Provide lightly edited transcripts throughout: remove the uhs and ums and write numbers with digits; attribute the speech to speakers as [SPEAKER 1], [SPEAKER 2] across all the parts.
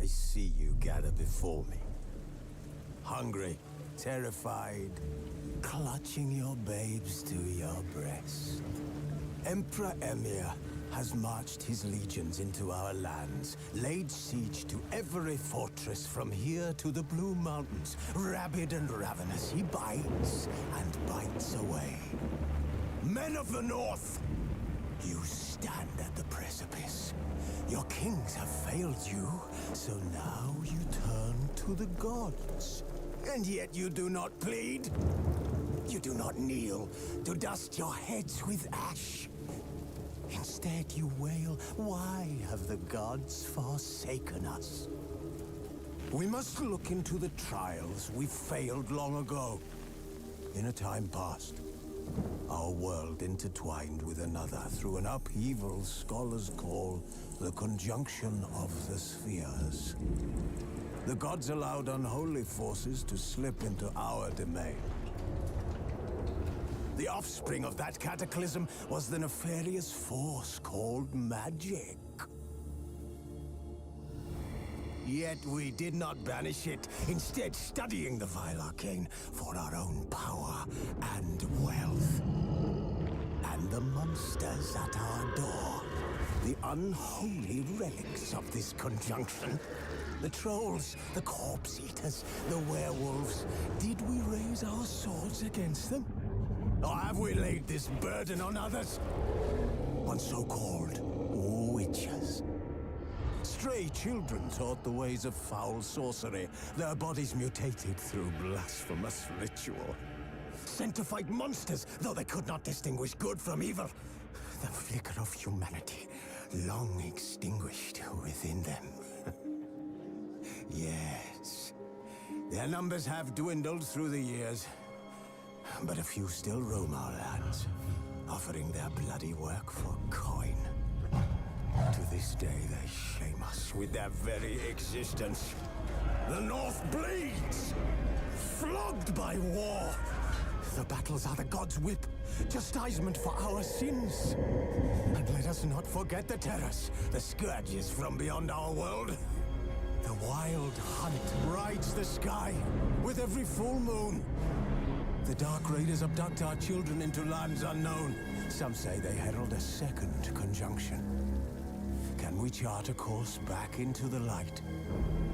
[SPEAKER 1] I see you gather before me. Hungry, terrified, clutching your babes to your breast. Emperor Emir has marched his legions into our lands, laid siege to every fortress from here to the Blue Mountains. Rabid and ravenous, he bites and bites away. Men of the North, you stand at the precipice. Your kings have failed you, so now you turn to the gods. And yet you do not plead. You do not kneel to dust your heads with ash. Instead you wail, why have the gods forsaken us? We must look into the trials we failed long ago. In a time past, our world intertwined with another through an upheaval scholars call the conjunction of the spheres. The gods allowed unholy forces to slip into our domain. The offspring of that cataclysm was the nefarious force called magic. Yet we did not banish it, instead studying the vile arcane for our own power and wealth. And the monsters at our door, the unholy relics of this conjunction. The trolls, the corpse-eaters, the werewolves. Did we raise our swords against them? Or have we laid this burden on others? On so-called witches. Stray children taught the ways of foul sorcery, their bodies mutated through blasphemous ritual. Sent to fight monsters, though they could not distinguish good from evil. The flicker of humanity, long extinguished within them. Yes, their numbers have dwindled through the years. But a few still roam our lands, offering their bloody work for coin. To this day, they shame us with their very existence. The North bleeds, flogged by war. The battles are the gods' whip, chastisement for our sins. And let us not forget the terrors, the scourges from beyond our world. The wild hunt rides the sky with every full moon. The Dark Raiders abduct our children into lands unknown. Some say they herald a second conjunction. Can we chart a course back into the light?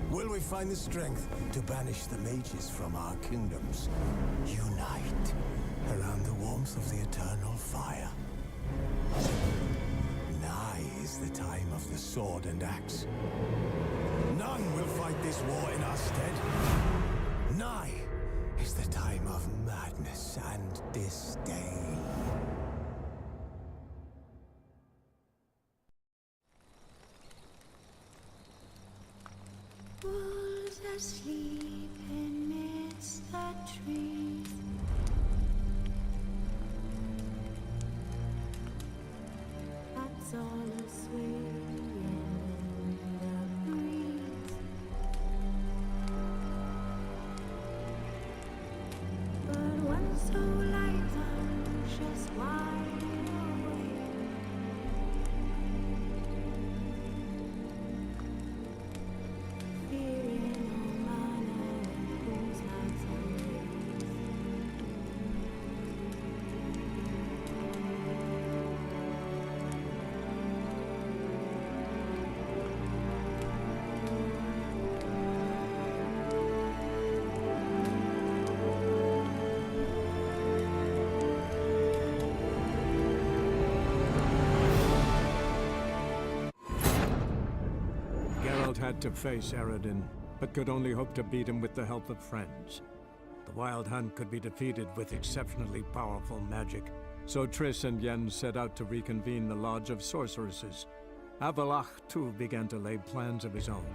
[SPEAKER 1] Will we find the strength to banish the mages from our kingdoms? Unite around the warmth of the eternal fire. Nigh is the time of the sword and axe. None will fight this war in our stead. Nigh is the time of madness and disdain.
[SPEAKER 2] Wolves asleep amidst the trees. Cats all aswing in the breeze. But one so light, anxious, wide awake. Fearing no manner whose hearts
[SPEAKER 3] Geralt had to face Eredin, but could only hope to beat him with the help of friends. The Wild Hunt could be defeated with exceptionally powerful magic, so Triss and Yen set out to reconvene the Lodge of Sorceresses. Avallac'h, too, began to lay plans of his own.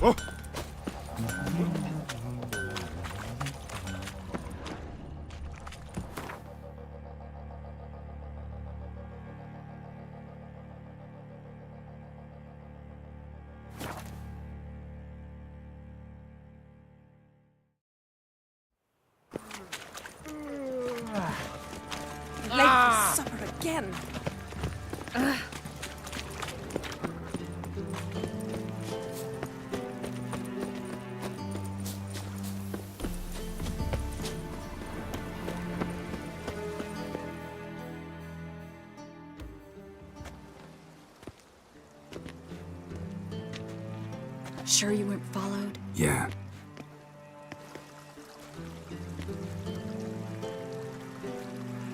[SPEAKER 4] Oh!
[SPEAKER 5] Late for supper again.
[SPEAKER 2] Sure you weren't followed?
[SPEAKER 4] Yeah.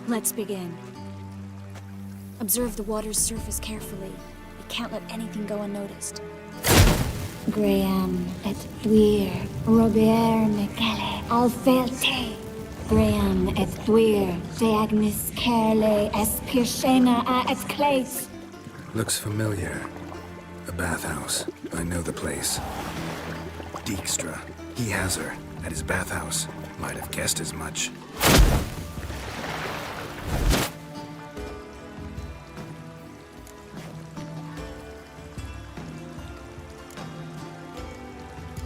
[SPEAKER 2] Let's begin. Observe the water's surface carefully. You can't let anything go unnoticed.
[SPEAKER 6] Graham et thuir, Robert Mekele, Alfelte. Graham et thuir, Deagnis Kerle, Espirshena a et Clace.
[SPEAKER 4] Looks familiar. A bathhouse. I know the place. Dijkstra. He has her. At his bathhouse. Might have guessed as much.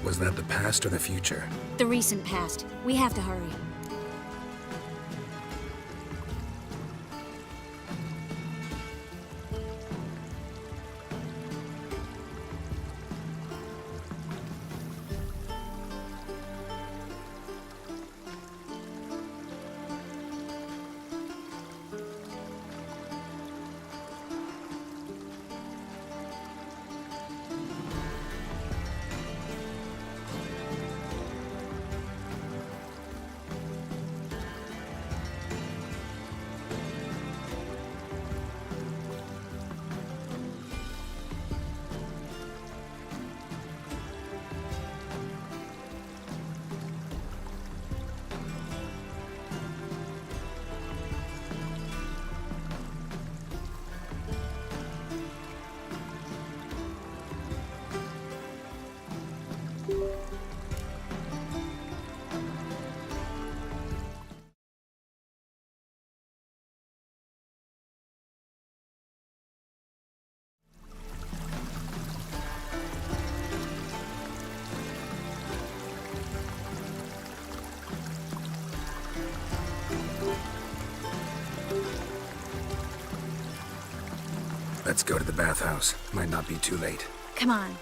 [SPEAKER 4] Was that the past or the future?
[SPEAKER 2] The recent past. We have to hurry.
[SPEAKER 4] Let's go to the bathhouse. Might not be too late.
[SPEAKER 2] Come on.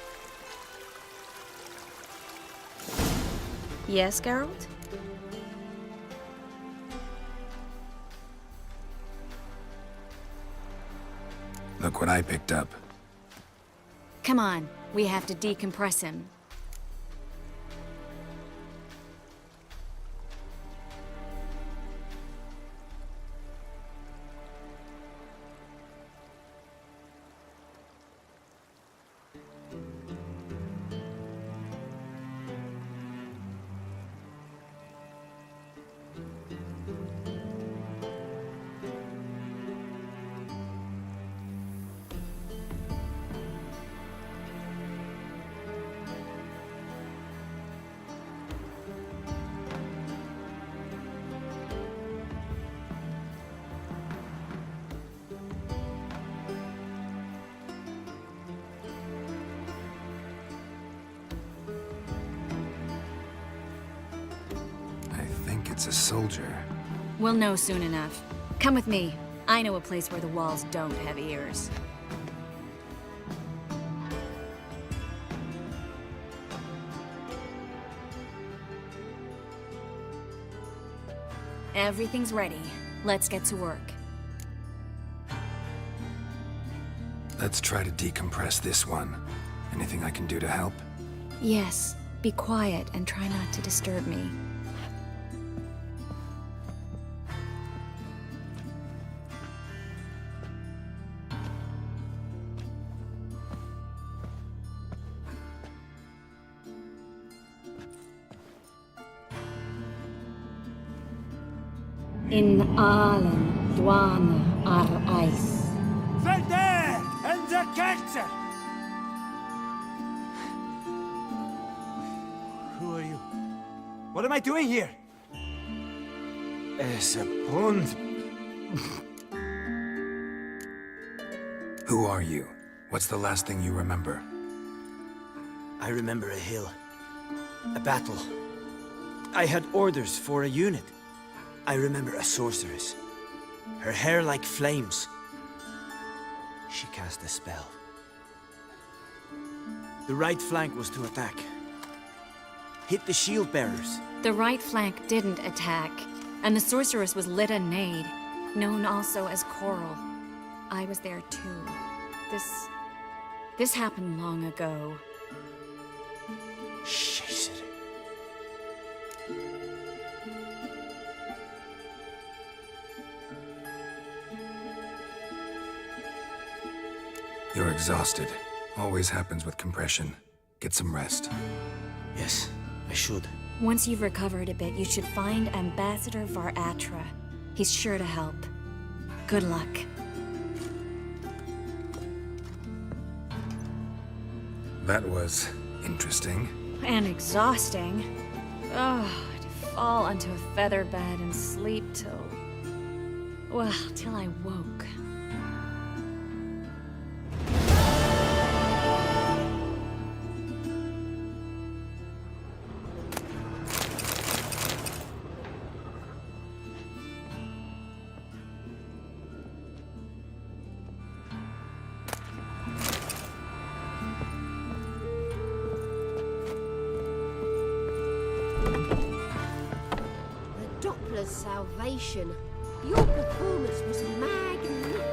[SPEAKER 2] Yes, Geralt?
[SPEAKER 4] Look what I picked up.
[SPEAKER 2] Come on. We have to decompress him.
[SPEAKER 4] It's a soldier.
[SPEAKER 2] We'll know soon enough. Come with me. I know a place where the walls don't have ears. Everything's ready. Let's get to work.
[SPEAKER 4] Let's try to decompress this one. Anything I can do to help?
[SPEAKER 2] Yes. Be quiet and try not to disturb me.
[SPEAKER 6] In Allen, Dwana, ar Eis.
[SPEAKER 1] Verder and the Kelter!
[SPEAKER 7] What am I doing here? Es a pond.
[SPEAKER 4] Who are you? What's the last thing you remember?
[SPEAKER 7] I remember a hill. A battle. I had orders for a unit. I remember a sorceress. Her hair like flames. She cast a spell. The right flank was to attack. Hit the shield bearers.
[SPEAKER 2] The right flank didn't attack, and the sorceress was Lita Nade, known also as Coral. I was there too. This happened long ago.
[SPEAKER 7] Chase it.
[SPEAKER 4] You're exhausted. Always happens with compression. Get some rest.
[SPEAKER 7] Yes, I should.
[SPEAKER 2] Once you've recovered a bit, you should find Ambassador Varatra. He's sure to help. Good luck.
[SPEAKER 4] That was interesting.
[SPEAKER 2] And exhausting. Oh, to fall onto a feather bed and sleep till... well, till I woke.
[SPEAKER 8] Salvation. Your performance was magnificent.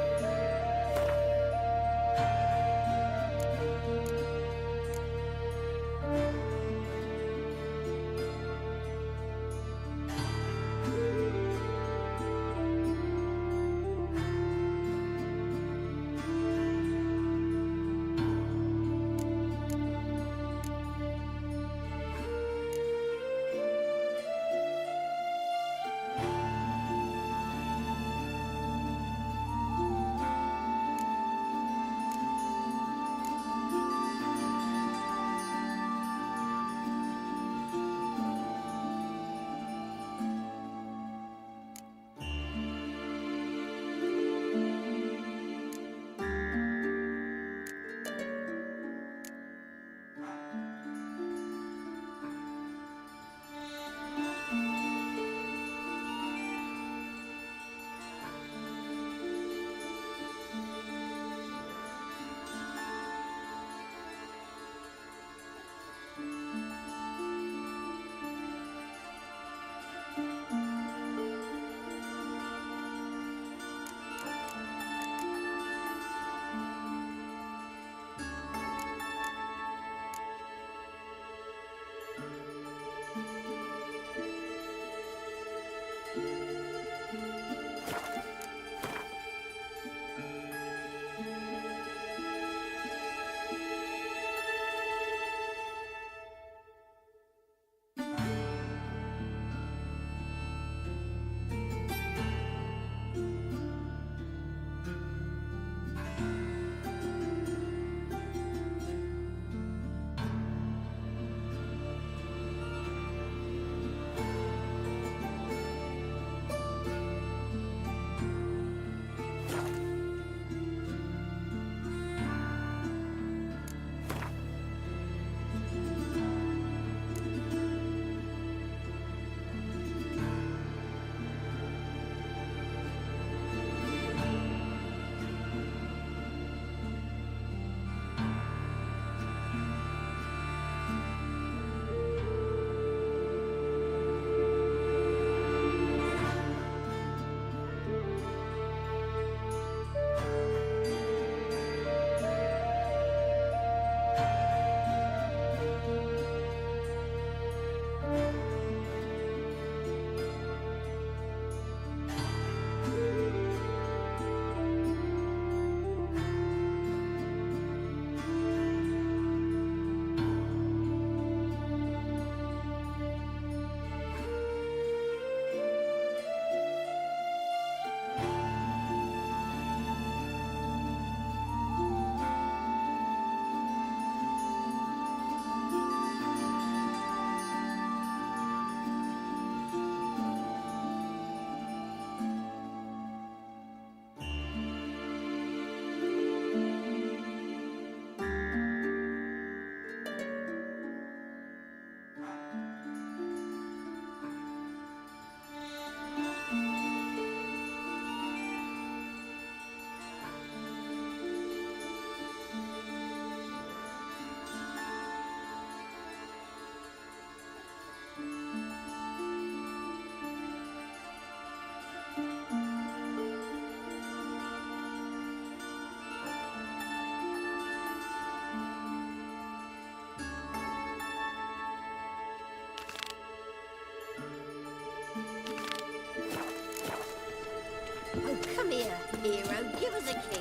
[SPEAKER 8] hero. Give us a kiss.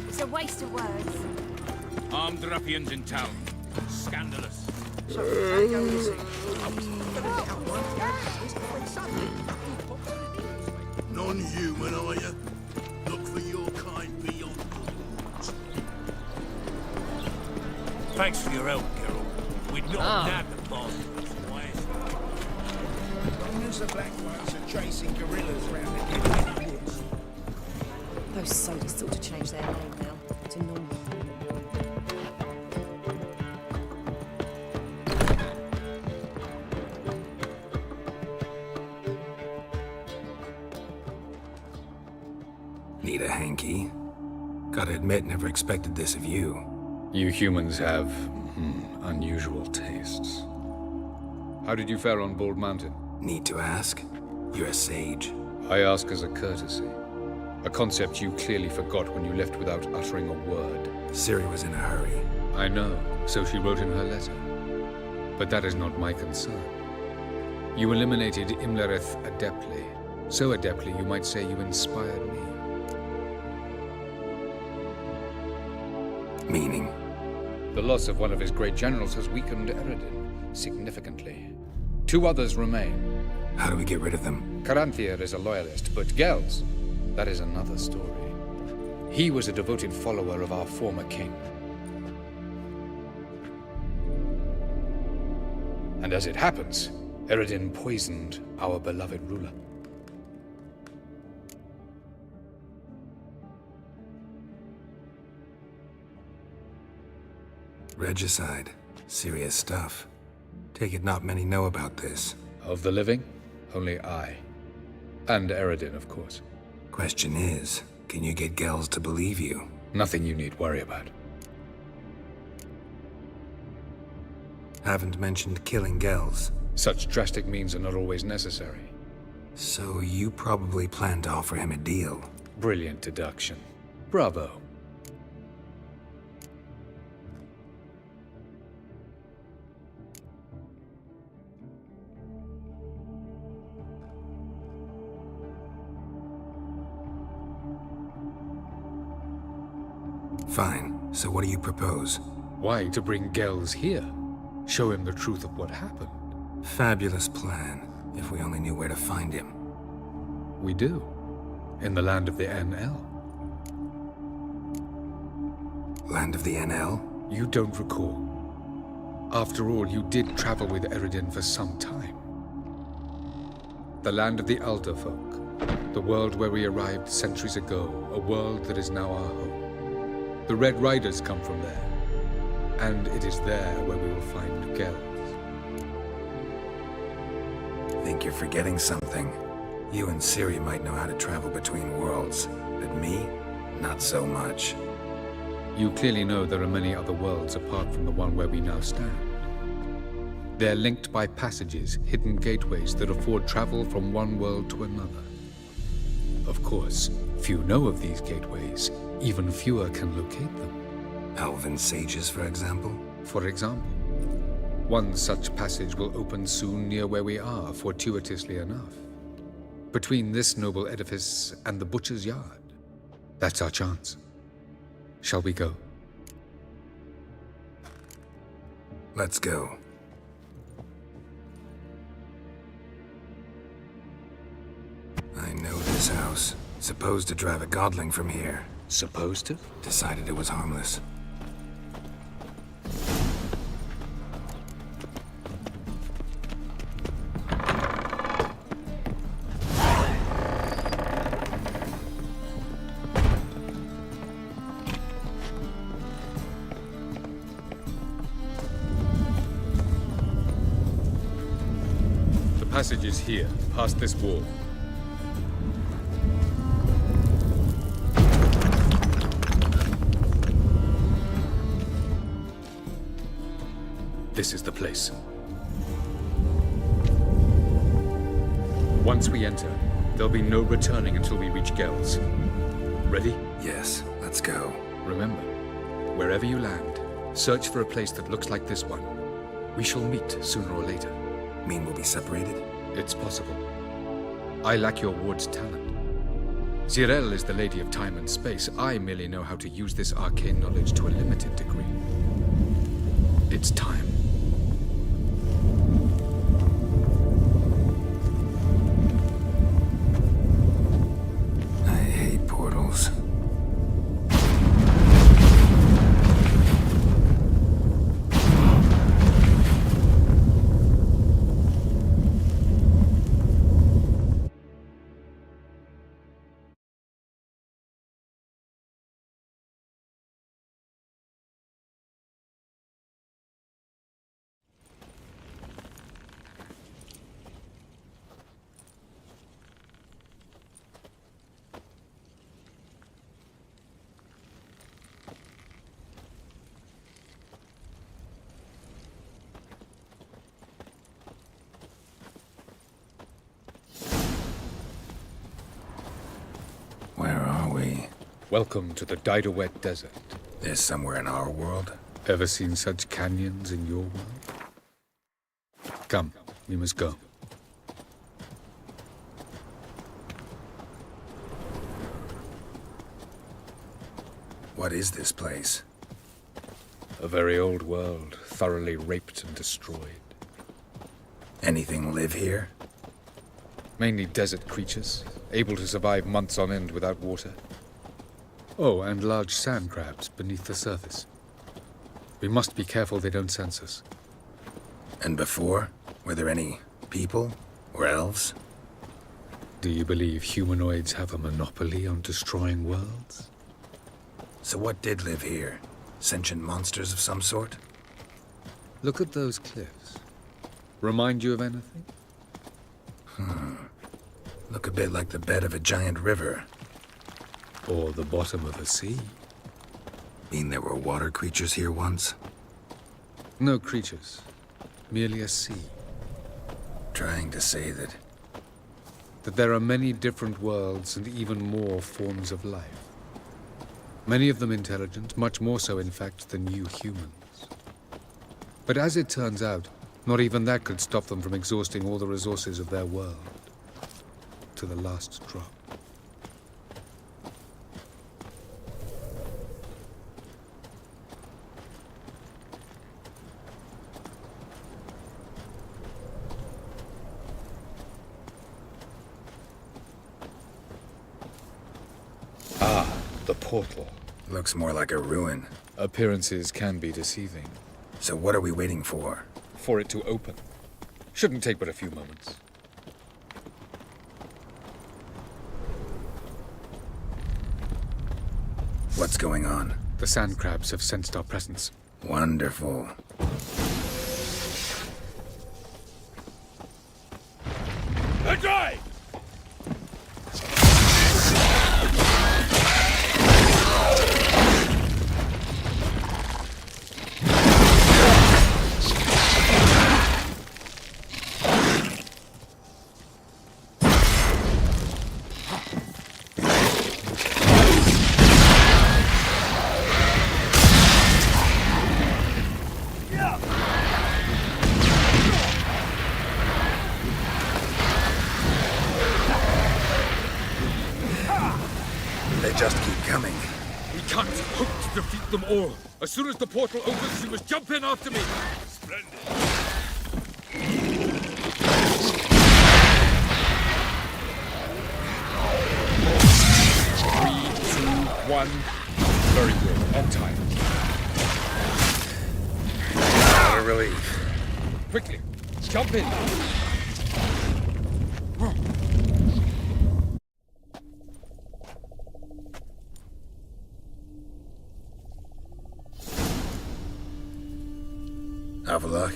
[SPEAKER 2] It's a waste of words.
[SPEAKER 9] Armed ruffians in town. Scandalous.
[SPEAKER 1] Non-human, are you? Look for your kind beyond.
[SPEAKER 9] Thanks for your help, Geralt. We'd not nabbed the bastard otherwise.
[SPEAKER 10] Long as the black ones are chasing gorillas around the woods.
[SPEAKER 5] Those sodists ought to change their name now to normal.
[SPEAKER 4] Need a hanky? Gotta admit, never expected this of you.
[SPEAKER 11] You humans have unusual tastes. How did you fare on Bald Mountain?
[SPEAKER 4] Need to ask? You're a sage.
[SPEAKER 11] I ask as a courtesy. A concept you clearly forgot when you left without uttering a word.
[SPEAKER 4] Ciri was in a hurry.
[SPEAKER 11] I know, so she wrote in her letter. But that is not my concern. You eliminated Imlerith adeptly. So adeptly, you might say you inspired me.
[SPEAKER 4] Meaning?
[SPEAKER 11] The loss of one of his great generals has weakened Eredin significantly. 2 others remain.
[SPEAKER 4] How do we get rid of them?
[SPEAKER 11] Caranthir is a loyalist, but Gels, that is another story. He was a devoted follower of our former king. And as it happens, Eredin poisoned our beloved ruler.
[SPEAKER 4] Regicide. Serious stuff. Take it not many know about this.
[SPEAKER 11] Of the living, only I. And Eredin, of course.
[SPEAKER 4] Question is, can you get Gels to believe you?
[SPEAKER 11] Nothing you need worry about.
[SPEAKER 4] Haven't mentioned killing Gels.
[SPEAKER 11] Such drastic means are not always necessary.
[SPEAKER 4] So you probably plan to offer him a deal.
[SPEAKER 11] Brilliant deduction. Bravo.
[SPEAKER 4] Fine. So what do you propose?
[SPEAKER 11] Why to bring Gels here? Show him the truth of what happened.
[SPEAKER 4] Fabulous plan, if we only knew where to find him.
[SPEAKER 11] We do. In the land of the NL.
[SPEAKER 4] Land of the NL?
[SPEAKER 11] You don't recall. After all, you did travel with Eredin for some time. The land of the Elder Folk. The world where we arrived centuries ago. A world that is now our home. The Red Riders come from there. And it is there where we will find Gels.
[SPEAKER 4] Think you're forgetting something. You and Ciri might know how to travel between worlds, but me, not so much.
[SPEAKER 11] You clearly know there are many other worlds apart from the one where we now stand. They're linked by passages, hidden gateways that afford travel from one world to another. Of course, few know of these gateways. Even fewer can locate them.
[SPEAKER 4] Elven sages, for example?
[SPEAKER 11] For example. One such passage will open soon near where we are, fortuitously enough. Between this noble edifice and the butcher's yard. That's our chance. Shall we go?
[SPEAKER 4] Let's go. I know this house. Supposed to drive a godling from here.
[SPEAKER 11] Supposed to?
[SPEAKER 4] Decided it was harmless.
[SPEAKER 11] The passage is here, past this wall. This is the place. Once we enter, There'll be no returning until we reach Gel's. Ready?
[SPEAKER 4] Yes, let's go.
[SPEAKER 11] Remember, wherever you land, search for a place that looks like this one. We shall meet sooner or later.
[SPEAKER 4] Mean we'll be separated?
[SPEAKER 11] It's possible. I lack your ward's talent. Zirel is the lady of time and space. I merely know how to use this arcane knowledge to a limited degree. It's time.
[SPEAKER 4] I hate portals. Where are we?
[SPEAKER 11] Welcome to the Didowet Desert.
[SPEAKER 4] This somewhere in our world?
[SPEAKER 11] Ever seen such canyons in your world? Come, we must go.
[SPEAKER 4] What is this place?
[SPEAKER 11] A very old world, thoroughly raped and destroyed.
[SPEAKER 4] Anything live here?
[SPEAKER 11] Mainly desert creatures, able to survive months on end without water. Oh, and large sand crabs beneath the surface. We must be careful they don't sense us.
[SPEAKER 4] And before? Were there any people? Or elves?
[SPEAKER 11] Do you believe humanoids have a monopoly on destroying worlds?
[SPEAKER 4] So what did live here? Sentient monsters of some sort?
[SPEAKER 11] Look at those cliffs. Remind you of anything?
[SPEAKER 4] Look a bit like the bed of a giant river.
[SPEAKER 11] Or the bottom of a sea.
[SPEAKER 4] Mean there were water creatures here once?
[SPEAKER 11] No creatures. Merely a sea.
[SPEAKER 4] Trying to say that...
[SPEAKER 11] That there are many different worlds and even more forms of life. Many of them intelligent, much more so in fact than you humans. But as it turns out, not even that could stop them from exhausting all the resources of their world. To the last drop. Ah, the portal.
[SPEAKER 4] Looks more like a ruin.
[SPEAKER 11] Appearances can be deceiving.
[SPEAKER 4] So what are we waiting for?
[SPEAKER 11] For it to open. Shouldn't take but a few moments.
[SPEAKER 4] What's going on?
[SPEAKER 11] The sand crabs have sensed our presence.
[SPEAKER 4] Wonderful.
[SPEAKER 9] Drive!
[SPEAKER 4] They just keep coming.
[SPEAKER 11] We can't hope to defeat them all. As soon as the portal opens, you must jump in after me.
[SPEAKER 9] Splendid.
[SPEAKER 11] 3, 2, 1. Very good. On time.
[SPEAKER 4] What a relief.
[SPEAKER 11] Quickly, jump in.
[SPEAKER 4] Have a look.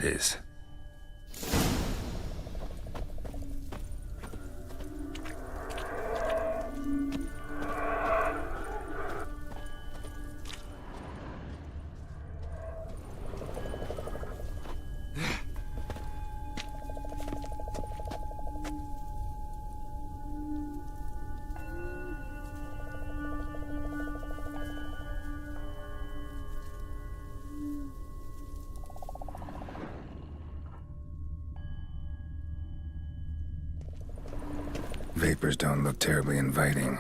[SPEAKER 4] it is. Vapors don't look terribly inviting.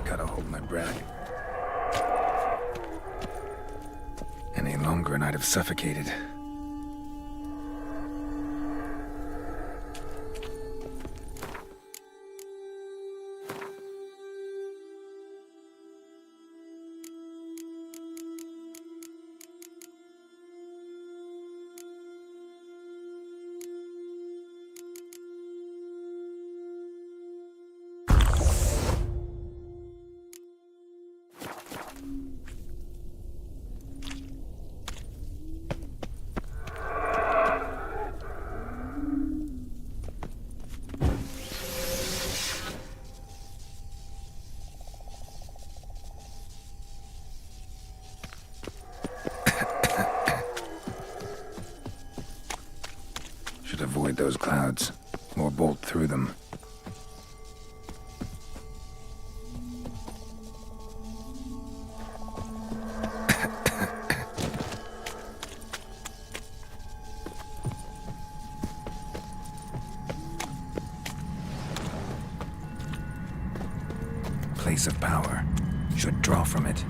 [SPEAKER 4] Gotta hold my breath. Any longer and I'd have suffocated. Should avoid those clouds, or bolt through them. Place of power. Should draw from it.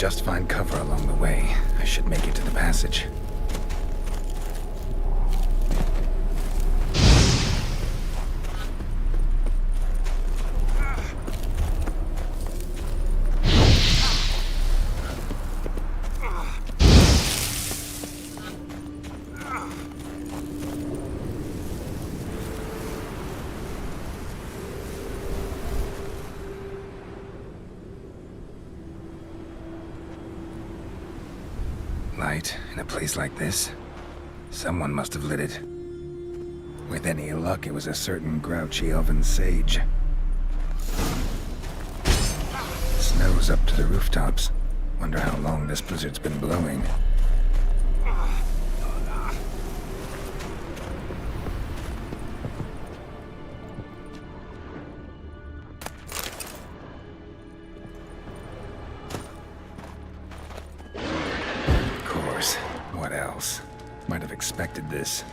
[SPEAKER 4] just find cover along the way, I should make it to the passage. Light in a place like this? Someone must have lit it. With any luck, it was a certain grouchy elven sage. Snow's up to the rooftops. Wonder how long this blizzard's been blowing. What else? Might have expected this.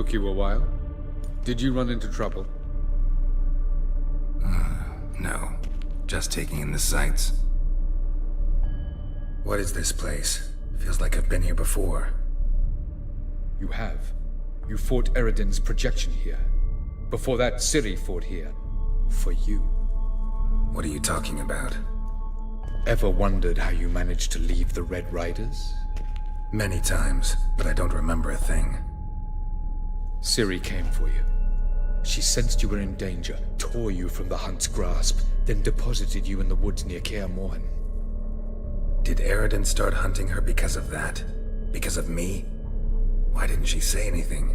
[SPEAKER 11] Took you a while? Did you run into trouble?
[SPEAKER 4] No. Just taking in the sights. What is this place? Feels like I've been here before.
[SPEAKER 11] You have. You fought Eredin's projection here. Before that, Ciri fought here. For you.
[SPEAKER 4] What are you talking about?
[SPEAKER 11] Ever wondered how you managed to leave the Red Riders?
[SPEAKER 4] Many times, but I don't remember a thing.
[SPEAKER 11] Ciri came for you. She sensed you were in danger, tore you from the Hunt's grasp, then deposited you in the woods near Kaer Morhen.
[SPEAKER 4] Did Eredin start hunting her because of that? Because of me? Why didn't she say anything?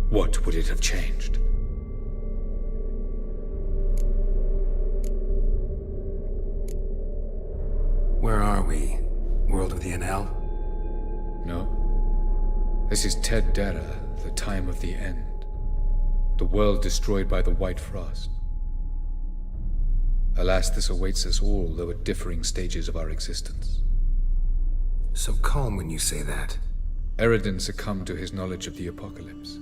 [SPEAKER 11] What would it have changed?
[SPEAKER 4] Where are we? World of the NL?
[SPEAKER 11] No. This is Ted Dara, the time of the end. The world destroyed by the White Frost. Alas, this awaits us all, though at differing stages of our existence.
[SPEAKER 4] So calm when you say that.
[SPEAKER 11] Eredin succumbed to his knowledge of the apocalypse.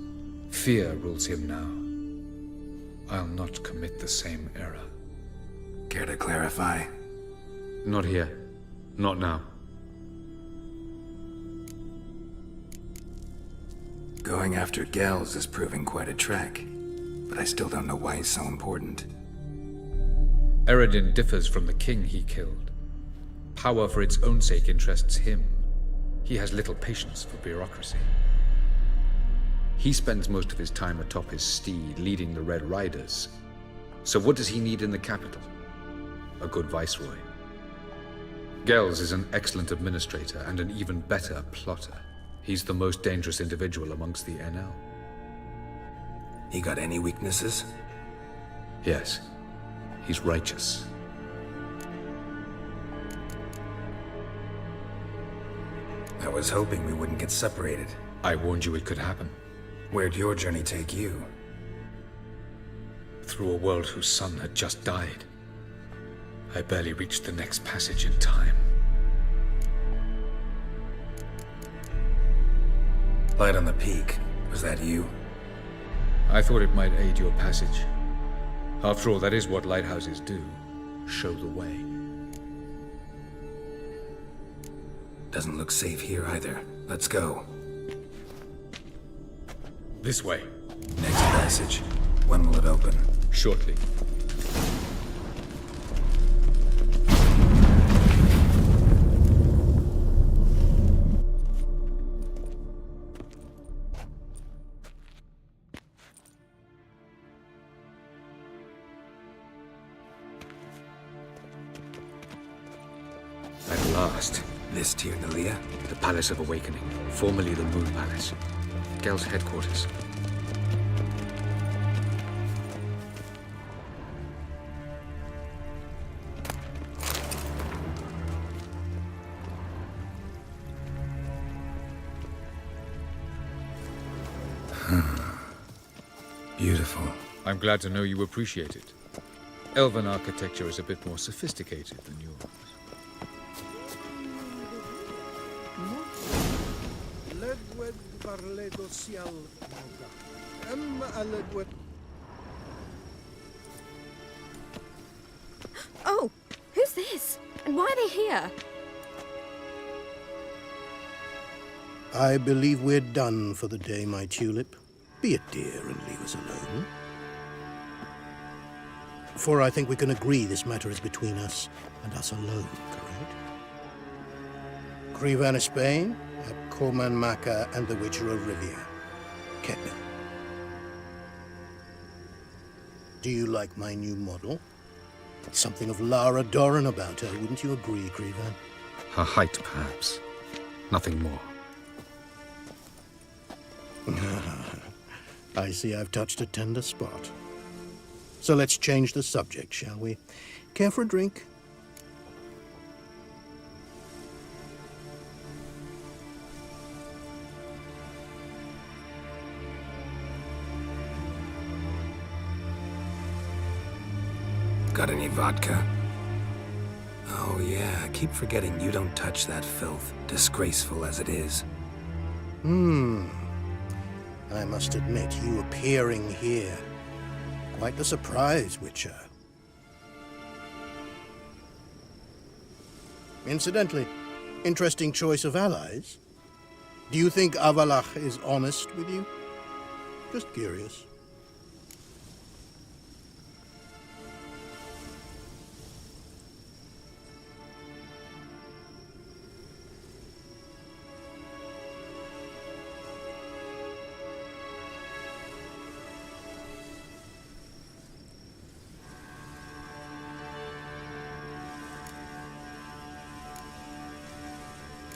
[SPEAKER 11] Fear rules him now. I'll not commit the same error.
[SPEAKER 4] Care to clarify?
[SPEAKER 11] Not here. Not now.
[SPEAKER 4] Going after Gels is proving quite a trek, but I still don't know why he's so important.
[SPEAKER 11] Eredin differs from the king he killed. Power for its own sake interests him. He has little patience for bureaucracy. He spends most of his time atop his steed, leading the Red Riders. So what does he need in the capital? A good viceroy. Gels is an excellent administrator and an even better plotter. He's the most dangerous individual amongst the NL.
[SPEAKER 4] He got any weaknesses?
[SPEAKER 11] Yes. He's righteous.
[SPEAKER 4] I was hoping we wouldn't get separated.
[SPEAKER 11] I warned you it could happen.
[SPEAKER 4] Where'd your journey take you?
[SPEAKER 11] Through a world whose son had just died. I barely reached the next passage in time.
[SPEAKER 4] Light on the peak. Was that you?
[SPEAKER 11] I thought it might aid your passage. After all, that is what lighthouses do. Show the way.
[SPEAKER 4] Doesn't look safe here either. Let's go.
[SPEAKER 11] This way.
[SPEAKER 4] Next passage. When will it open?
[SPEAKER 11] Shortly. At last.
[SPEAKER 4] This Tyr Nalia?
[SPEAKER 11] The Palace of Awakening, formerly the Moon Palace. Gel's headquarters.
[SPEAKER 4] Beautiful.
[SPEAKER 11] I'm glad to know you appreciate it. Elven architecture is a bit more sophisticated than yours.
[SPEAKER 5] Oh, who's this? And why are they here?
[SPEAKER 10] I believe we're done for the day, my tulip. Be a dear and leave us alone. For I think we can agree this matter is between us and us alone, correct? Krivan of Spain, at Corman Maka and the Witcher of Rivia. Keppel. Do you like my new model? Something of Lara Doran about her, wouldn't you agree, Krivan?
[SPEAKER 11] Her height, perhaps. Nothing more.
[SPEAKER 10] I see I've touched a tender spot. So let's change the subject, shall we? Care for a drink?
[SPEAKER 4] Got any vodka? Oh yeah, I keep forgetting you don't touch that filth, disgraceful as it is.
[SPEAKER 10] I must admit, you appearing here, quite the surprise, Witcher. Incidentally, interesting choice of allies. Do you think Avalach is honest with you? Just curious.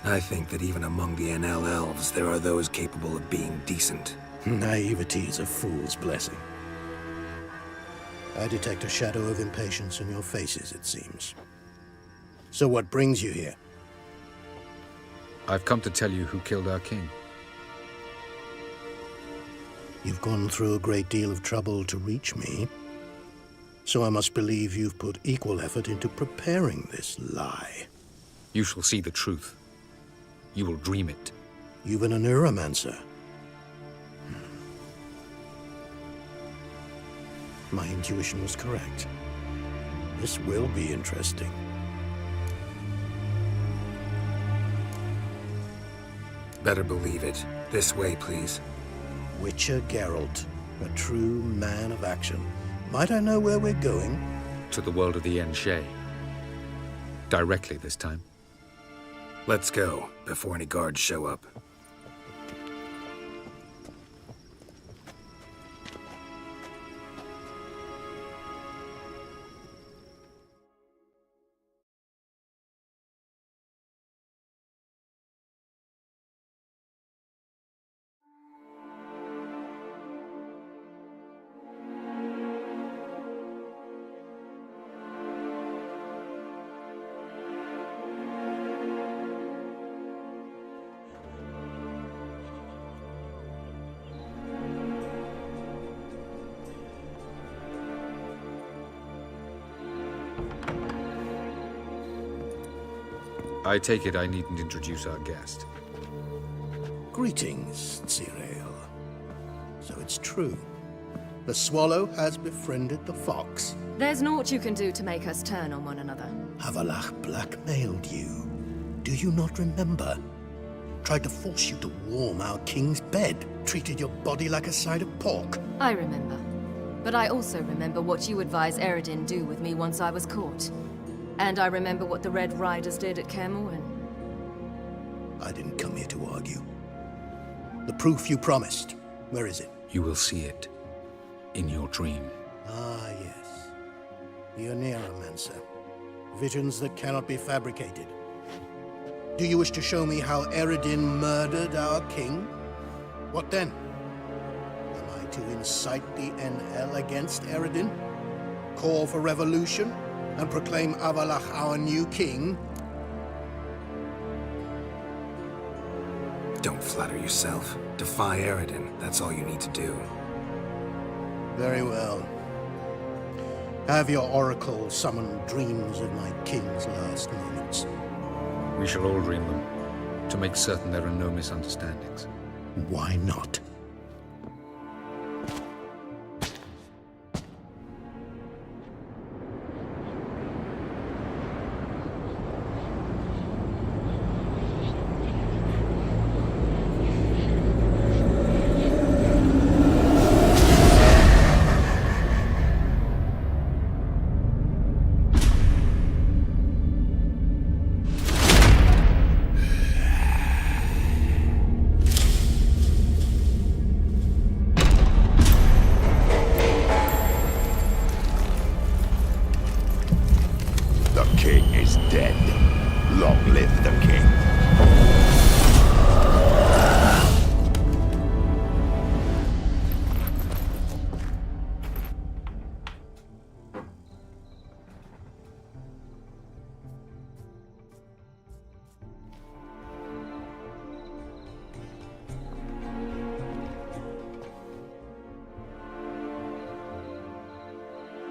[SPEAKER 4] I think that even among the NL elves, there are those capable of being decent.
[SPEAKER 10] Naivety is a fool's blessing. I detect a shadow of impatience in your faces, it seems. So what brings you here?
[SPEAKER 11] I've come to tell you who killed our king.
[SPEAKER 10] You've gone through a great deal of trouble to reach me, so I must believe you've put equal effort into preparing this lie.
[SPEAKER 11] You shall see the truth. You will dream it.
[SPEAKER 10] Even a neuromancer. My intuition was correct. This will be interesting.
[SPEAKER 4] Better believe it. This way, please.
[SPEAKER 10] Witcher Geralt, a true man of action. Might I know where we're going?
[SPEAKER 11] To the world of the Enshe. Directly this time.
[SPEAKER 4] Let's go, before any guards show up.
[SPEAKER 11] I take it I needn't introduce our guest.
[SPEAKER 10] Greetings, Cyril. So it's true. The swallow has befriended the fox.
[SPEAKER 12] There's naught you can do to make us turn on one another.
[SPEAKER 10] Avalach blackmailed you. Do you not remember? Tried to force you to warm our king's bed. Treated your body like a side of pork.
[SPEAKER 12] I remember. But I also remember what you advised Eredin do with me once I was caught. And I remember what the Red Riders did at Kaer Morhen.
[SPEAKER 10] I didn't come here to argue. The proof you promised, where is it?
[SPEAKER 11] You will see it. In your dream.
[SPEAKER 10] Ah, yes. The Oneiromancer. Visions that cannot be fabricated. Do you wish to show me how Eredin murdered our king? What then? Am I to incite the NL against Eredin? Call for revolution? And proclaim Avalach our new king?
[SPEAKER 4] Don't flatter yourself. Defy Eredin. That's all you need to do.
[SPEAKER 10] Very well. Have your oracle summon dreams of my king's last moments.
[SPEAKER 11] We shall all dream them, to make certain there are no misunderstandings.
[SPEAKER 10] Why not?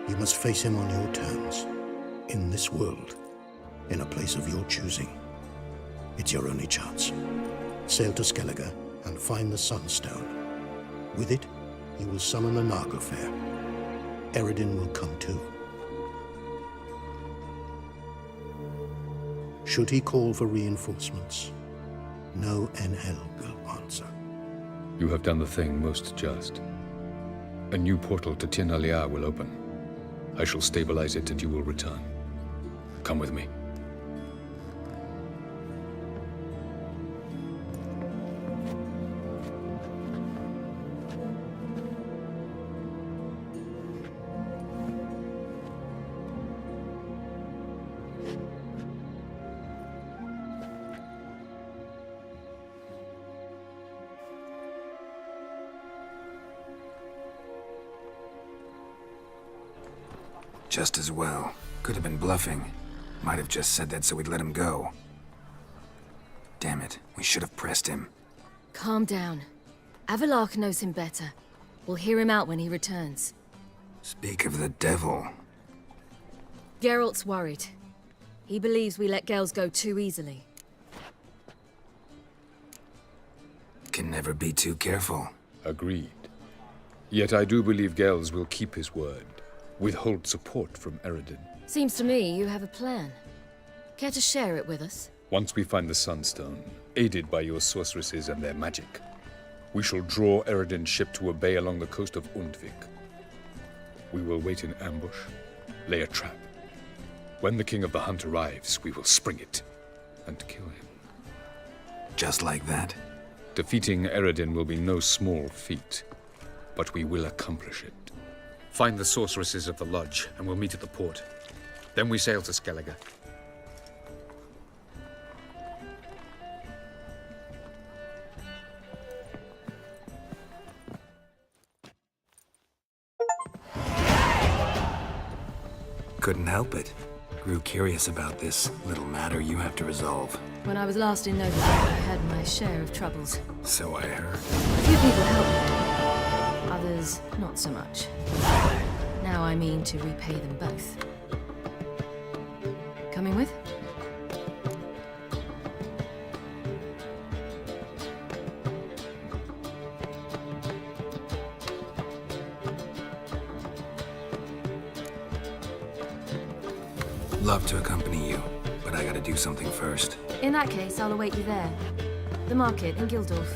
[SPEAKER 10] You must face him on your terms. In this world. In a place of your choosing. It's your only chance. Sail to Skellige and find the Sunstone. With it, you will summon a Nagelfair. Eredin will come too. Should he call for reinforcements, no NL will answer.
[SPEAKER 11] You have done the thing most just. A new portal to Tin Alia will open. I shall stabilize it and you will return. Come with me.
[SPEAKER 4] Just as well. Could have been bluffing. Might have just said that so we'd let him go. Damn it, we should have pressed him.
[SPEAKER 12] Calm down. Avalark knows him better. We'll hear him out when he returns.
[SPEAKER 4] Speak of the devil.
[SPEAKER 12] Geralt's worried. He believes we let Gels go too easily.
[SPEAKER 4] Can never be too careful.
[SPEAKER 11] Agreed. Yet I do believe Gels will keep his word. Withhold support from Eredin.
[SPEAKER 12] Seems to me you have a plan. Care to share it with us?
[SPEAKER 11] Once we find the Sunstone, aided by your sorceresses and their magic, we shall draw Eredin's ship to a bay along the coast of Undvik. We will wait in ambush, lay a trap. When the King of the Hunt arrives, we will spring it and kill him.
[SPEAKER 4] Just like that?
[SPEAKER 11] Defeating Eredin will be no small feat, but we will accomplish it. Find the sorceresses of the lodge, and we'll meet at the port. Then we sail to Skellige.
[SPEAKER 4] Couldn't help it. Grew curious about this little matter you have to resolve.
[SPEAKER 12] When I was last in Nova, I had my share of troubles.
[SPEAKER 4] So I heard.
[SPEAKER 12] A few people helped me. Others, not so much. Now I mean to repay them both. Coming with?
[SPEAKER 4] Love to accompany you, but I gotta do something first.
[SPEAKER 12] In that case, I'll await you there. The market in Gildorf.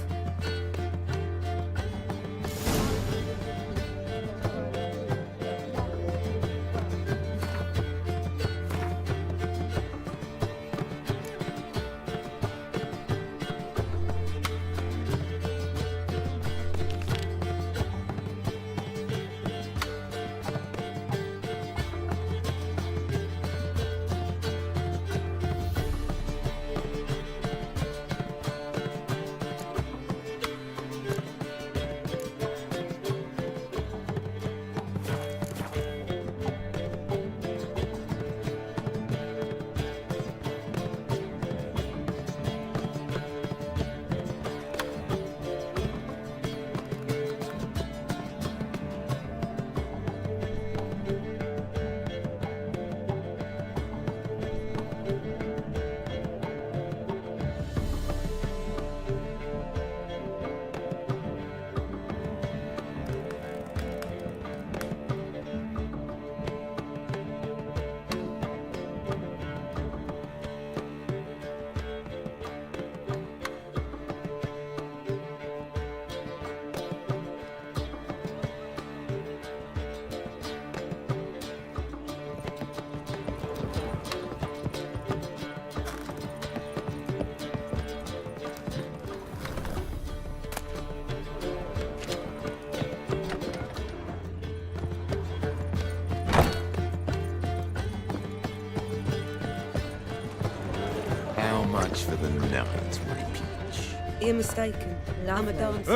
[SPEAKER 13] For the night, my peach.
[SPEAKER 8] You're mistaken. Lama dance.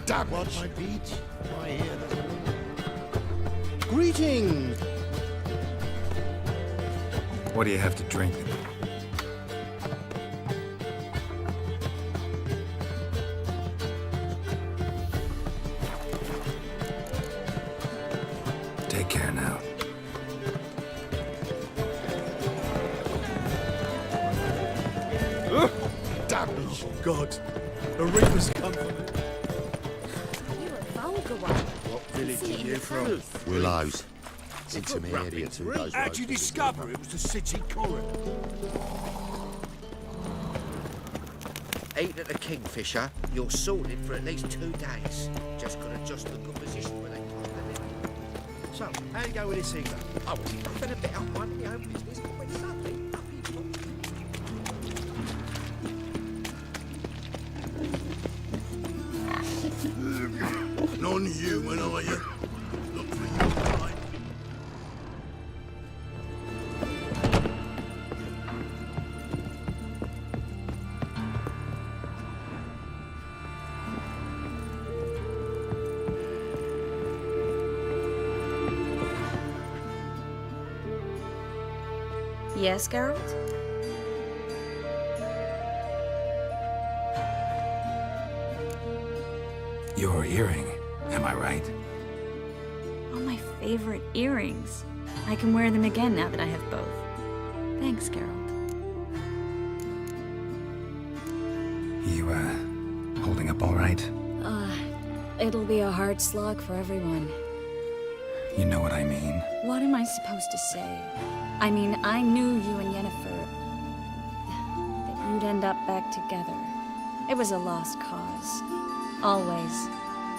[SPEAKER 13] Damn
[SPEAKER 10] What, my peach? Why here? There's a ring. Greetings!
[SPEAKER 4] What do you have to drink? Take care now.
[SPEAKER 13] Damn me! God, the Reaper's come for you from? Willows. Intermediate who goes
[SPEAKER 9] How'd you discover it was the city current?
[SPEAKER 13] Eat at the Kingfisher, you're sorted for at least 2 days. Just gotta adjust the good position when they cross the limit. So, how you go with this evening? I was nothing a bit up minding your own business, but when suddenly up he dropped.
[SPEAKER 10] Non-human, are you? Look for your kind.
[SPEAKER 2] Yes, Geralt?
[SPEAKER 4] Your earring, am I right?
[SPEAKER 2] Oh, my favorite earrings. I can wear them again now that I have both. Thanks, Geralt.
[SPEAKER 4] You, holding up all right?
[SPEAKER 2] It'll be a hard slog for everyone.
[SPEAKER 4] You know what I mean.
[SPEAKER 2] What am I supposed to say? I mean, I knew you and Yennefer... that you'd end up back together. It was a lost cause. Always.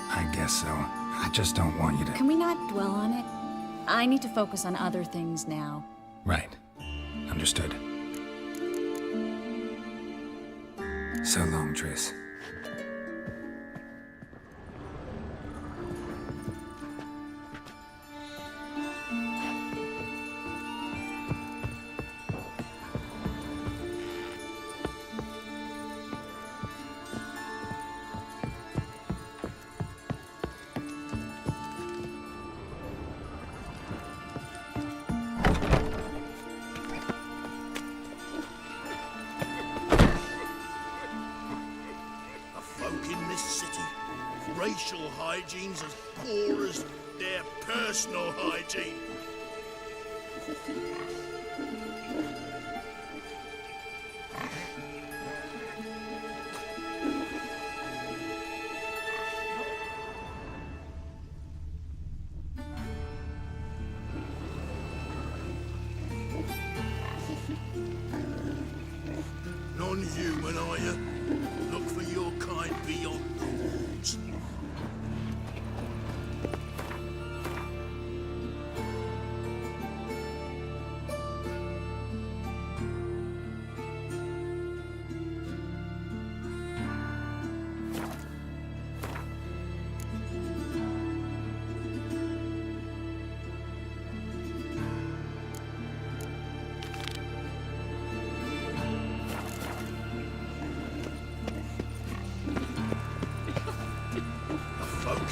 [SPEAKER 4] I guess so. I just don't want you to...
[SPEAKER 2] Can we not dwell on it? I need to focus on other things now.
[SPEAKER 4] Right. Understood. So long, Triss.
[SPEAKER 10] Racial hygiene's as poor as their personal hygiene. Non-human, are you? Look for your kind beyond the walls.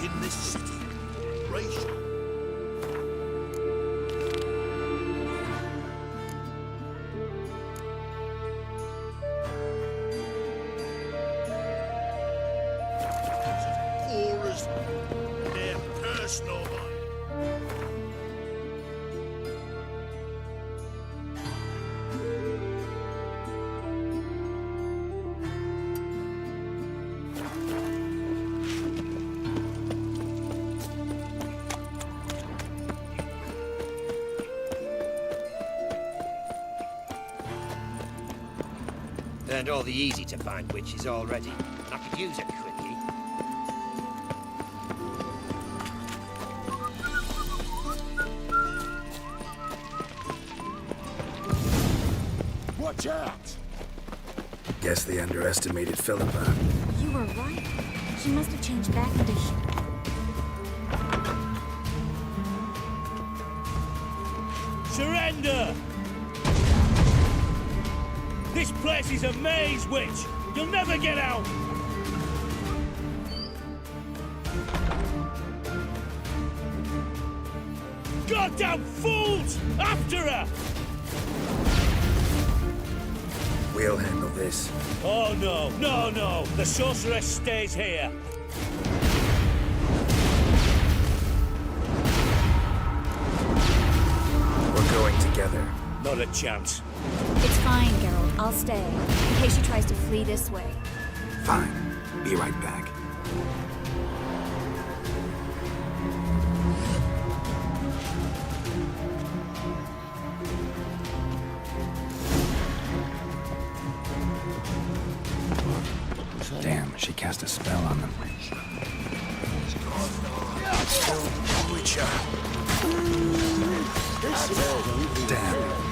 [SPEAKER 10] In this city, racial. As poor as their personal life.
[SPEAKER 14] Learned all the easy-to-find witches already. I could use a quickie.
[SPEAKER 10] Watch out!
[SPEAKER 4] Guess they underestimated Philippa.
[SPEAKER 2] You were right. She must have changed back into
[SPEAKER 9] Surrender! This place is a maze, witch! You'll never get out! Goddamn fools! After her!
[SPEAKER 4] We'll handle this.
[SPEAKER 9] Oh no, no, no! The sorceress stays here!
[SPEAKER 4] We're going together.
[SPEAKER 9] Not a chance.
[SPEAKER 2] It's fine, Geralt. I'll stay, in case she tries to flee this way.
[SPEAKER 4] Fine. Be right back. She cast a spell on them.
[SPEAKER 13] Witcher.
[SPEAKER 4] Damn.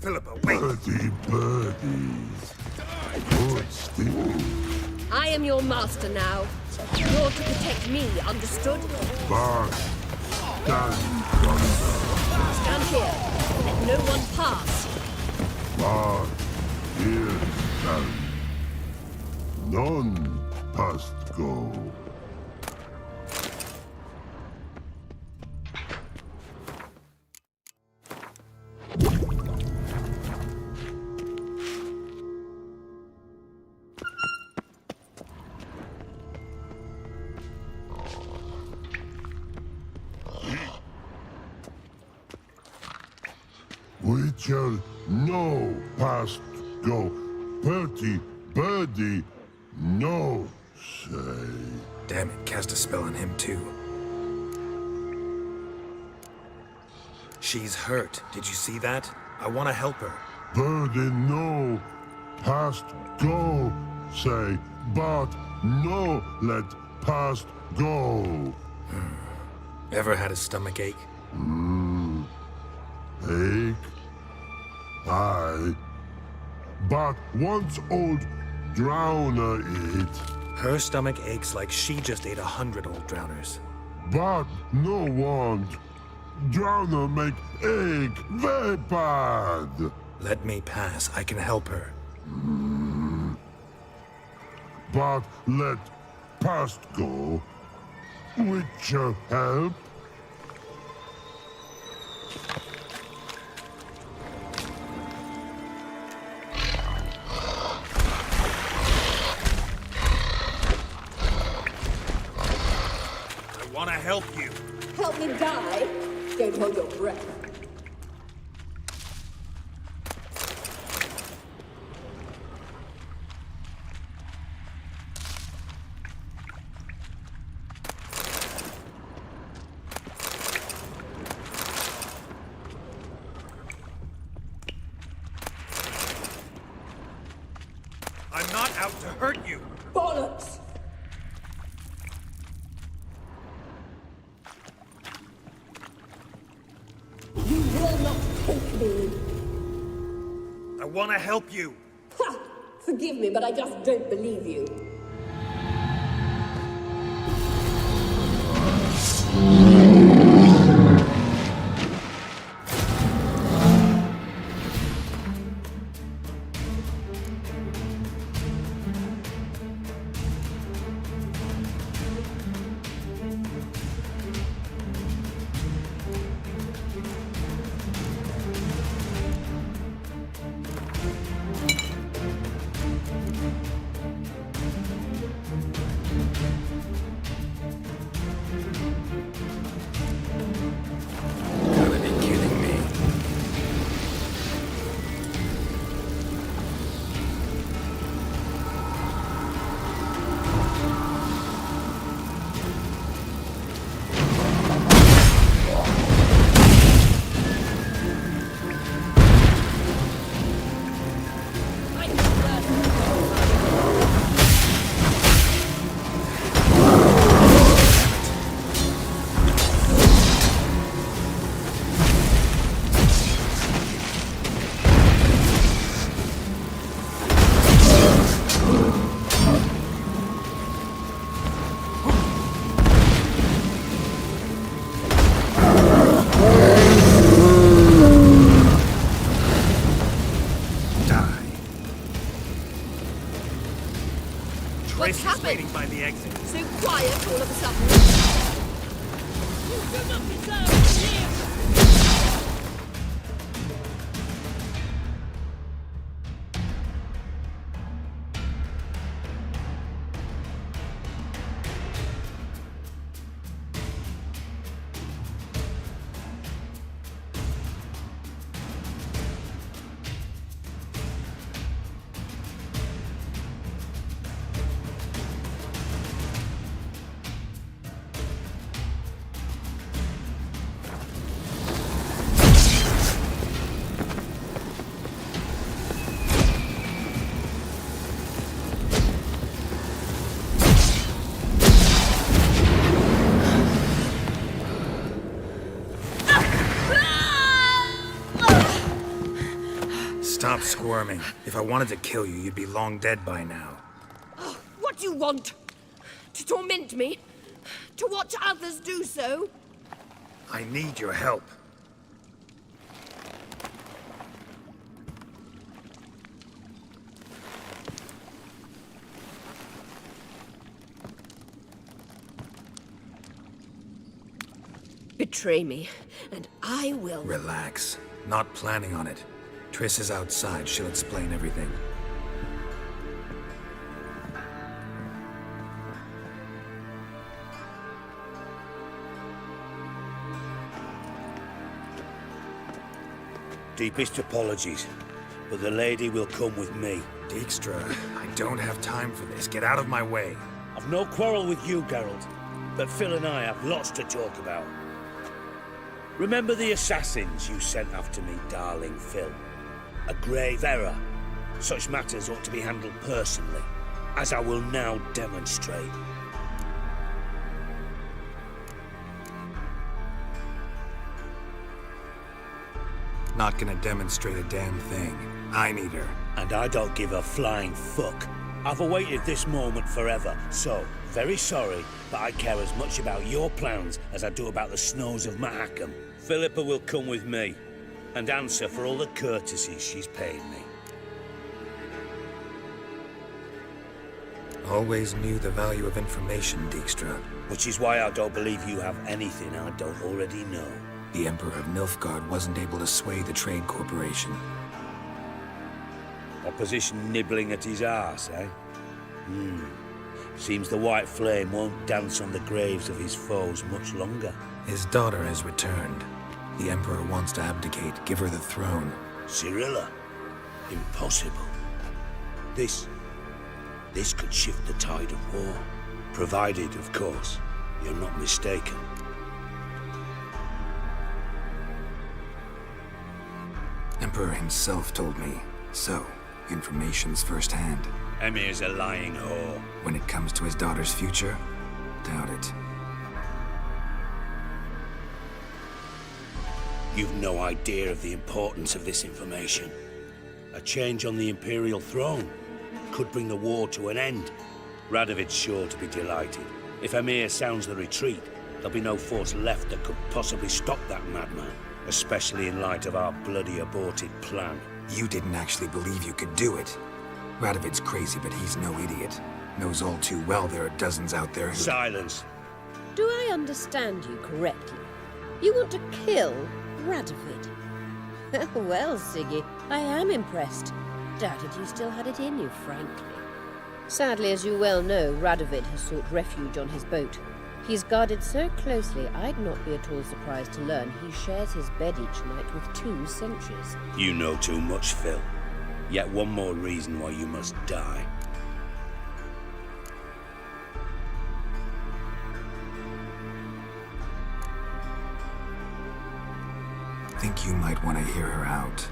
[SPEAKER 9] Philippa, wait!
[SPEAKER 15] Birdie, birdies. Good still.
[SPEAKER 5] I am your master now. You're to protect me, understood?
[SPEAKER 15] But stand
[SPEAKER 5] Stand here. Let no one pass.
[SPEAKER 15] but here stand. None past go. Witcher, no past go. Bertie, birdie, no say.
[SPEAKER 4] Damn it, cast a spell on him too. She's hurt. Did you see that? I want to help her.
[SPEAKER 15] Birdie, no past go say, but no let past go.
[SPEAKER 4] Ever had a stomach ache?
[SPEAKER 15] Ache? Aye. But once old drowner eat.
[SPEAKER 4] Her stomach aches like she just ate 100 old drowners.
[SPEAKER 15] But no want. Drowner make ache very bad.
[SPEAKER 4] Let me pass. I can help her.
[SPEAKER 15] But let past go. Witcher help.
[SPEAKER 9] I want to help you.
[SPEAKER 5] Help me die. Don't hold your breath.
[SPEAKER 9] I'm not out to hurt you.
[SPEAKER 5] Bollocks! You will not take me.
[SPEAKER 9] I want to help you.
[SPEAKER 5] Ha! Forgive me, but I just don't believe you. What's happened?
[SPEAKER 9] waiting by the exit.
[SPEAKER 5] So quiet all of a sudden.
[SPEAKER 9] You do not deserve to live!
[SPEAKER 4] Stop squirming. If I wanted to kill you, you'd be long dead by now.
[SPEAKER 5] Oh, what do you want? To torment me? To watch others do so?
[SPEAKER 4] I need your help.
[SPEAKER 5] Betray me, and I will...
[SPEAKER 4] Relax. Not planning on it. Triss is outside. She'll explain everything.
[SPEAKER 14] Deepest apologies, but the lady will come with me.
[SPEAKER 4] Dijkstra, I don't have time for this. Get out of my way.
[SPEAKER 14] I've no quarrel with you, Geralt, but Phil and I have lots to talk about. Remember the assassins you sent after me, darling Phil? A grave error. Such matters ought to be handled personally, as I will now demonstrate.
[SPEAKER 4] Not gonna demonstrate a damn thing. I need her.
[SPEAKER 14] And I don't give a flying fuck. I've awaited this moment forever, so, very sorry, but I care as much about your plans as I do about the snows of Mahakam. Philippa will come with me, and answer for all the courtesies she's paid me.
[SPEAKER 4] Always knew the value of information, Dijkstra.
[SPEAKER 14] Which is why I don't believe you have anything I don't already know.
[SPEAKER 4] The Emperor of Nilfgaard wasn't able to sway the Trade Corporation.
[SPEAKER 14] Opposition nibbling at his arse, eh? Seems the White Flame won't dance on the graves of his foes much longer.
[SPEAKER 4] His daughter has returned. The Emperor wants to abdicate, give her the throne.
[SPEAKER 14] Cyrilla? Impossible. This could shift the tide of war. Provided, of course, you're not mistaken.
[SPEAKER 4] Emperor himself told me. So, information's firsthand.
[SPEAKER 14] Emir's a lying whore.
[SPEAKER 4] When it comes to his daughter's future, doubt it.
[SPEAKER 14] You've no idea of the importance of this information. A change on the Imperial throne could bring the war to an end. Radovid's sure to be delighted. If Emir sounds the retreat, there'll be no force left that could possibly stop that madman, especially in light of our bloody aborted plan.
[SPEAKER 4] You didn't actually believe you could do it. Radovid's crazy, but he's no idiot. Knows all too well there are dozens out there who...
[SPEAKER 14] Silence!
[SPEAKER 5] Do I understand you correctly? You want to kill Radovid? Well, Siggy, I am impressed. Doubted you still had it in you, frankly. Sadly, as you well know, Radovid has sought refuge on his boat. He's guarded so closely, I'd not be at all surprised to learn he shares his bed each night with 2 sentries.
[SPEAKER 14] You know too much, Phil. Yet one more reason why you must die.
[SPEAKER 4] Think you might want to hear her out.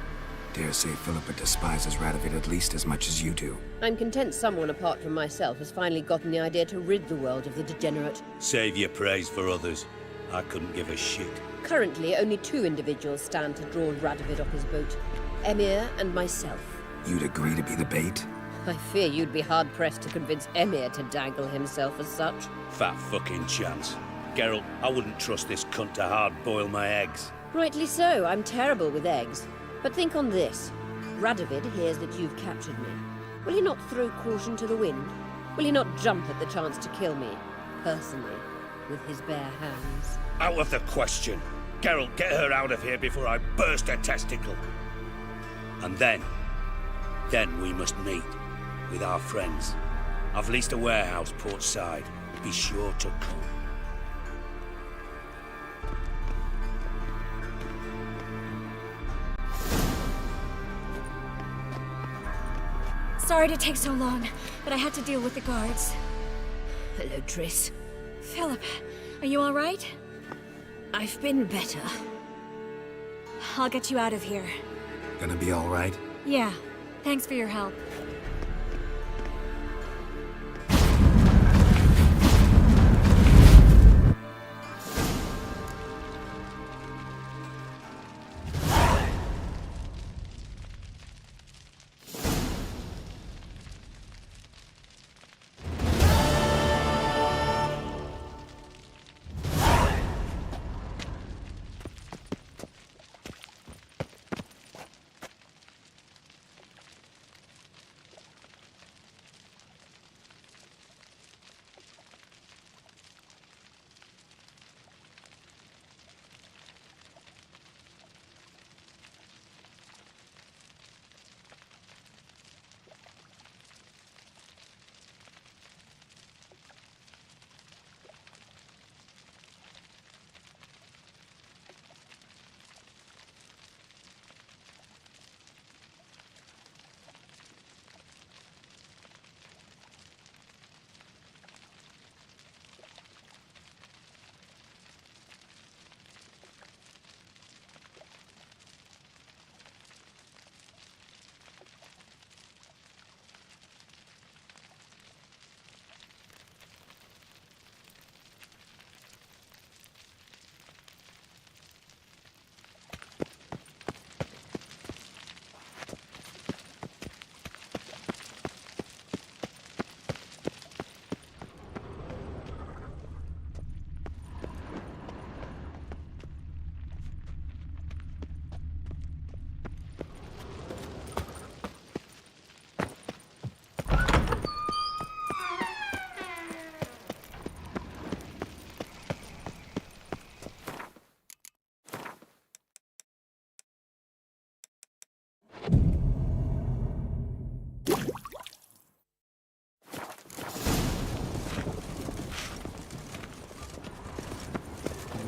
[SPEAKER 4] Dare say Philippa despises Radovid at least as much as you do.
[SPEAKER 5] I'm content someone apart from myself has finally gotten the idea to rid the world of the degenerate.
[SPEAKER 14] Save your praise for others. I couldn't give a shit.
[SPEAKER 5] Currently, only 2 individuals stand to draw Radovid off his boat. Emir and myself.
[SPEAKER 4] You'd agree to be the bait?
[SPEAKER 5] I fear you'd be hard-pressed to convince Emir to dangle himself as such.
[SPEAKER 14] Fat fucking chance. Geralt, I wouldn't trust this cunt to hard-boil my eggs.
[SPEAKER 5] Rightly so, I'm terrible with eggs. But think on this. Radovid hears that you've captured me. Will he not throw caution to the wind? Will he not jump at the chance to kill me, personally, with his bare hands?
[SPEAKER 14] Out of the question. Geralt, get her out of here before I burst her testicle. And then we must meet with our friends. I've leased a warehouse port side. Be sure to come.
[SPEAKER 2] Sorry to take so long, but I had to deal with the guards.
[SPEAKER 5] Hello, Triss.
[SPEAKER 2] Philip, are you all right?
[SPEAKER 5] I've been better.
[SPEAKER 2] I'll get you out of here.
[SPEAKER 4] Gonna be all right?
[SPEAKER 2] Yeah, thanks for your help.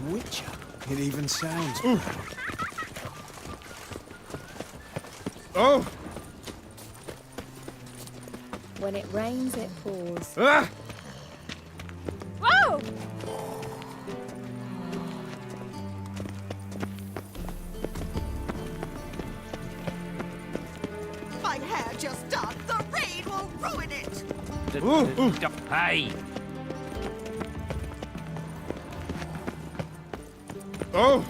[SPEAKER 1] Witcher. It even sounds.
[SPEAKER 16] Oh!
[SPEAKER 6] When it rains, it pours.
[SPEAKER 16] Ah!
[SPEAKER 2] Whoa!
[SPEAKER 17] My hair just done. The rain will ruin it.
[SPEAKER 9] Hey!
[SPEAKER 16] Oh!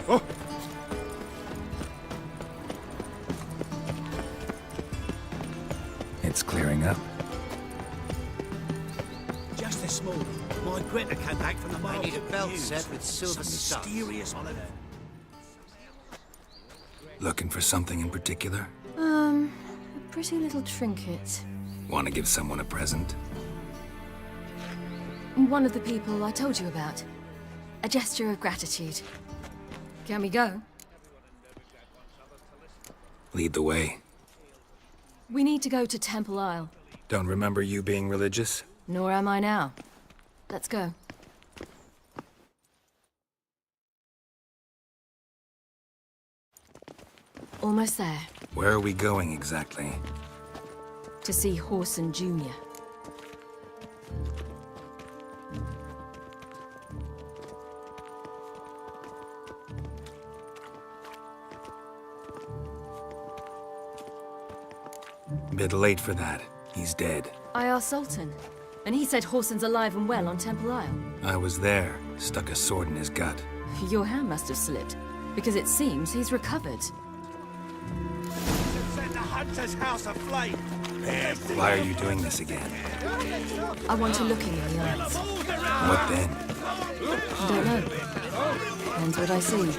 [SPEAKER 16] Oh!
[SPEAKER 4] It's clearing up.
[SPEAKER 13] Just this morning, my Greta came back from the market.
[SPEAKER 18] I need a belt set with silver
[SPEAKER 13] Some
[SPEAKER 18] studs.
[SPEAKER 13] mysterious holiday.
[SPEAKER 4] Looking for something in particular?
[SPEAKER 12] A pretty little trinket.
[SPEAKER 4] Want to give someone a present?
[SPEAKER 12] One of the people I told you about. A gesture of gratitude. Can we go?
[SPEAKER 4] Lead the way.
[SPEAKER 12] We need to go to Temple Isle.
[SPEAKER 4] Don't remember you being religious?
[SPEAKER 12] Nor am I now. Let's go. Almost there.
[SPEAKER 4] Where are we going exactly?
[SPEAKER 12] To see Horson Jr.
[SPEAKER 4] Bit late for that. He's dead.
[SPEAKER 12] I asked Sultan, and he said Horson's alive and well on Temple Isle.
[SPEAKER 4] I was there. Stuck a sword in his gut.
[SPEAKER 12] Your hand must have slipped, because it seems he's recovered.
[SPEAKER 13] Set the hunter's house aflame.
[SPEAKER 4] Why are you doing this again?
[SPEAKER 12] I want to look in the eyes.
[SPEAKER 4] What then?
[SPEAKER 12] I don't know. Depends what I see.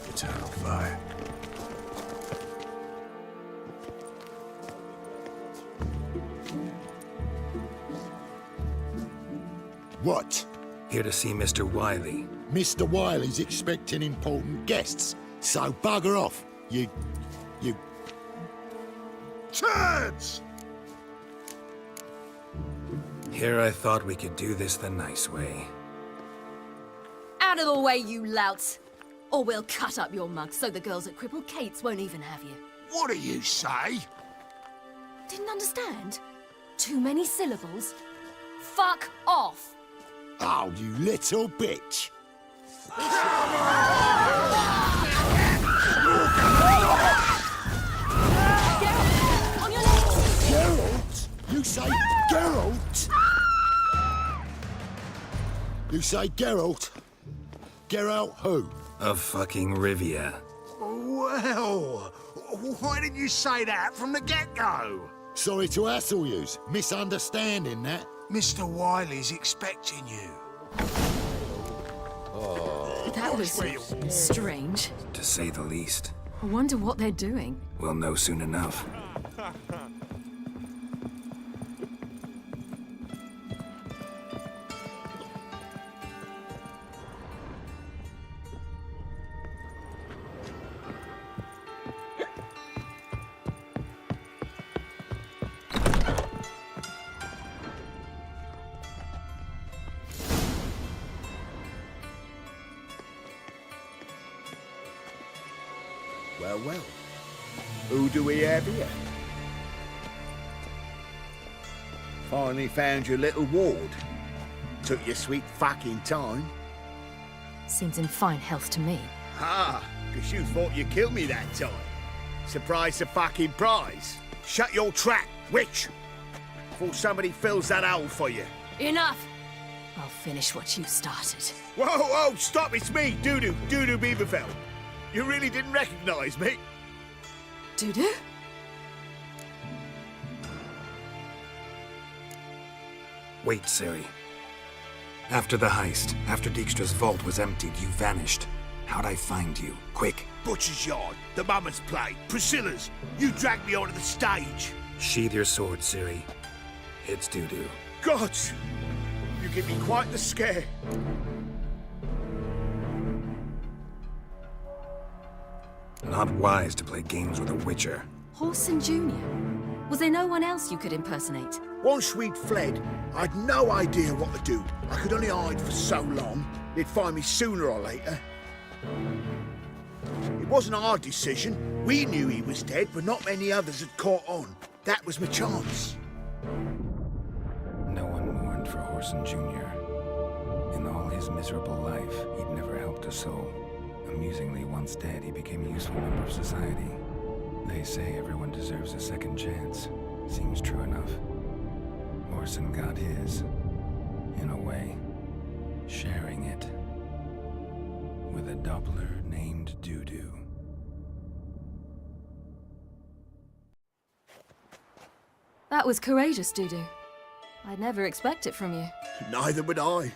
[SPEAKER 4] Eternal fire.
[SPEAKER 18] What?
[SPEAKER 4] Here to see Mr. Wiley.
[SPEAKER 18] Mr. Wiley's expecting important guests, so bugger off, you... Turds!
[SPEAKER 4] Here I thought we could do this the nice way.
[SPEAKER 12] Out of the way, you louts! Or we'll cut up your mug so the girls at Crippled Kate's won't even have you.
[SPEAKER 18] What do you say?
[SPEAKER 12] Didn't understand? Too many syllables? Fuck off!
[SPEAKER 18] Oh, you little bitch!
[SPEAKER 12] On your legs!
[SPEAKER 18] Geralt? You say Geralt? You say Geralt? Geralt who?
[SPEAKER 4] Of fucking Rivia.
[SPEAKER 18] Well, why didn't you say that from the get-go? Sorry to hassle yous. Misunderstanding that.
[SPEAKER 13] Mr. Wiley's expecting you.
[SPEAKER 12] That was strange.
[SPEAKER 4] To say the least.
[SPEAKER 12] I wonder what they're doing.
[SPEAKER 4] We'll know soon enough.
[SPEAKER 13] Well. Who do we have here? Finally found your little ward. Took your sweet fucking time.
[SPEAKER 12] Seems in fine health to me.
[SPEAKER 13] Ah, because you thought you killed me that time. Surprise the fucking prize. Shut your trap, witch! Before somebody fills that hole for you.
[SPEAKER 12] Enough! I'll finish what you started.
[SPEAKER 13] Whoa, stop, it's me, Dudu Beaverfell. You really didn't recognize me?
[SPEAKER 12] Dudu?
[SPEAKER 4] Wait, Ciri. After the heist, after Dijkstra's vault was emptied, you vanished. How'd I find you? Quick.
[SPEAKER 13] Butcher's Yard, the Mama's Play, Priscilla's. You dragged me onto the stage.
[SPEAKER 4] Sheathe your sword, Ciri. It's Dudu.
[SPEAKER 13] God! You give me quite the scare.
[SPEAKER 4] Not wise to play games with a witcher.
[SPEAKER 12] Horson Jr.? Was there no one else you could impersonate?
[SPEAKER 13] Once we'd fled, I'd no idea what to do. I could only hide for so long. They'd find me sooner or later. It wasn't our decision. We knew he was dead, but not many others had caught on. That was my chance.
[SPEAKER 4] No one mourned for Horson Jr. In all his miserable life, he'd never helped a soul. Amusingly, once dead, he became a useful member of society. They say everyone deserves a second chance. Seems true enough. Horson got his, in a way, sharing it with a Doppler named Dudu.
[SPEAKER 12] That was courageous, Dudu. I'd never expect it from you.
[SPEAKER 13] Neither would I.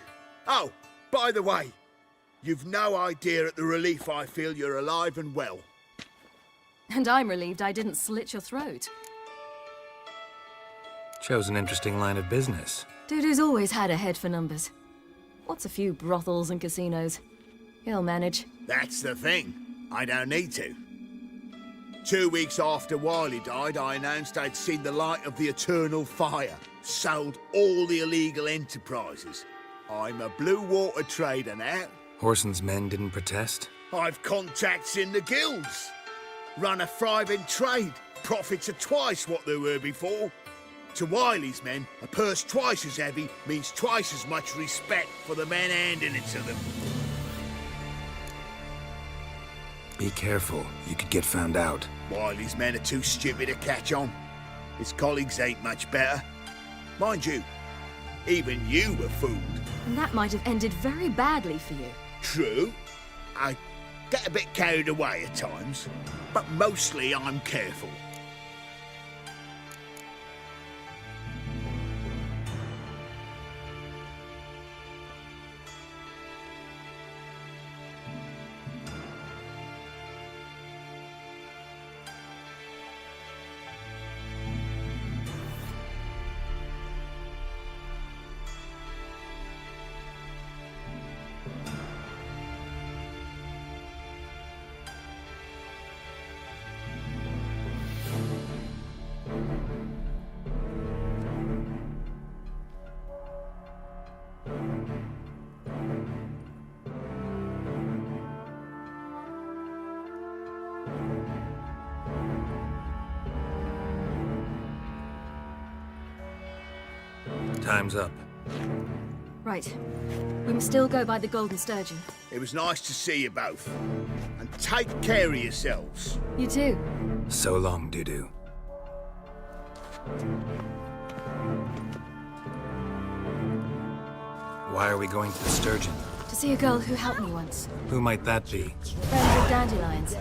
[SPEAKER 13] Oh, by the way, you've no idea at the relief I feel you're alive and well.
[SPEAKER 12] And I'm relieved I didn't slit your throat.
[SPEAKER 4] Chose an interesting line of business.
[SPEAKER 12] Dudu's always had a head for numbers. What's a few brothels and casinos? He'll manage.
[SPEAKER 13] That's the thing. I don't need to. 2 weeks after Wiley died, I announced I'd seen the light of the eternal fire, sold all the illegal enterprises. I'm a blue water trader now.
[SPEAKER 4] Horson's men didn't protest?
[SPEAKER 13] I've contacts in the guilds. Run a thriving trade. Profits are twice what they were before. To Wiley's men, a purse twice as heavy means twice as much respect for the men handing it to them.
[SPEAKER 4] Be careful, you could get found out.
[SPEAKER 13] Wiley's men are too stupid to catch on. His colleagues ain't much better. Mind you, even you were fooled.
[SPEAKER 12] And that might have ended very badly for you.
[SPEAKER 13] True. I get a bit carried away at times, but mostly I'm careful.
[SPEAKER 4] Time's up.
[SPEAKER 12] Right. We must still go by the Golden Sturgeon.
[SPEAKER 13] It was nice to see you both. And take care of yourselves.
[SPEAKER 12] You too.
[SPEAKER 4] So long, Dudu. Why are we going to the Sturgeon?
[SPEAKER 12] To see a girl who helped me once.
[SPEAKER 4] Who might that be?
[SPEAKER 12] Friend of Dandelion's.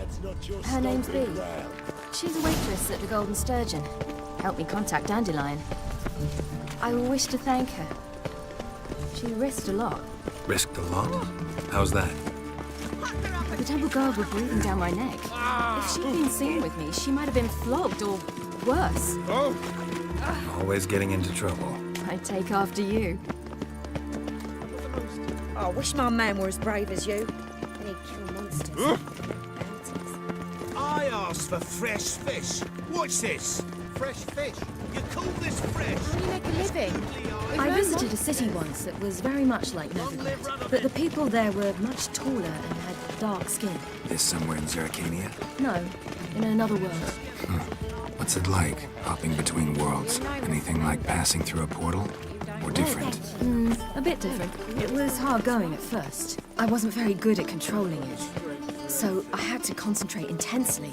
[SPEAKER 12] Her name's Bee. She's a waitress at the Golden Sturgeon. Helped me contact Dandelion. I wish to thank her. She risked a lot.
[SPEAKER 4] Risked a lot? How's that?
[SPEAKER 12] The temple guard were breathing down my neck. If she'd been seen with me, she might have been flogged or worse.
[SPEAKER 4] Always getting into trouble.
[SPEAKER 12] I'd take after you.
[SPEAKER 8] I wish my man were as brave as you. He'd kill monsters.
[SPEAKER 9] I asked for fresh fish. What's this? Fresh fish? You call this fresh?
[SPEAKER 12] How do you make a living? I visited a city once that was very much like Novigrad, but the people there were much taller and had dark skin.
[SPEAKER 4] This somewhere in Zeracania?
[SPEAKER 12] No, in another world.
[SPEAKER 4] What's it like, hopping between worlds? Anything like passing through a portal? Or different?
[SPEAKER 12] A bit different. It was hard going at first. I wasn't very good at controlling it. So I had to concentrate intensely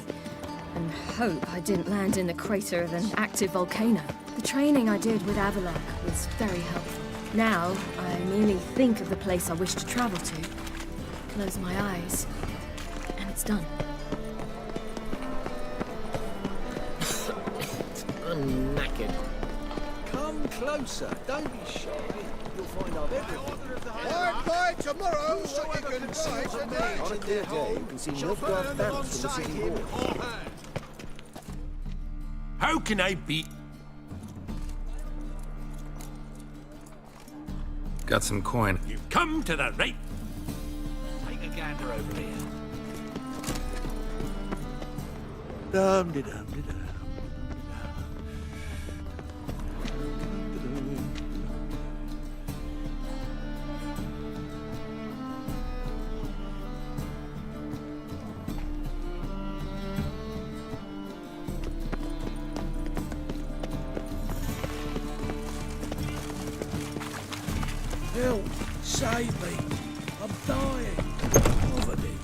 [SPEAKER 12] and hope I didn't land in the crater of an active volcano. The training I did with Avalok was very helpful. Now, I merely think of the place I wish to travel to, close my eyes, and it's done.
[SPEAKER 13] I'm knackered.
[SPEAKER 9] Come closer. Don't be shy. You'll find I've everything.
[SPEAKER 10] By tomorrow, so you can ride to me.
[SPEAKER 13] On a clear day, you can see Nilfgaard banners from the city wall.
[SPEAKER 9] How can I beat?
[SPEAKER 4] Got some coin.
[SPEAKER 9] You've come to the right. Take a gander over here.
[SPEAKER 13] Dum-de-dum-de-dum.
[SPEAKER 9] Help! Save me! I'm dying! Poverty!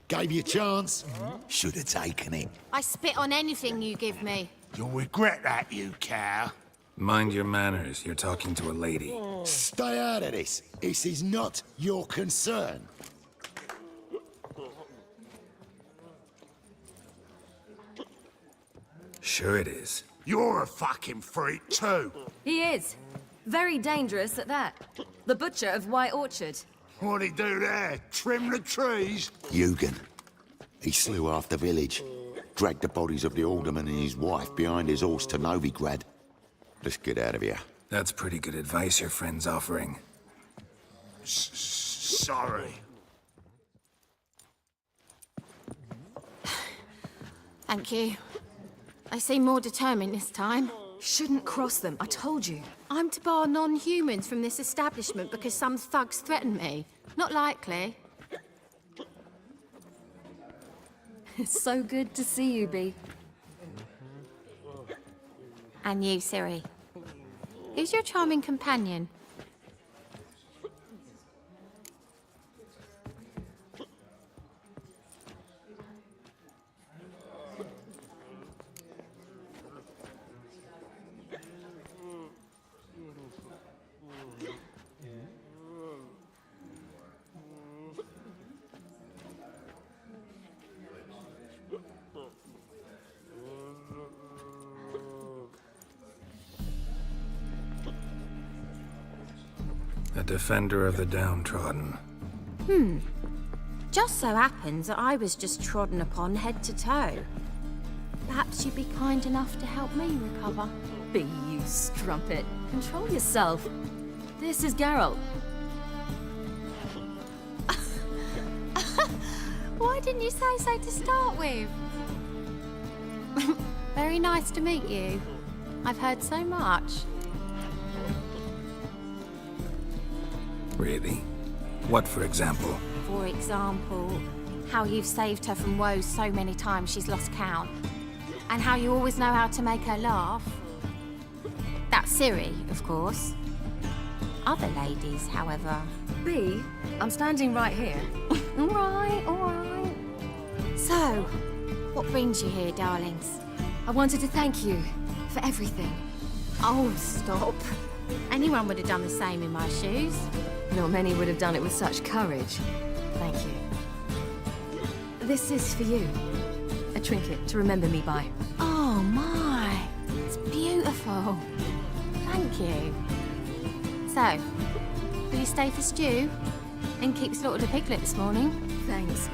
[SPEAKER 18] Gave you a chance. Should have taken it.
[SPEAKER 17] I spit on anything you give me.
[SPEAKER 9] You'll regret that, you cow.
[SPEAKER 4] Mind your manners. You're talking to a lady.
[SPEAKER 18] Stay out of this. This is not your concern.
[SPEAKER 4] Sure it is.
[SPEAKER 9] You're a fucking freak, too.
[SPEAKER 12] He is. Very dangerous at that. The butcher of White Orchard.
[SPEAKER 9] What'd he do there? Trim the trees?
[SPEAKER 18] Eugen. He slew half the village. Dragged the bodies of the alderman and his wife behind his horse to Novigrad. Let's get out of here.
[SPEAKER 4] That's pretty good advice your friend's offering.
[SPEAKER 9] Sorry.
[SPEAKER 17] Thank you. They seem more determined this time.
[SPEAKER 12] Shouldn't cross them, I told you.
[SPEAKER 17] I'm to bar non-humans from this establishment because some thugs threaten me. Not likely.
[SPEAKER 2] It's so good to see you, Bee.
[SPEAKER 17] And you, Ciri. Who's your charming companion?
[SPEAKER 4] A defender of the downtrodden.
[SPEAKER 17] Just so happens that I was just trodden upon head to toe. Perhaps you'd be kind enough to help me recover.
[SPEAKER 12] Bee, you strumpet. Control yourself. This is Geralt.
[SPEAKER 17] Why didn't you say so to start with? Very nice to meet you. I've heard so much.
[SPEAKER 4] Really? What, for example?
[SPEAKER 17] For example, how you've saved her from woes so many times she's lost count. And how you always know how to make her laugh. That's Ciri, of course. Other ladies, however...
[SPEAKER 12] Bee, I'm standing right here.
[SPEAKER 17] All right. So, what brings you here, darlings?
[SPEAKER 12] I wanted to thank you for everything.
[SPEAKER 17] Oh, stop. Anyone would have done the same in my shoes.
[SPEAKER 12] Not many would have done it with such courage. Thank you. This is for you. A trinket to remember me by.
[SPEAKER 17] Oh, my. It's beautiful. Thank you. So, will you stay for stew? And keep slaughtered a piglet this morning?
[SPEAKER 12] Thanks.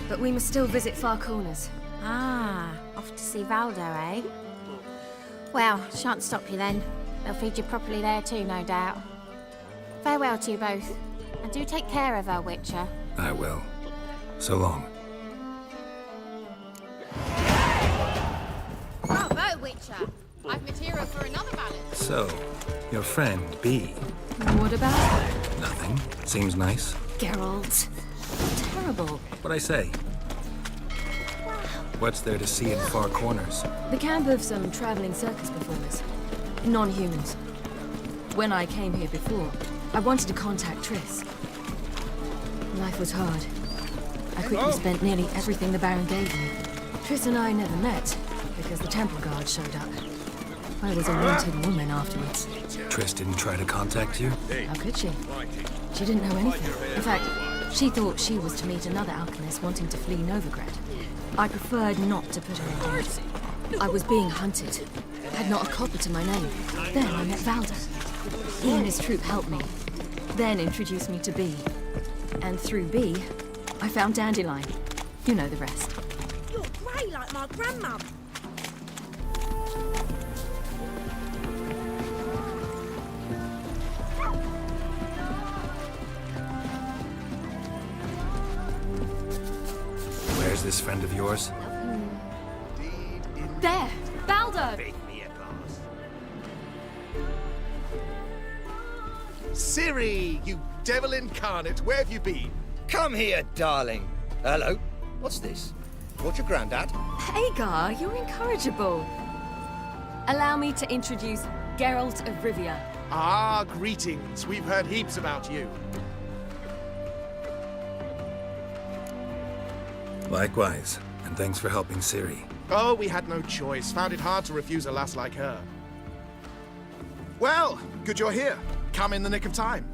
[SPEAKER 12] But we must still visit Far Corners.
[SPEAKER 17] Ah, off to see Valdo, eh? Well, shan't stop you then. They'll feed you properly there too, no doubt. Farewell to you both. And do take care of her, Witcher.
[SPEAKER 4] I will. So long.
[SPEAKER 17] Bravo, Witcher! I've material for another ballad.
[SPEAKER 4] So, your friend, B.
[SPEAKER 12] What about her?
[SPEAKER 4] Nothing. Seems nice.
[SPEAKER 12] Geralt. Terrible.
[SPEAKER 4] What'd I say? What's there to see in Far Corners?
[SPEAKER 12] The camp of some traveling circus performers. Non-humans. When I came here before, I wanted to contact Triss. Life was hard. I quickly spent nearly everything the Baron gave me. Triss and I never met, because the temple guard showed up. I was a wanted woman afterwards.
[SPEAKER 4] Triss didn't try to contact you?
[SPEAKER 12] How could she? She didn't know anything. In fact, she thought she was to meet another alchemist wanting to flee Novigrad. I preferred not to put her in danger. I was being hunted. Had not a copper to my name. Then I met Valdo. He and his troop helped me. Then introduced me to B. And through B, I found Dandelion. You know the rest.
[SPEAKER 8] You're grey like my grandmum.
[SPEAKER 4] Where's this friend of yours?
[SPEAKER 12] There! Valdo!
[SPEAKER 9] Ciri, you devil incarnate, where have you been?
[SPEAKER 13] Come here, darling. Hello. What's this? What's your granddad?
[SPEAKER 12] Hagar, you're incorrigible. Allow me to introduce Geralt of Rivia.
[SPEAKER 9] Ah, greetings. We've heard heaps about you.
[SPEAKER 4] Likewise, and thanks for helping Ciri.
[SPEAKER 9] Oh, we had no choice. Found it hard to refuse a lass like her. Well, good you're here. Come in the nick of time.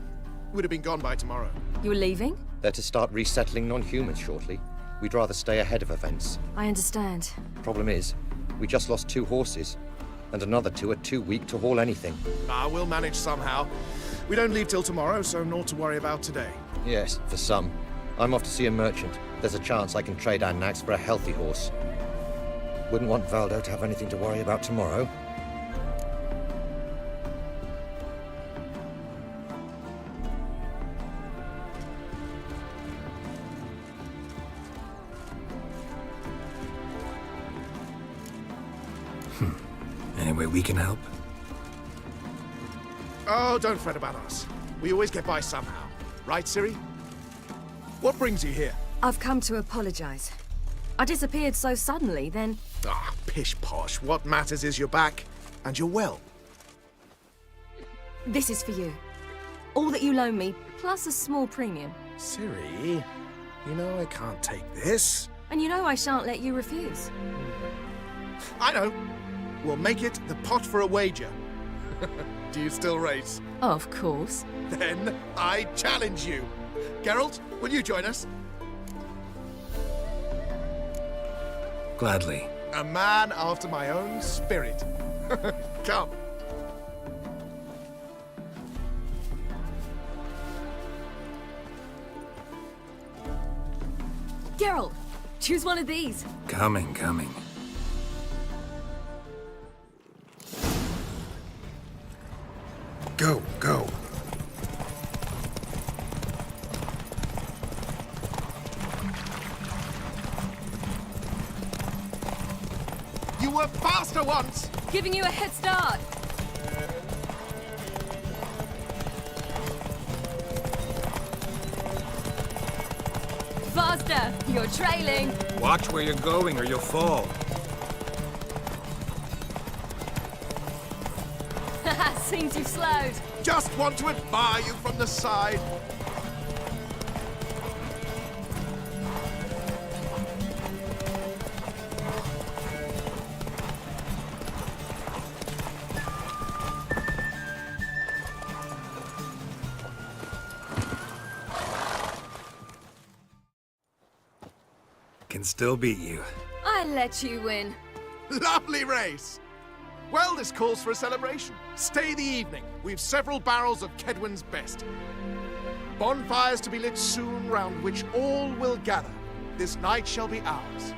[SPEAKER 9] Would have been gone by tomorrow.
[SPEAKER 12] You're leaving?
[SPEAKER 19] They're to start resettling non-humans shortly. We'd rather stay ahead of events.
[SPEAKER 12] I understand.
[SPEAKER 19] Problem is, we just lost 2 horses, and another 2 are too weak to haul anything.
[SPEAKER 9] Ah, we'll manage somehow. We don't leave till tomorrow, so naught to worry about today.
[SPEAKER 19] Yes, for some. I'm off to see a merchant. There's a chance I can trade our nags for a healthy horse. Wouldn't want Valdo to have anything to worry about tomorrow.
[SPEAKER 4] Any way we can help?
[SPEAKER 9] Oh, don't fret about us. We always get by somehow. Right, Ciri? What brings you here?
[SPEAKER 12] I've come to apologize. I disappeared so suddenly, then...
[SPEAKER 9] Ah, pish-posh. What matters is you're back, and you're well.
[SPEAKER 12] This is for you. All that you loan me, plus a small premium.
[SPEAKER 9] Ciri, you know I can't take this.
[SPEAKER 12] And you know I shan't let you refuse.
[SPEAKER 9] I know. We'll make it the pot for a wager. Do you still race?
[SPEAKER 12] Of course.
[SPEAKER 9] Then I challenge you. Geralt, will you join us?
[SPEAKER 4] Gladly.
[SPEAKER 9] A man after my own spirit. Come.
[SPEAKER 12] Geralt, choose one of these.
[SPEAKER 4] Coming. Go.
[SPEAKER 9] You were faster once!
[SPEAKER 12] Giving you a head start. Faster! You're trailing.
[SPEAKER 4] Watch where you're going or you'll fall.
[SPEAKER 12] Seems you've slowed.
[SPEAKER 9] Just want to admire you from the side.
[SPEAKER 4] Can still beat you.
[SPEAKER 12] I let you win.
[SPEAKER 9] Lovely race! Well, this calls for a celebration. Stay the evening. We've several barrels of Kedwen's best.
[SPEAKER 20] Bonfires to be lit soon, round which all will gather. This night shall be ours.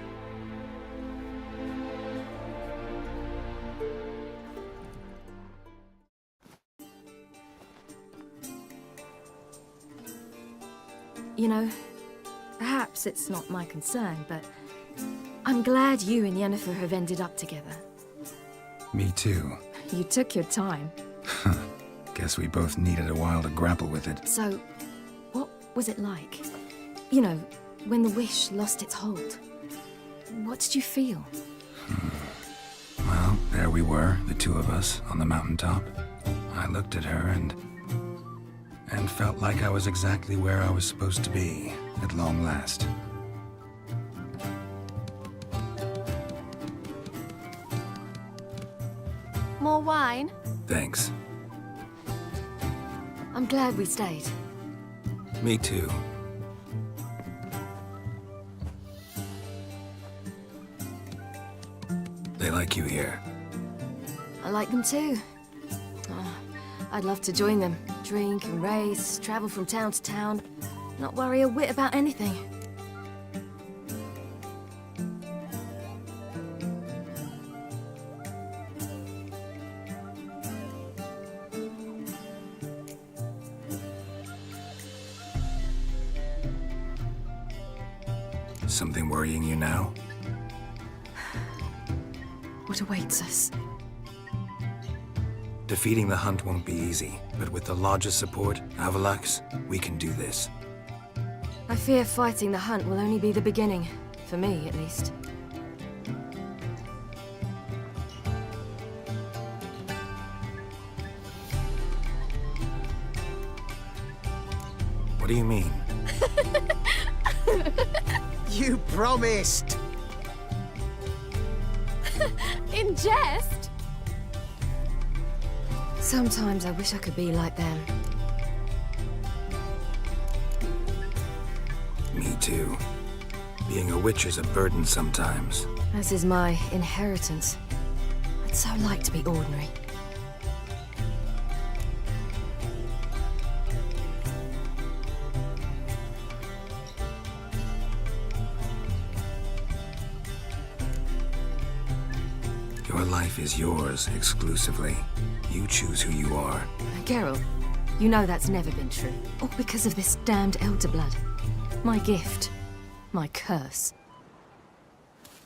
[SPEAKER 12] You know, perhaps it's not my concern, but I'm glad you and Yennefer have ended up together.
[SPEAKER 4] Me too.
[SPEAKER 12] You took your time.
[SPEAKER 4] Guess we both needed a while to grapple with it.
[SPEAKER 12] So, what was it like? You know, when the wish lost its hold. What did you feel?
[SPEAKER 4] Well, there we were, the two of us, on the mountaintop. I looked at her and felt like I was exactly where I was supposed to be, at long last.
[SPEAKER 17] More wine?
[SPEAKER 4] Thanks.
[SPEAKER 12] I'm glad we stayed.
[SPEAKER 4] Me too. They like you here.
[SPEAKER 12] I like them too. Oh, I'd love to join them. Drink and race, travel from town to town, not worry a whit about anything.
[SPEAKER 4] Something worrying you now?
[SPEAKER 12] What awaits us?
[SPEAKER 4] Defeating the hunt won't be easy, but with the Lodge's support, Avalax, we can do this.
[SPEAKER 12] I fear fighting the hunt will only be the beginning. For me, at least.
[SPEAKER 4] What do you mean?
[SPEAKER 9] You promised!
[SPEAKER 17] In jest?
[SPEAKER 12] Sometimes I wish I could be like them.
[SPEAKER 4] Me too. Being a witch is a burden sometimes.
[SPEAKER 12] As is my inheritance. I'd so like to be ordinary.
[SPEAKER 4] Your life is yours exclusively. You choose who you are.
[SPEAKER 12] Geralt, you know that's never been true. All because of this damned Elder Blood. My gift. My curse.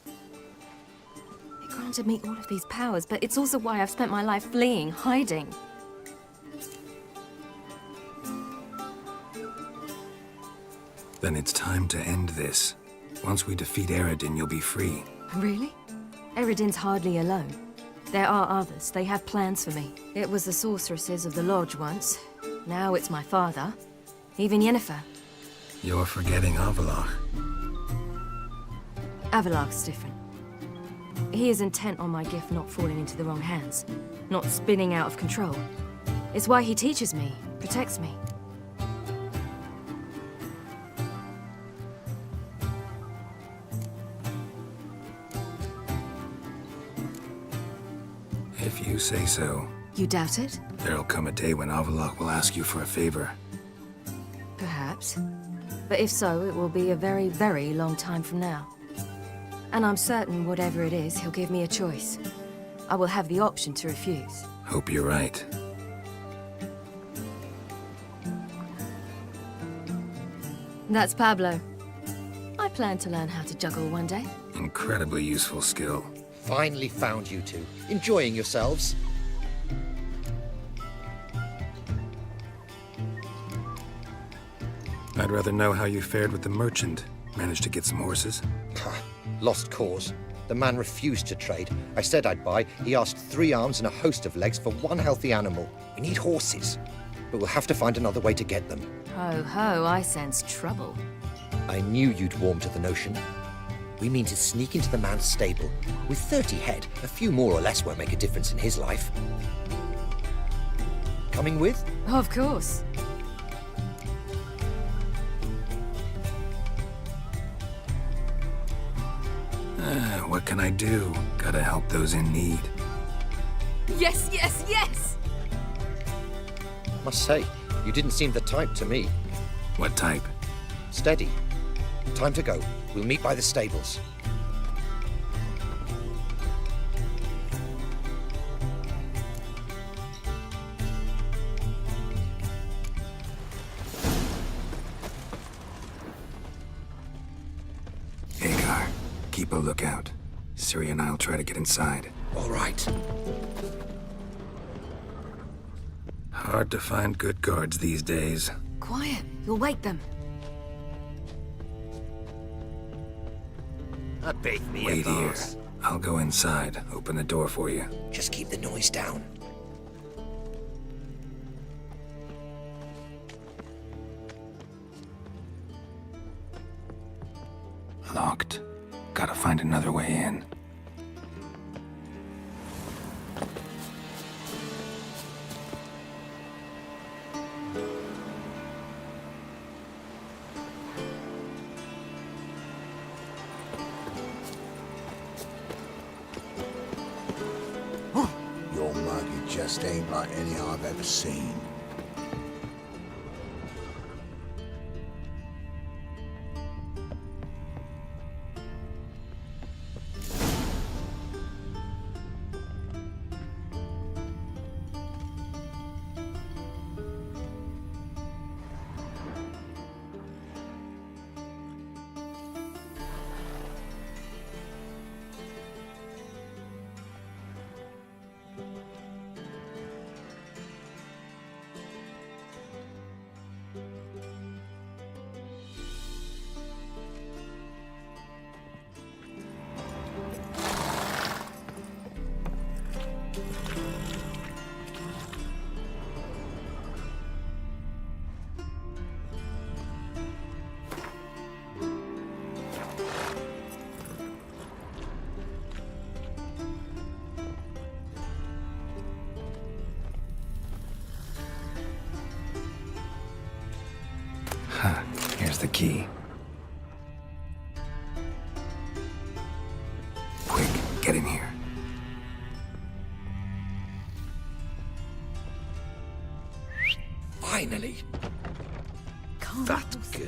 [SPEAKER 12] It granted me all of these powers, but it's also why I've spent my life fleeing, hiding.
[SPEAKER 4] Then it's time to end this. Once we defeat Eredin, you'll be free.
[SPEAKER 12] Really? Eredin's hardly alone. There are others. They have plans for me. It was the sorceresses of the Lodge once. Now it's my father. Even Yennefer.
[SPEAKER 4] You're forgetting Avalach.
[SPEAKER 12] Avalach's different. He is intent on my gift not falling into the wrong hands. Not spinning out of control. It's why he teaches me, protects me.
[SPEAKER 4] If you say so.
[SPEAKER 12] You doubt it?
[SPEAKER 4] There'll come a day when Avalach will ask you for a favor.
[SPEAKER 12] Perhaps. But if so, it will be a very, very long time from now. And I'm certain whatever it is, he'll give me a choice. I will have the option to refuse.
[SPEAKER 4] Hope you're right.
[SPEAKER 12] That's Pablo. I plan to learn how to juggle one day.
[SPEAKER 4] Incredibly useful skill.
[SPEAKER 19] Finally found you two. Enjoying yourselves?
[SPEAKER 4] I'd rather know how you fared with the merchant. Managed to get some horses?
[SPEAKER 19] Lost cause. The man refused to trade. I said I'd buy. He asked 3 arms and a host of legs for 1 healthy animal. We need horses. But we'll have to find another way to get them.
[SPEAKER 12] Ho ho, I sense trouble.
[SPEAKER 19] I knew you'd warm to the notion. We mean to sneak into the man's stable. With 30 head, a few more or less won't make a difference in his life. Coming with?
[SPEAKER 12] Of course.
[SPEAKER 4] What can I do? Gotta help those in need.
[SPEAKER 12] Yes, yes, yes!
[SPEAKER 19] Must say, you didn't seem the type to me.
[SPEAKER 4] What type?
[SPEAKER 19] Steady. Time to go. We'll meet by the stables.
[SPEAKER 4] Agar, keep a lookout. Ciri and I'll try to get inside.
[SPEAKER 19] All right.
[SPEAKER 4] Hard to find good guards these days.
[SPEAKER 12] Quiet. You'll wake them.
[SPEAKER 13] I bet me a
[SPEAKER 4] Wait here.
[SPEAKER 13] boss.
[SPEAKER 4] I'll go inside. Open the door for you.
[SPEAKER 19] Just keep the noise down.
[SPEAKER 4] Locked. Gotta find another way in.
[SPEAKER 9] Your mug, it just ain't like any I've ever seen.
[SPEAKER 4] Here's the key. Quick, get in here.
[SPEAKER 19] Finally.
[SPEAKER 13] That girl.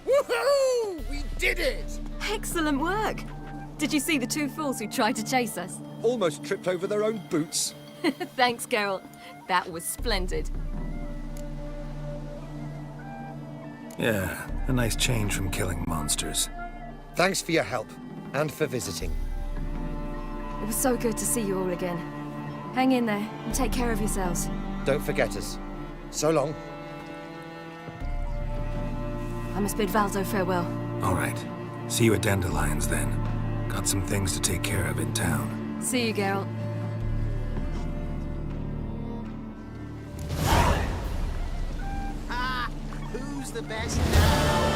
[SPEAKER 12] Woohoo! We did it! Excellent work! Did you see the two fools who tried to chase us?
[SPEAKER 19] Almost tripped over their own boots.
[SPEAKER 12] Thanks, Geralt. That was splendid.
[SPEAKER 4] Yeah, a nice change from killing monsters.
[SPEAKER 19] Thanks for your help, and for visiting.
[SPEAKER 12] It was so good to see you all again. Hang in there, and take care of yourselves.
[SPEAKER 19] Don't forget us. So long.
[SPEAKER 12] I must bid Valzo farewell.
[SPEAKER 4] All right. See you at Dandelions, then. Got some things to take care of in town.
[SPEAKER 12] See you, Geralt.
[SPEAKER 13] Ah, who's the best now?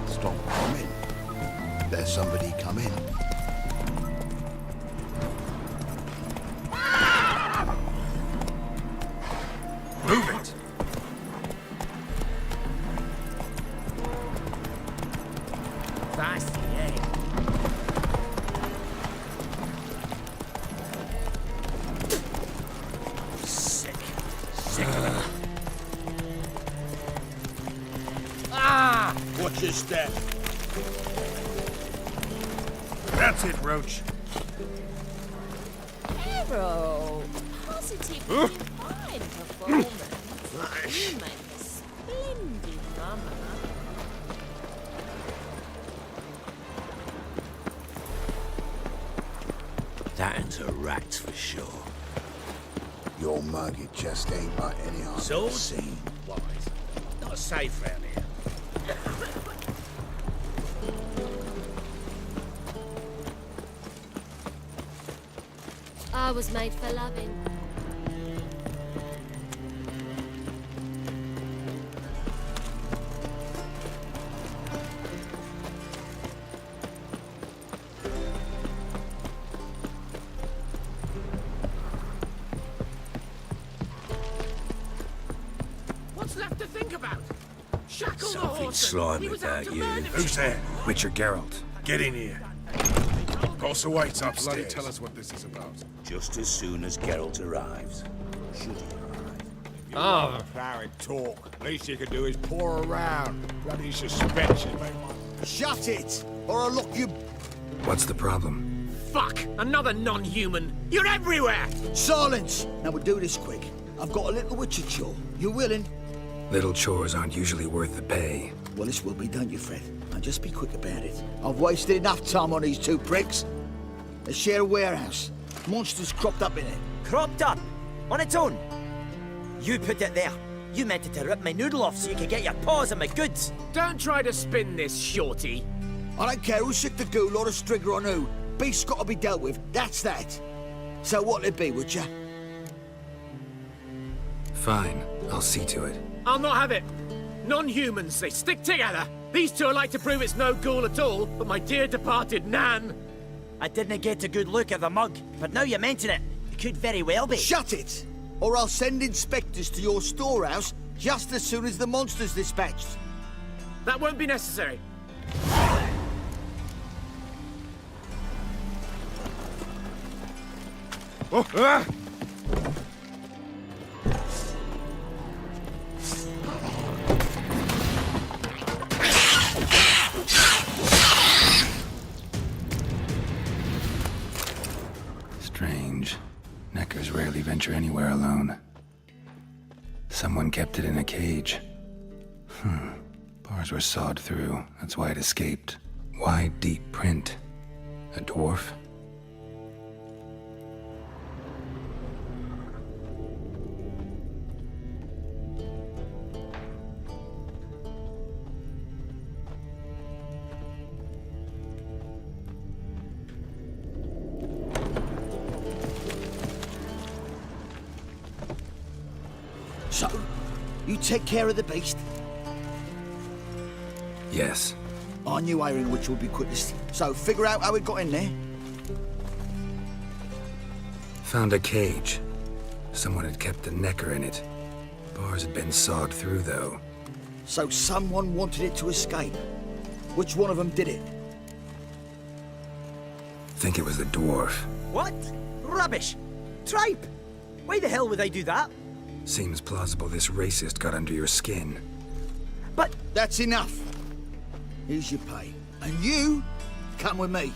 [SPEAKER 9] Stop coming. There's somebody coming.
[SPEAKER 4] Move it!
[SPEAKER 13] Fast, eh? Sick. Sick of it. Ah!
[SPEAKER 9] step.
[SPEAKER 16] That's it, Roach.
[SPEAKER 8] Harold, positively fine performance. You make a splendid mama.
[SPEAKER 14] That a rat for sure.
[SPEAKER 1] Your mug, it just ain't like any I've
[SPEAKER 14] Swords?
[SPEAKER 1] seen.
[SPEAKER 14] Wise. Not safe round here.
[SPEAKER 5] I was made for loving.
[SPEAKER 9] What's left to think about? Shackle the
[SPEAKER 14] Something
[SPEAKER 9] horse.
[SPEAKER 14] slimy
[SPEAKER 9] He was out
[SPEAKER 14] about
[SPEAKER 9] to
[SPEAKER 14] you.
[SPEAKER 9] murder me.
[SPEAKER 16] Who's there?
[SPEAKER 4] Richard Geralt.
[SPEAKER 16] Get in here. Boss awaits upstairs.
[SPEAKER 20] Bloody tell us what this is about.
[SPEAKER 14] Just as soon as Geralt arrives. Should he arrive?
[SPEAKER 9] Oh, the flowering talk. Least you can do is pour around. Bloody suspension.
[SPEAKER 1] Shut it, or I'll lock you.
[SPEAKER 4] What's the problem?
[SPEAKER 9] Fuck! Another non-human! You're everywhere!
[SPEAKER 1] Silence! Now we'll do this quick. I've got a little witcher chore. You willing?
[SPEAKER 4] Little chores aren't usually worth the pay.
[SPEAKER 1] Well, this will be, don't you, Fred? Now just be quick about it. I've wasted enough time on these two pricks. They share a warehouse. Monsters cropped up in it.
[SPEAKER 7] Cropped up? On its own? You put it there. You meant it to rip my noodle off so you could get your paws on my goods.
[SPEAKER 9] Don't try to spin this, shorty.
[SPEAKER 1] I don't care who sick the ghoul or the strigger on who. Beast's got to be dealt with. That's that. So what'll it be, would ya?
[SPEAKER 4] Fine, I'll see to it.
[SPEAKER 9] I'll not have it. Non-humans, they stick together. These two are like to prove it's no ghoul at all, but my dear departed Nan.
[SPEAKER 7] I didn't get a good look at the mug, but now you mention it, it could very well be.
[SPEAKER 1] Shut it! Or I'll send inspectors to your storehouse just as soon as the monster's dispatched.
[SPEAKER 9] That won't be necessary.
[SPEAKER 16] Oh, ah!
[SPEAKER 4] Strange. Neckers rarely venture anywhere alone. Someone kept it in a cage. Bars were sawed through. That's why it escaped. Wide, deep print. A dwarf?
[SPEAKER 1] So, you take care of the beast?
[SPEAKER 4] Yes.
[SPEAKER 1] I knew hiring which would be quickest. So, figure out how it got in there.
[SPEAKER 4] Found a cage. Someone had kept a necker in it. Bars had been sawed through, though.
[SPEAKER 1] So someone wanted it to escape. Which one of them did it?
[SPEAKER 4] Think it was the dwarf.
[SPEAKER 7] What? Rubbish! Tripe! Why the hell would I do that?
[SPEAKER 4] Seems plausible this racist got under your skin.
[SPEAKER 7] But...
[SPEAKER 1] That's enough. Here's your pay. And you, come with me.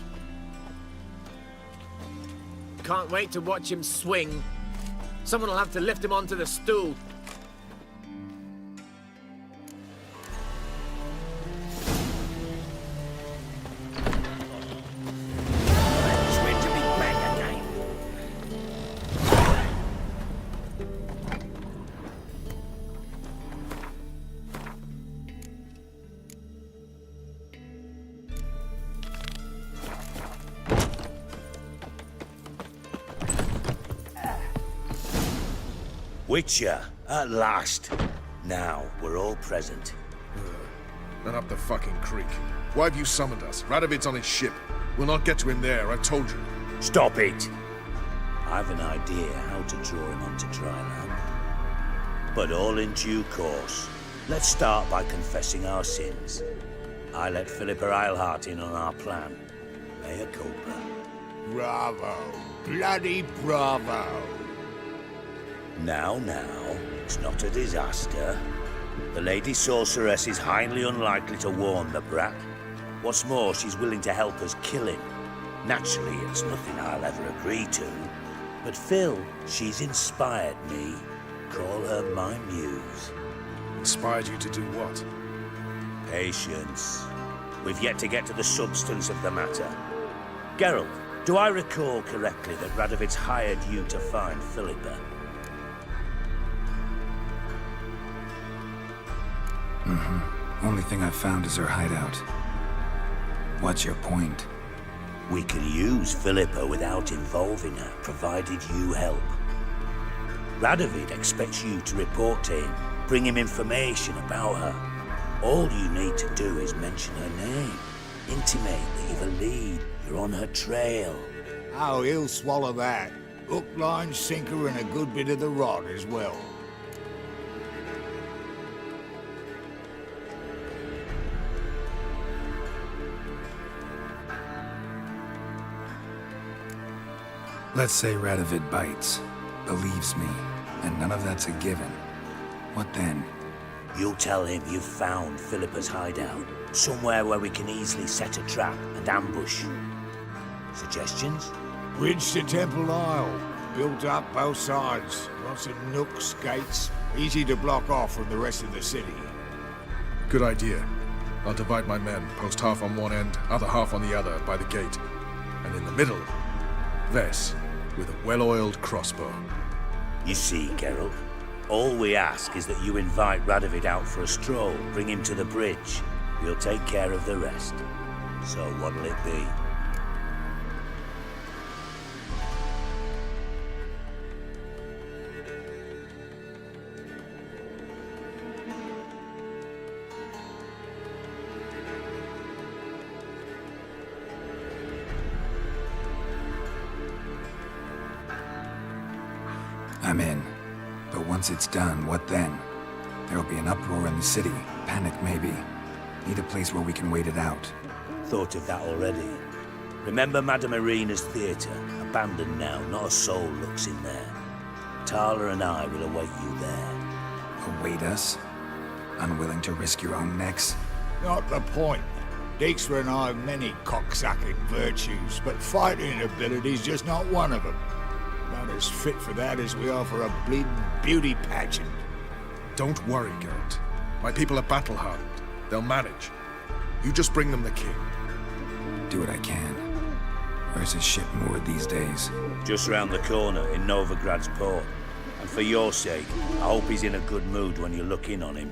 [SPEAKER 9] Can't wait to watch him swing. Someone will have to lift him onto the stool.
[SPEAKER 14] It's meant to be back again. Witcher, at last. Now, we're all present.
[SPEAKER 20] Then up the fucking creek. Why have you summoned us? Radovid's on his ship. We'll not get to him there, I've told you.
[SPEAKER 14] Stop it! I've an idea how to draw him onto dry land. But all in due course. Let's start by confessing our sins. I let Philippa Eilhart in on our plan. Mea culpa.
[SPEAKER 9] Bravo. Bloody bravo.
[SPEAKER 14] Now, it's not a disaster. The Lady Sorceress is highly unlikely to warn the brat. What's more, she's willing to help us kill him. Naturally, it's nothing I'll ever agree to. But Phil, she's inspired me. Call her my muse.
[SPEAKER 20] Inspired you to do what?
[SPEAKER 14] Patience. We've yet to get to the substance of the matter. Geralt, do I recall correctly that Radovid's hired you to find Philippa?
[SPEAKER 4] Mm-hmm. Only thing I've found is her hideout. What's your point?
[SPEAKER 14] We can use Philippa without involving her, provided you help. Radovid expects you to report to him, bring him information about her. All you need to do is mention her name. Intimate that you've a lead, you're on her trail.
[SPEAKER 9] Oh, he'll swallow that. Hook, line, sinker, and a good bit of the rod as well.
[SPEAKER 4] Let's say Radovid bites, believes me, and none of that's a given. What then?
[SPEAKER 14] You'll tell him you've found Philippa's hideout, somewhere where we can easily set a trap and ambush. Suggestions?
[SPEAKER 9] Bridge to Temple Isle. Built up both sides. Lots of nooks, gates. Easy to block off from the rest of the city.
[SPEAKER 20] Good idea. I'll divide my men, post half on one end, other half on the other, by the gate. And in the middle, Vess, with a well-oiled crossbow.
[SPEAKER 14] You see, Geralt, all we ask is that you invite Radovid out for a stroll, bring him to the bridge. We'll take care of the rest. So what'll it be?
[SPEAKER 4] I'm in. But once it's done, what then? There'll be an uproar in the city. Panic, maybe. Need a place where we can wait it out.
[SPEAKER 14] Thought of that already. Remember Madame Irina's theatre? Abandoned now, not a soul looks in there. Tala and I will await you there.
[SPEAKER 4] Await us? Unwilling to risk your own necks?
[SPEAKER 9] Not the point. Dijkstra and I have many cocksucking virtues, but fighting ability's just not one of them. Not as fit for that as we are for a bleeding beauty pageant.
[SPEAKER 20] Don't worry, Geralt. My people are battle-hardened. They'll manage. You just bring them the king.
[SPEAKER 4] Do what I can. Where's his ship moored these days?
[SPEAKER 14] Just round the corner in Novigrad's port. And for your sake, I hope he's in a good mood when you look in on him.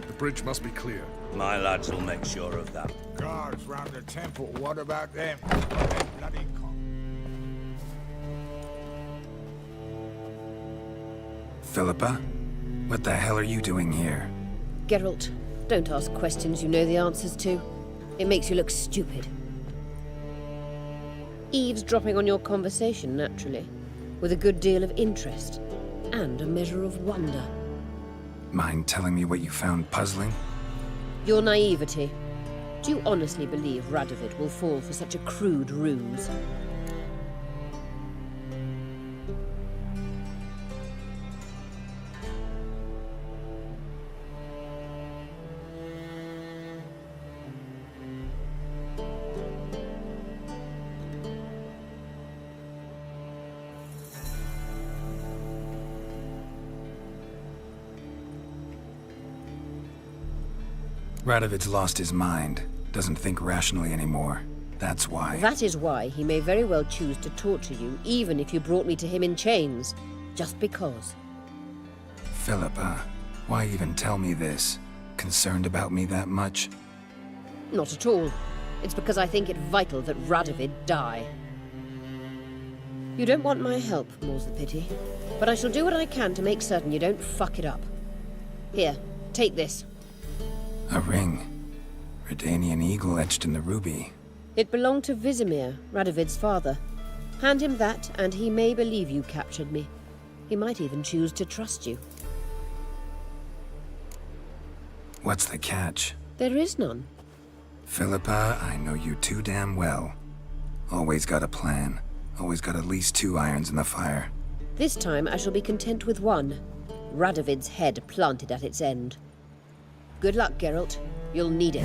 [SPEAKER 20] The bridge must be clear.
[SPEAKER 14] My lads will make sure of that.
[SPEAKER 9] Guards round the temple, what about them? Bloody
[SPEAKER 4] Philippa? What the hell are you doing here?
[SPEAKER 5] Geralt, don't ask questions you know the answers to. It makes you look stupid. Eavesdropping on your conversation, naturally, with a good deal of interest and a measure of wonder.
[SPEAKER 4] Mind telling me what you found puzzling?
[SPEAKER 5] Your naivety. Do you honestly believe Radovid will fall for such a crude ruse?
[SPEAKER 4] Radovid's lost his mind. Doesn't think rationally anymore. That's why.
[SPEAKER 5] That is why he may very well choose to torture you, even if you brought me to him in chains. Just because.
[SPEAKER 4] Philippa, why even tell me this? Concerned about me that much?
[SPEAKER 5] Not at all. It's because I think it vital that Radovid die. You don't want my help, more's the pity. But I shall do what I can to make certain you don't fuck it up. Here, take this.
[SPEAKER 4] A ring. Redanian eagle etched in the ruby.
[SPEAKER 5] It belonged to Vizimir, Radovid's father. Hand him that, and he may believe you captured me. He might even choose to trust you.
[SPEAKER 4] What's the catch?
[SPEAKER 5] There is none.
[SPEAKER 4] Philippa, I know you too damn well. Always got a plan. Always got at least 2 irons in the fire.
[SPEAKER 5] This time I shall be content with one. Radovid's head planted at its end. Good luck, Geralt. You'll need it.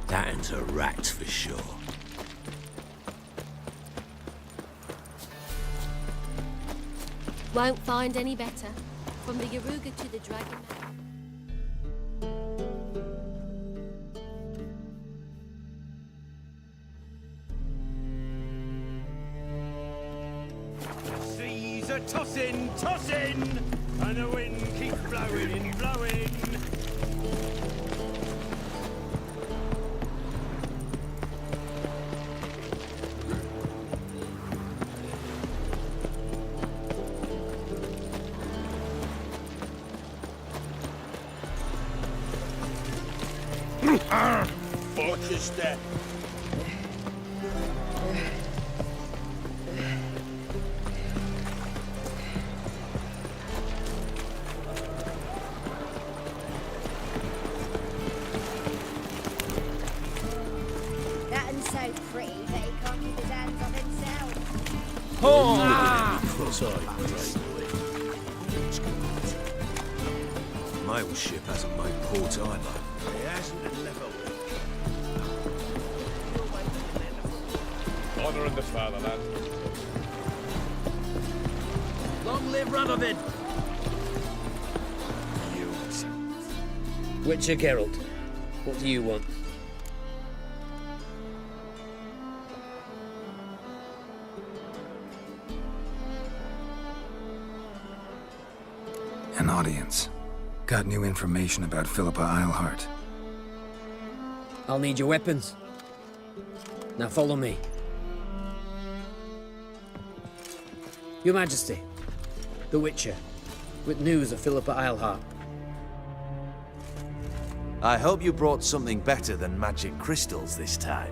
[SPEAKER 14] That ends a rat for sure.
[SPEAKER 21] Won't find any better. From the Yaruga to the Dragon.
[SPEAKER 14] Seas are tossing, tossing, and the wind keeps blowing, blowing. Watch your step.
[SPEAKER 8] That one's so pretty that he can't keep his hands off himself.
[SPEAKER 14] My old ship hasn't made port either. It hasn't level.
[SPEAKER 22] Honor in the fatherland.
[SPEAKER 7] Long live Radovid! Witcher Geralt, what do you want?
[SPEAKER 4] An audience. Got new information about Philippa Eilhart.
[SPEAKER 7] I'll need your weapons. Now follow me. Your Majesty, the Witcher, with news of Philippa Eilhart.
[SPEAKER 23] I hope you brought something better than magic crystals this time.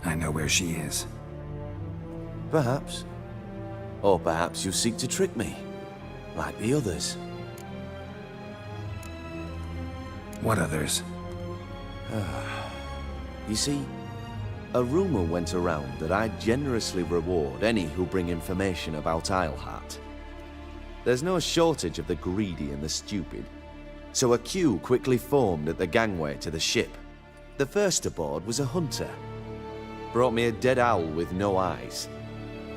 [SPEAKER 4] I know where she is.
[SPEAKER 23] Perhaps. Or perhaps you seek to trick me, like the others.
[SPEAKER 4] What others?
[SPEAKER 23] You see, a rumor went around that I generously reward any who bring information about Eilhart. There's no shortage of the greedy and the stupid, so a queue quickly formed at the gangway to the ship. The first aboard was a hunter. Brought me a dead owl with no eyes.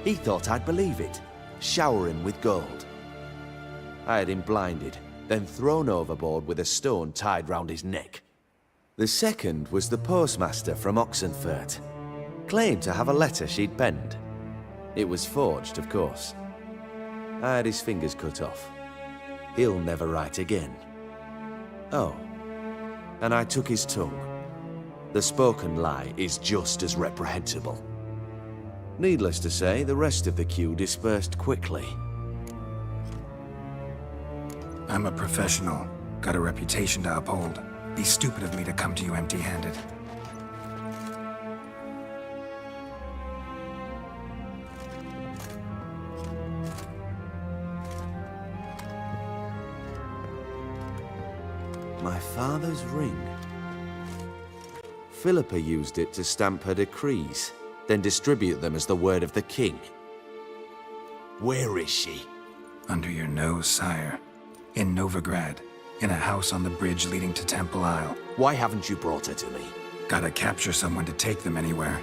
[SPEAKER 23] He thought I'd believe it, shower him with gold. I had him blinded, then thrown overboard with a stone tied round his neck. The second was the postmaster from Oxenfurt. Claimed to have a letter she'd penned. It was forged, of course. I had his fingers cut off. He'll never write again. Oh, and I took his tongue. The spoken lie is just as reprehensible. Needless to say, the rest of the queue dispersed quickly.
[SPEAKER 4] I'm a professional. Got a reputation to uphold. Be stupid of me to come to you empty-handed.
[SPEAKER 23] My father's ring. Philippa used it to stamp her decrees, then distribute them as the word of the king. Where is she?
[SPEAKER 4] Under your nose, sire. In Novigrad. In a house on the bridge leading to Temple Isle.
[SPEAKER 23] Why haven't you brought her to me?
[SPEAKER 4] Gotta capture someone to take them anywhere.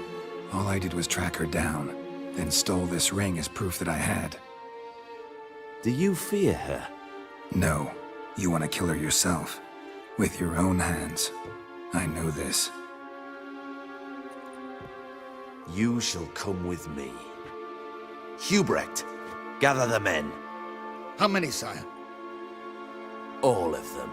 [SPEAKER 4] All I did was track her down, then stole this ring as proof that I had.
[SPEAKER 23] Do you fear her?
[SPEAKER 4] No. You want to kill her yourself. With your own hands. I know this.
[SPEAKER 23] You shall come with me. Hubrecht, gather the men.
[SPEAKER 9] How many, sire?
[SPEAKER 23] All of them.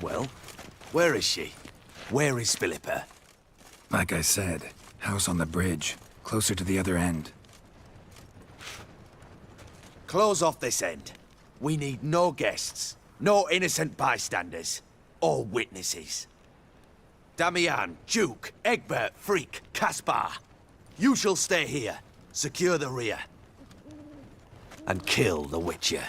[SPEAKER 23] Well, where is she? Where is Philippa?
[SPEAKER 4] Like I said, house on the bridge, closer to the other end.
[SPEAKER 23] Close off this end. We need no guests.
[SPEAKER 14] No innocent bystanders or witnesses. Damian, Duke, Egbert, Freak, Caspar. You shall stay here, secure the rear, and kill the Witcher.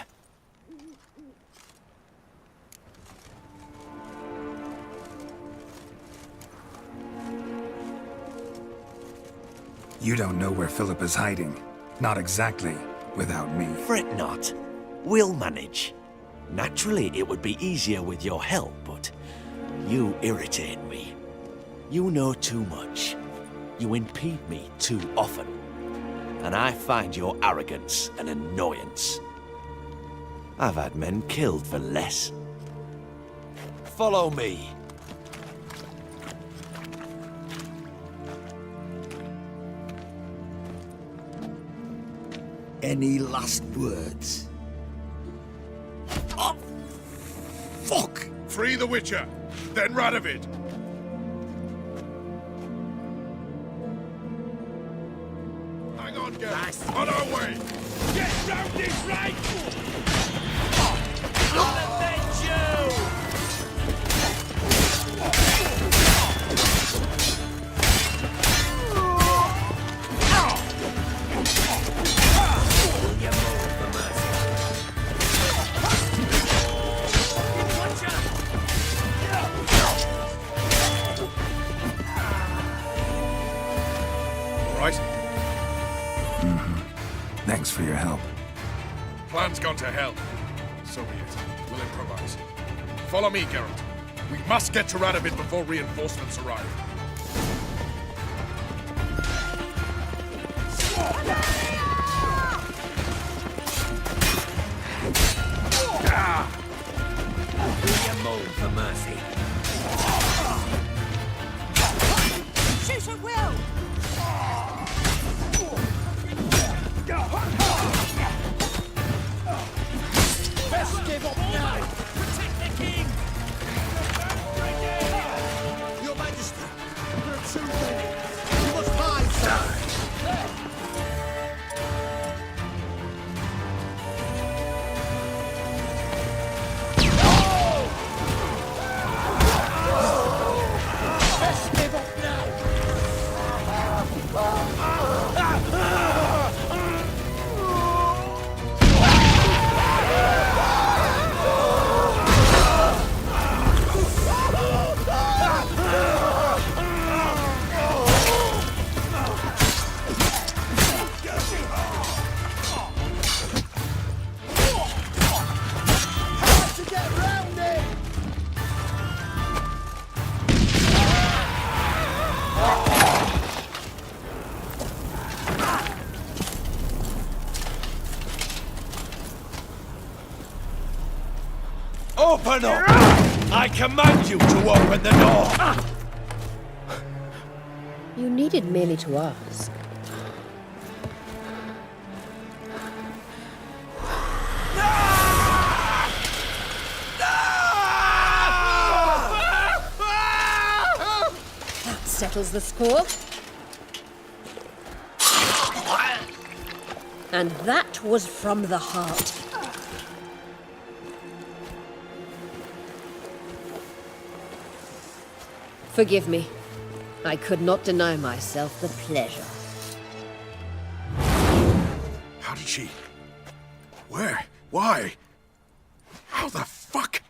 [SPEAKER 4] You don't know where Philip is hiding. Not exactly, without me.
[SPEAKER 14] Fret not. We'll manage. Naturally, it would be easier with your help, but you irritate me. You know too much. You impede me too often. And I find your arrogance an annoyance. I've had men killed for less. Follow me. Any last words?
[SPEAKER 16] Oh, fuck! Free the Witcher, then Radovid. Hang on, guys. On our way. Get round this right! I'll avenge you!
[SPEAKER 4] Thanks for your help.
[SPEAKER 16] Plan's gone to hell. So be it. We'll improvise. Follow me, Geralt. We must get to Radovid before reinforcements arrive.
[SPEAKER 14] Do you moan for mercy?
[SPEAKER 8] Shoot at will!
[SPEAKER 14] Best give up now! Protect the king!
[SPEAKER 10] Your Majesty, there are too many. You must hide, sir.
[SPEAKER 14] Best give up now! Open up! I command you to open the door!
[SPEAKER 5] You needed merely to ask. That settles the score. And that was from the heart. Forgive me. I could not deny myself the pleasure.
[SPEAKER 16] How did she... Where? Why? How the fuck?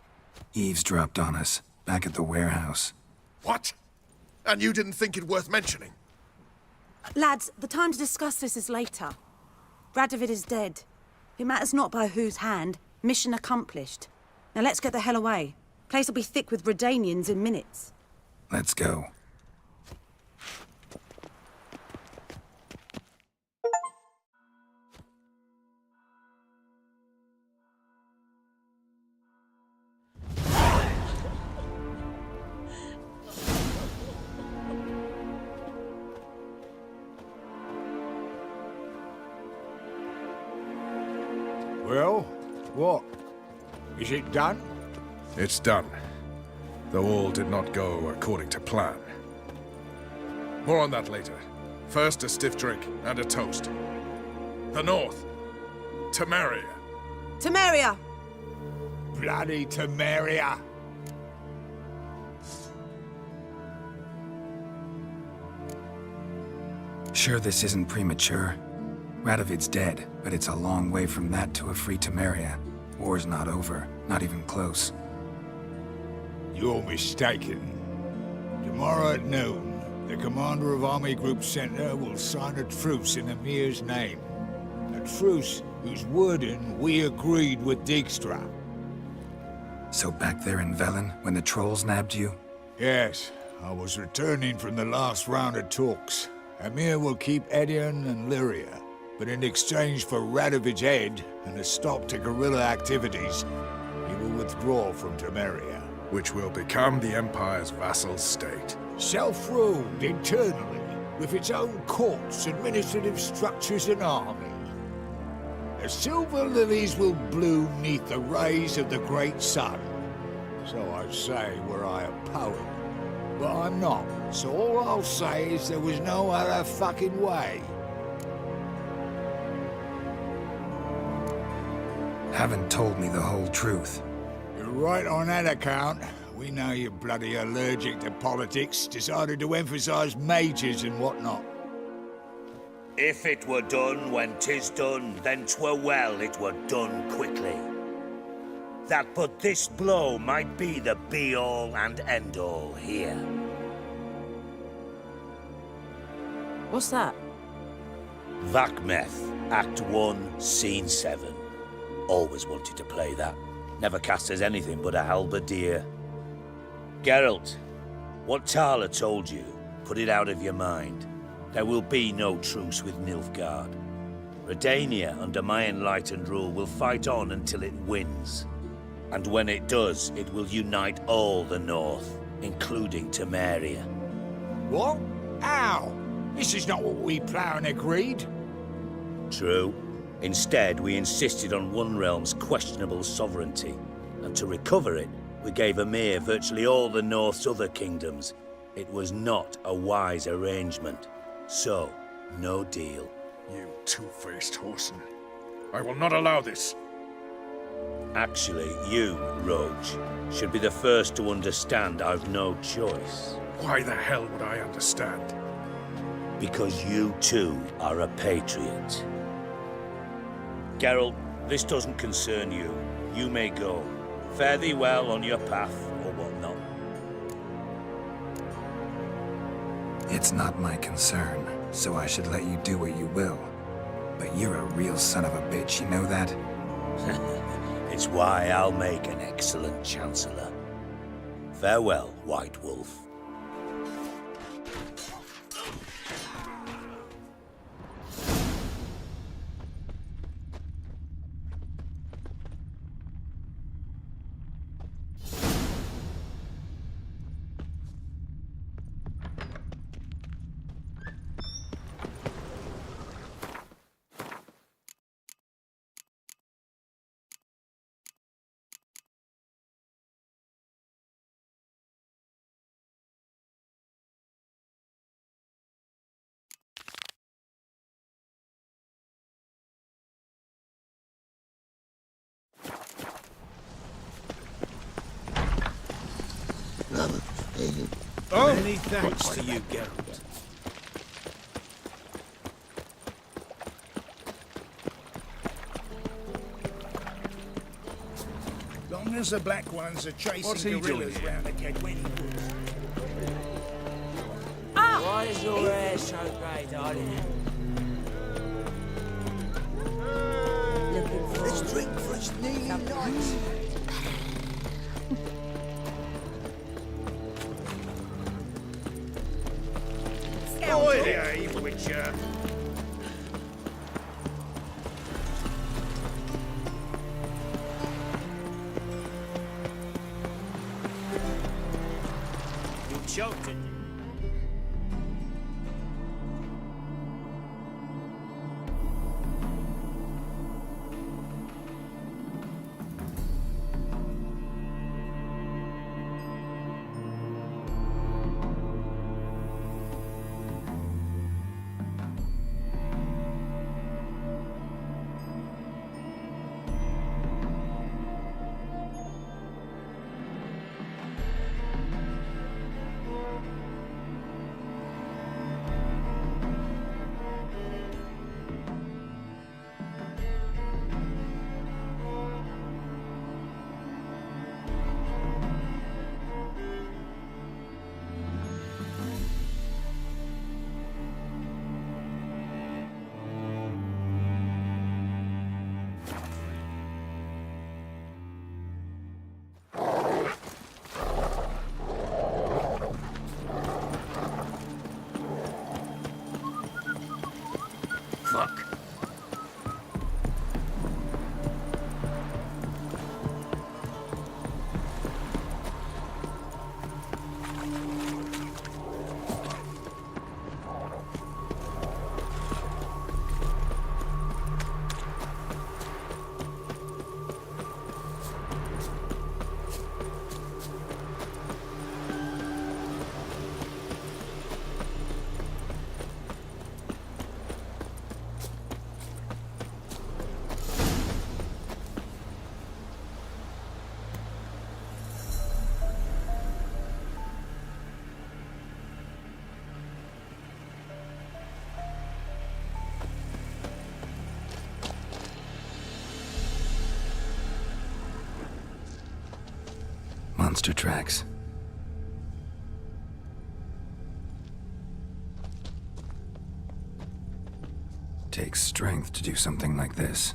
[SPEAKER 4] Eavesdropped on us, back at the warehouse.
[SPEAKER 16] What? And you didn't think it worth mentioning?
[SPEAKER 3] Lads, the time to discuss this is later. Radovid is dead. It matters not by whose hand. Mission accomplished. Now let's get the hell away. Place will be thick with Redanians in minutes.
[SPEAKER 4] Let's go.
[SPEAKER 9] Well, what? Is it done?
[SPEAKER 20] It's done. Though all did not go according to plan. More on that later. First, a stiff drink and a toast. The North. Temeria.
[SPEAKER 3] Temeria!
[SPEAKER 9] bloody Temeria!
[SPEAKER 4] Sure this isn't premature. Radovid's dead, but it's a long way from that to a free Temeria. War's not over, not even close.
[SPEAKER 9] You're mistaken. Tomorrow at noon, the commander of Army Group Center will sign a truce in Emir's name. A truce whose wording we agreed with Dijkstra.
[SPEAKER 4] So back there in Velen, when the trolls nabbed you?
[SPEAKER 9] Yes, I was returning from the last round of talks. Emir will keep Edion and Lyria, but in exchange for Radovid's head and a stop to guerrilla activities, he will withdraw from Temeria.
[SPEAKER 20] Which will become the Empire's vassal state.
[SPEAKER 9] Self-ruled internally, with its own courts, administrative structures and army. The silver lilies will bloom neath the rays of the great sun. So I say were I a poet. But I'm not, so all I'll say is there was no other fucking way.
[SPEAKER 4] Haven't told me the whole truth.
[SPEAKER 9] You're right on that account. We know you're bloody allergic to politics, decided to emphasize majors and whatnot.
[SPEAKER 14] If it were done when 'tis done, then 'twere well it were done quickly. That but this blow might be the be-all and end-all here.
[SPEAKER 3] What's that?
[SPEAKER 14] Vakmeth, Act 1, Scene 7. Always wanted to play that. Never cast as anything but a halberdier. Geralt, what Tala told you, put it out of your mind. There will be no truce with Nilfgaard. Redania, under my enlightened rule, will fight on until it wins. And when it does, it will unite all the North, including Temeria.
[SPEAKER 9] What? How? This is not what we plowed and agreed.
[SPEAKER 14] True. Instead, we insisted on one realm's questionable sovereignty, and to recover it, we gave Emir virtually all the North's other kingdoms. It was not a wise arrangement. So, no deal.
[SPEAKER 20] You two-faced whoreson. I will not allow this.
[SPEAKER 14] Actually, you, Roach, should be the first to understand I've no choice.
[SPEAKER 20] Why the hell would I understand?
[SPEAKER 14] Because you too are a patriot. Geralt, this doesn't concern you. You may go. Fare thee well on your path, or whatnot.
[SPEAKER 4] It's not my concern, so I should let you do what you will. But you're a real son of a bitch, you know that?
[SPEAKER 14] It's why I'll make an excellent Chancellor. Farewell, White Wolf.
[SPEAKER 7] Oh. Many thanks to you, Geralt.
[SPEAKER 9] Long as the Black Ones are chasing gorillas round the Kedweni woods.
[SPEAKER 3] Ah!
[SPEAKER 11] Why is your hair so grey, darling? Looking for...
[SPEAKER 9] Let's drink for its needy nights.
[SPEAKER 11] Oi there, you witcher! You choked it.
[SPEAKER 4] monster tracks. Takes strength to do something like this.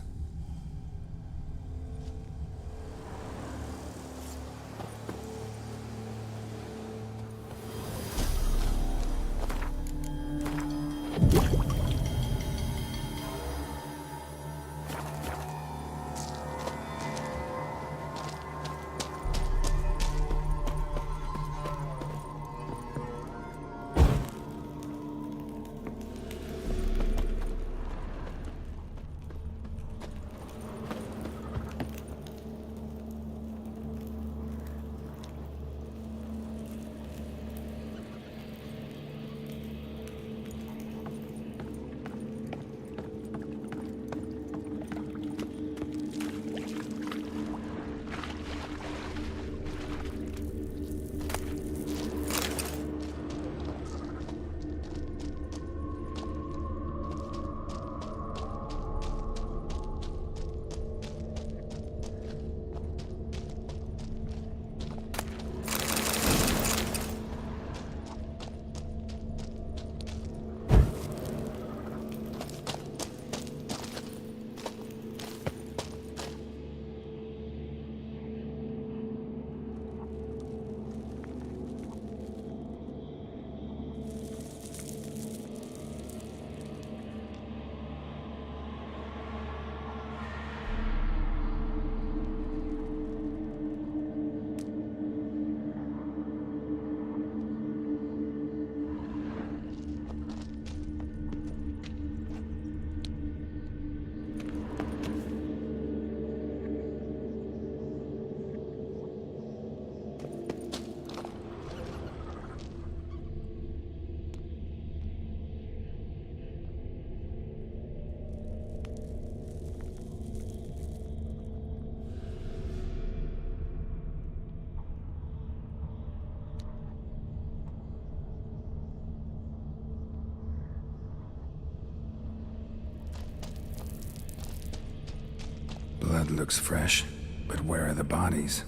[SPEAKER 4] Blood looks fresh, but where are the bodies?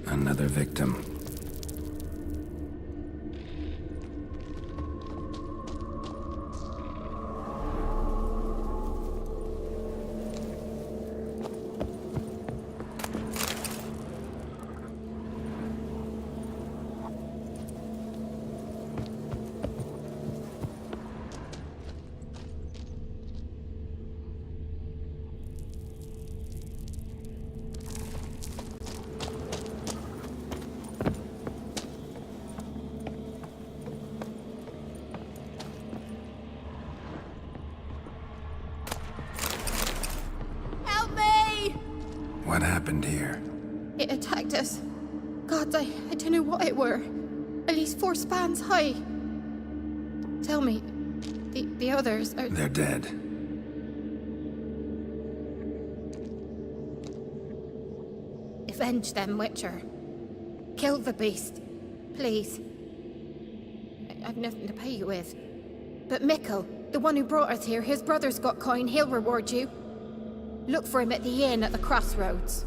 [SPEAKER 4] Another victim. What happened here?
[SPEAKER 6] It attacked us. God, I don't know what it were. At least 4 spans high. Tell me, the others are...
[SPEAKER 4] They're dead.
[SPEAKER 6] Avenge them, Witcher. Kill the beast. Please. I've nothing to pay you with. But Mikkel, the one who brought us here, his brother's got coin, he'll reward you. Look for him at the inn at the crossroads.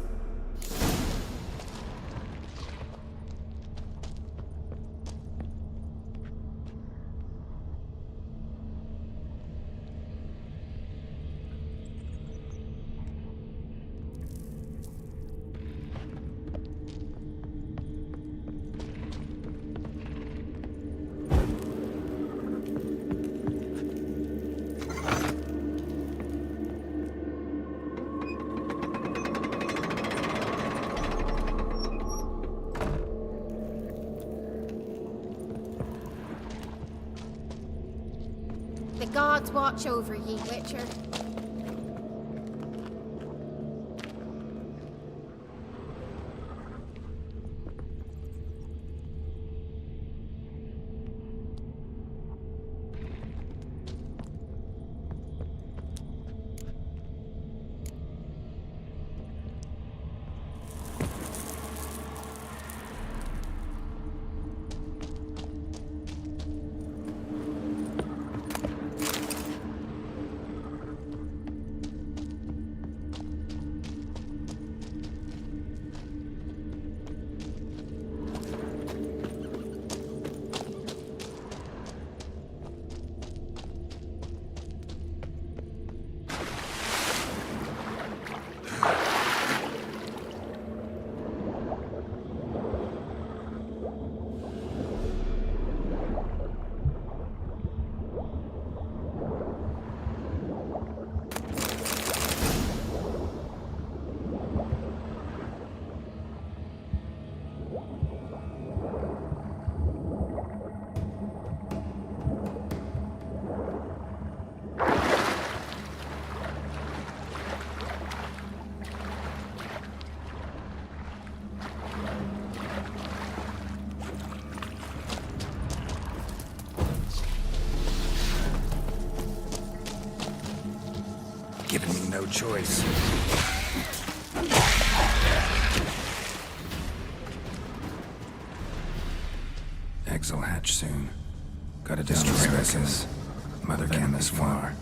[SPEAKER 6] The gods watch over ye, Witcher.
[SPEAKER 4] no choice. Eggs will hatch soon. Gotta destroy this. Mother can't this far.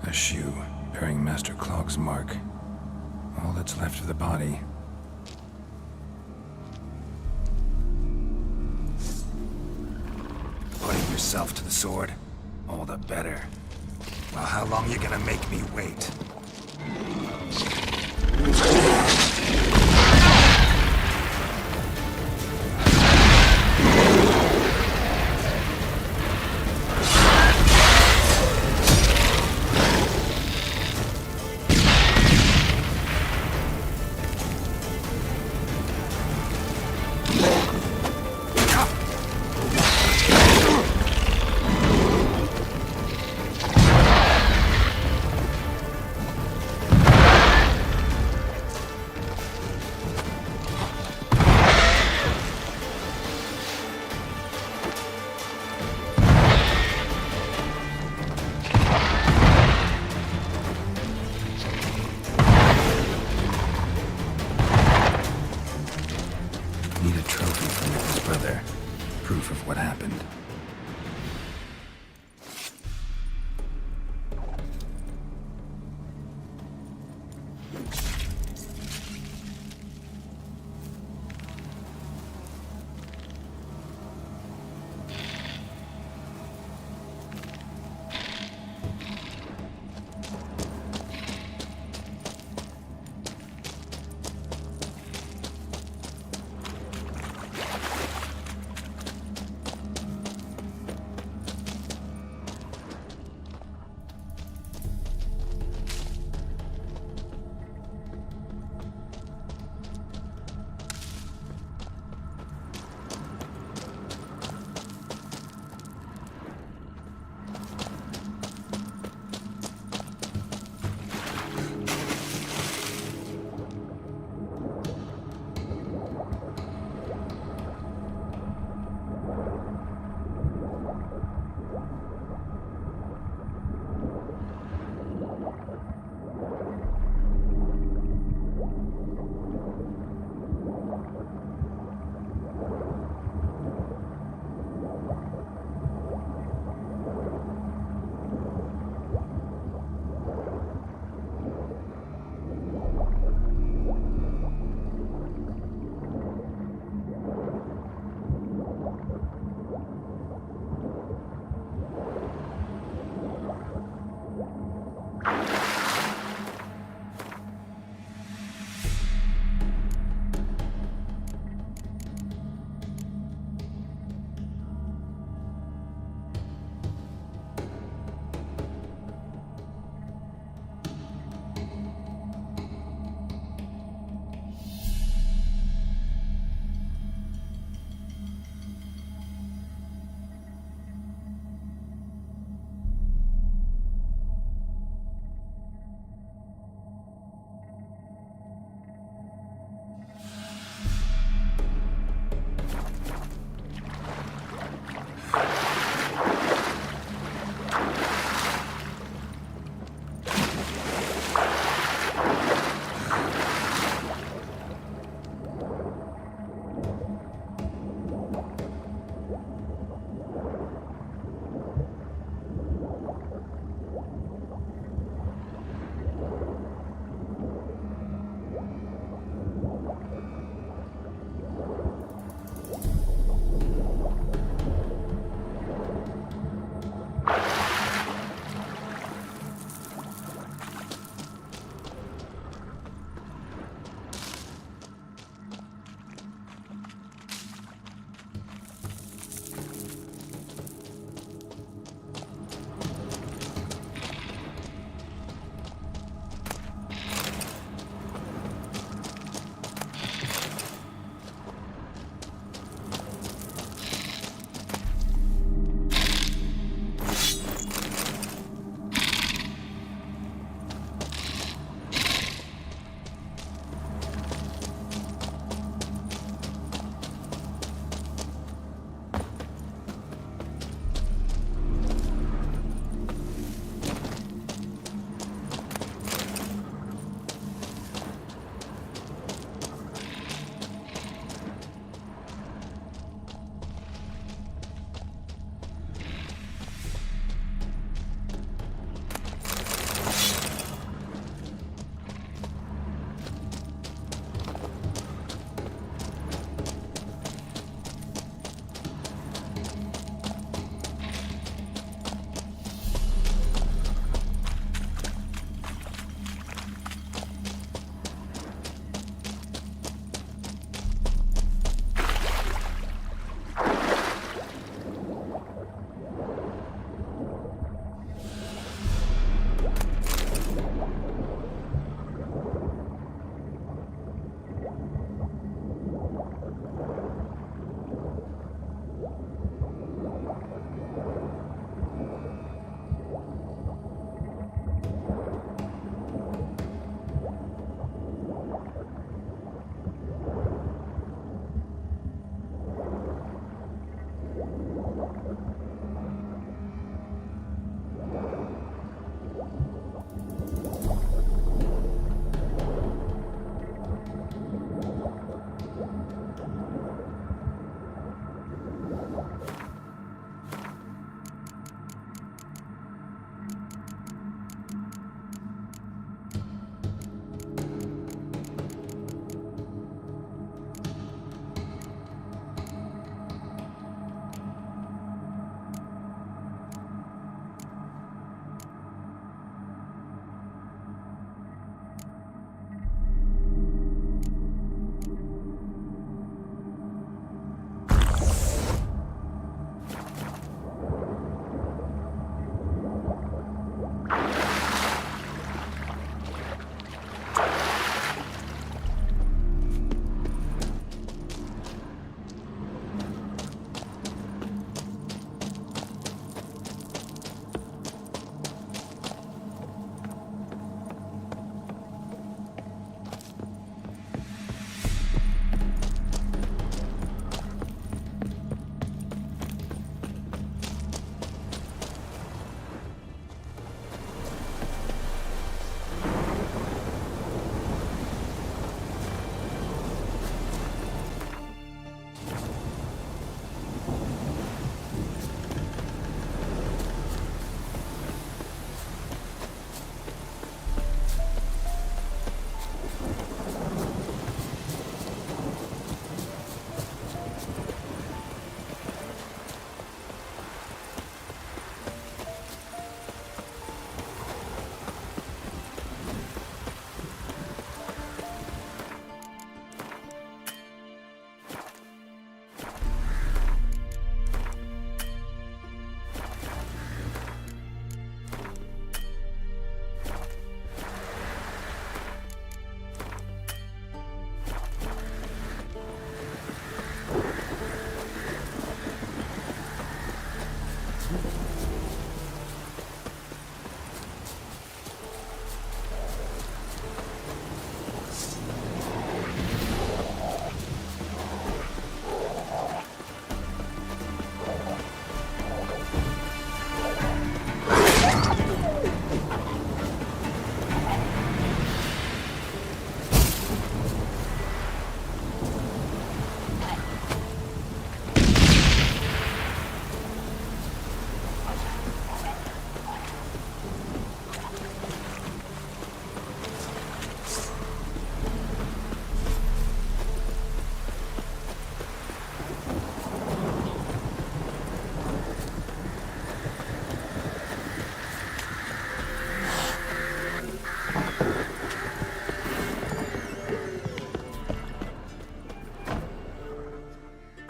[SPEAKER 4] A shoe bearing Master Clog's mark. All that's left of the body. Putting yourself to the sword? All the better. Well, how long you gonna make me wait? Need a trophy from Nick's brother. Proof of what happened.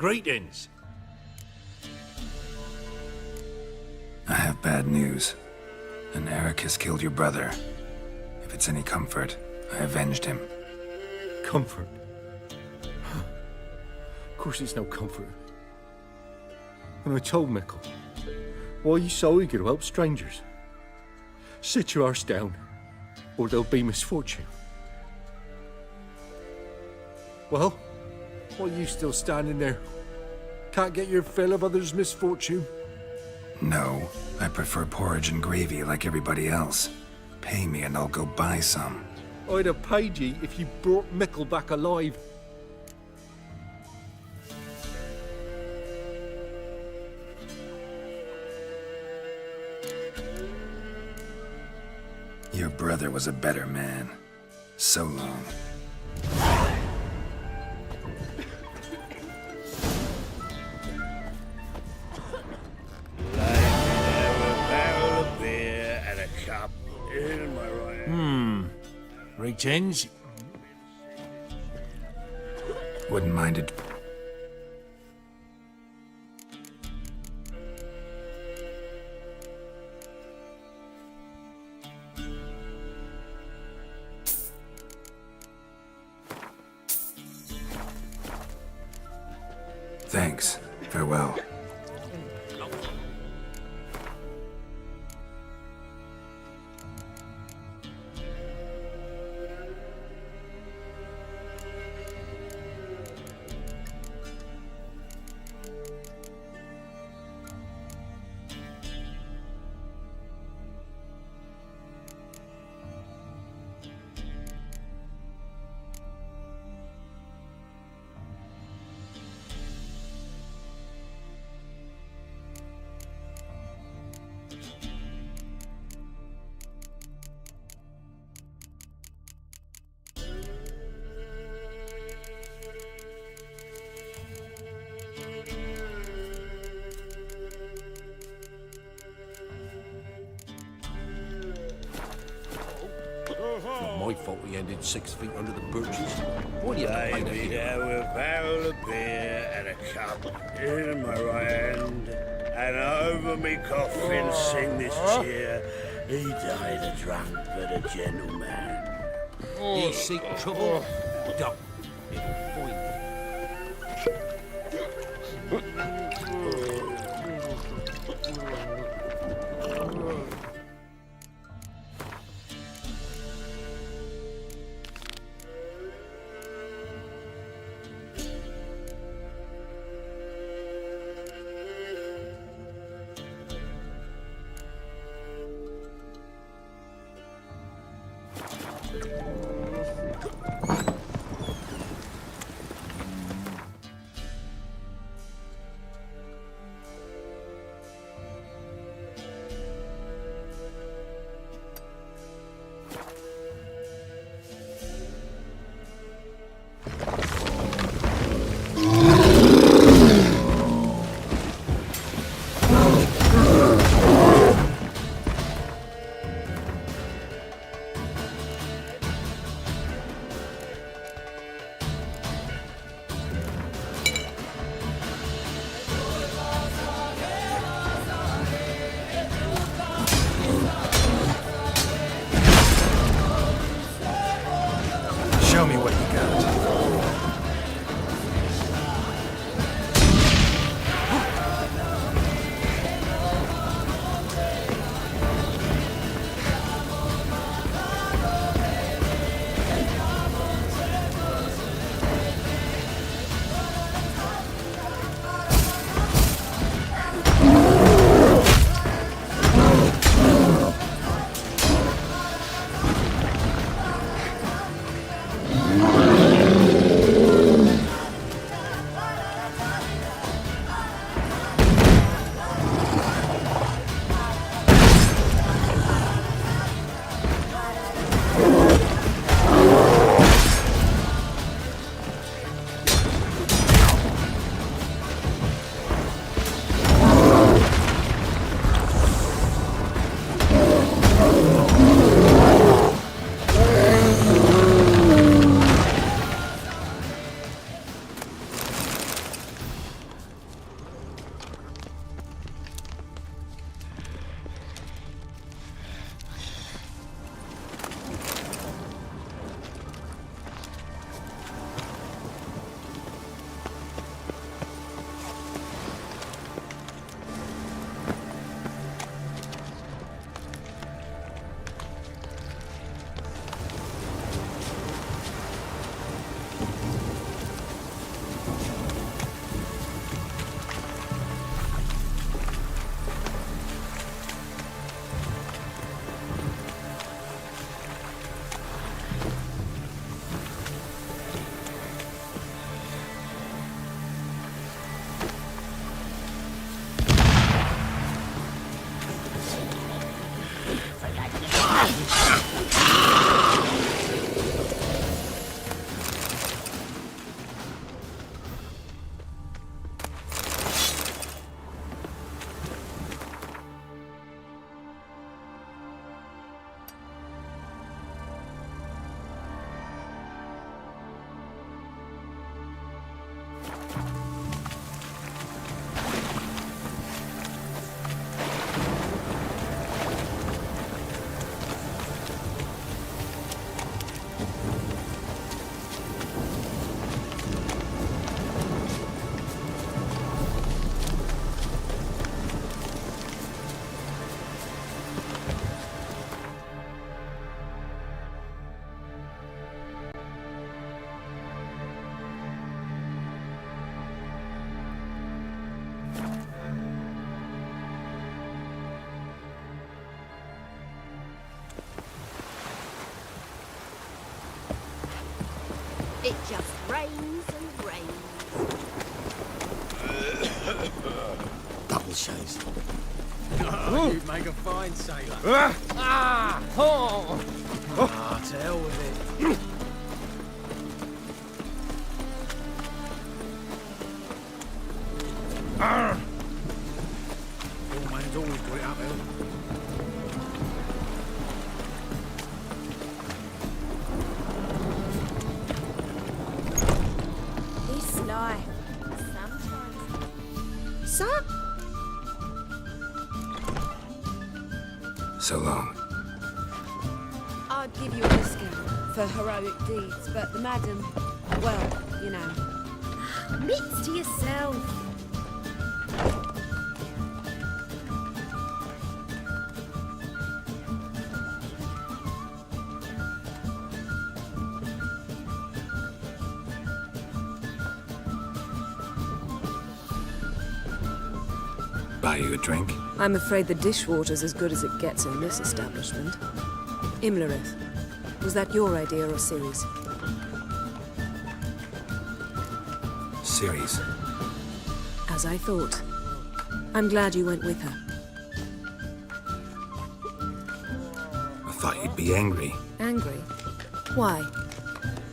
[SPEAKER 15] Greetings.
[SPEAKER 4] I have bad news. An Eric has killed your brother. If it's any comfort, I avenged him.
[SPEAKER 15] Comfort? Of course it's no comfort. When I told Mickle, why are you so eager to help strangers? Sit your arse down, or there'll be misfortune. Well, why are you still standing there? Can't get your fill of others' misfortune?
[SPEAKER 4] No, I prefer porridge and gravy like everybody else. Pay me and I'll go buy some.
[SPEAKER 15] I'd have paid ye if you brought Mickle back alive.
[SPEAKER 4] Your brother was a better man. So long.
[SPEAKER 11] Greetings.
[SPEAKER 4] Wouldn't mind it. Thanks. Farewell.
[SPEAKER 15] Not my fault we ended 6 feet under the birches. Why do you have to paint
[SPEAKER 14] Lay me
[SPEAKER 15] it
[SPEAKER 14] down with a barrel of beer and a cup in my right hand, and over me coffin sing this cheer. He died a drunk but a gentleman.
[SPEAKER 15] Ye seek trouble? Don't. It'll find you.
[SPEAKER 4] Show me what you got.
[SPEAKER 8] It just rains and rains.
[SPEAKER 10] Double chase.
[SPEAKER 11] Oh, you'd make a fine sailor. To hell with it. Your man's always got it uphill.
[SPEAKER 8] He's sly. Sometimes. Sir?
[SPEAKER 4] So long.
[SPEAKER 3] I'd give you a discount for heroic deeds, but the madam, well, you know.
[SPEAKER 8] Mitts to yourself.
[SPEAKER 4] Buy you a drink?
[SPEAKER 2] I'm afraid the dishwater's as good as it gets in this establishment. Imlerith, was that your idea or Ciri's?
[SPEAKER 4] Ciri's.
[SPEAKER 2] As I thought. I'm glad you went with her.
[SPEAKER 4] I thought you'd be angry.
[SPEAKER 2] Angry? Why?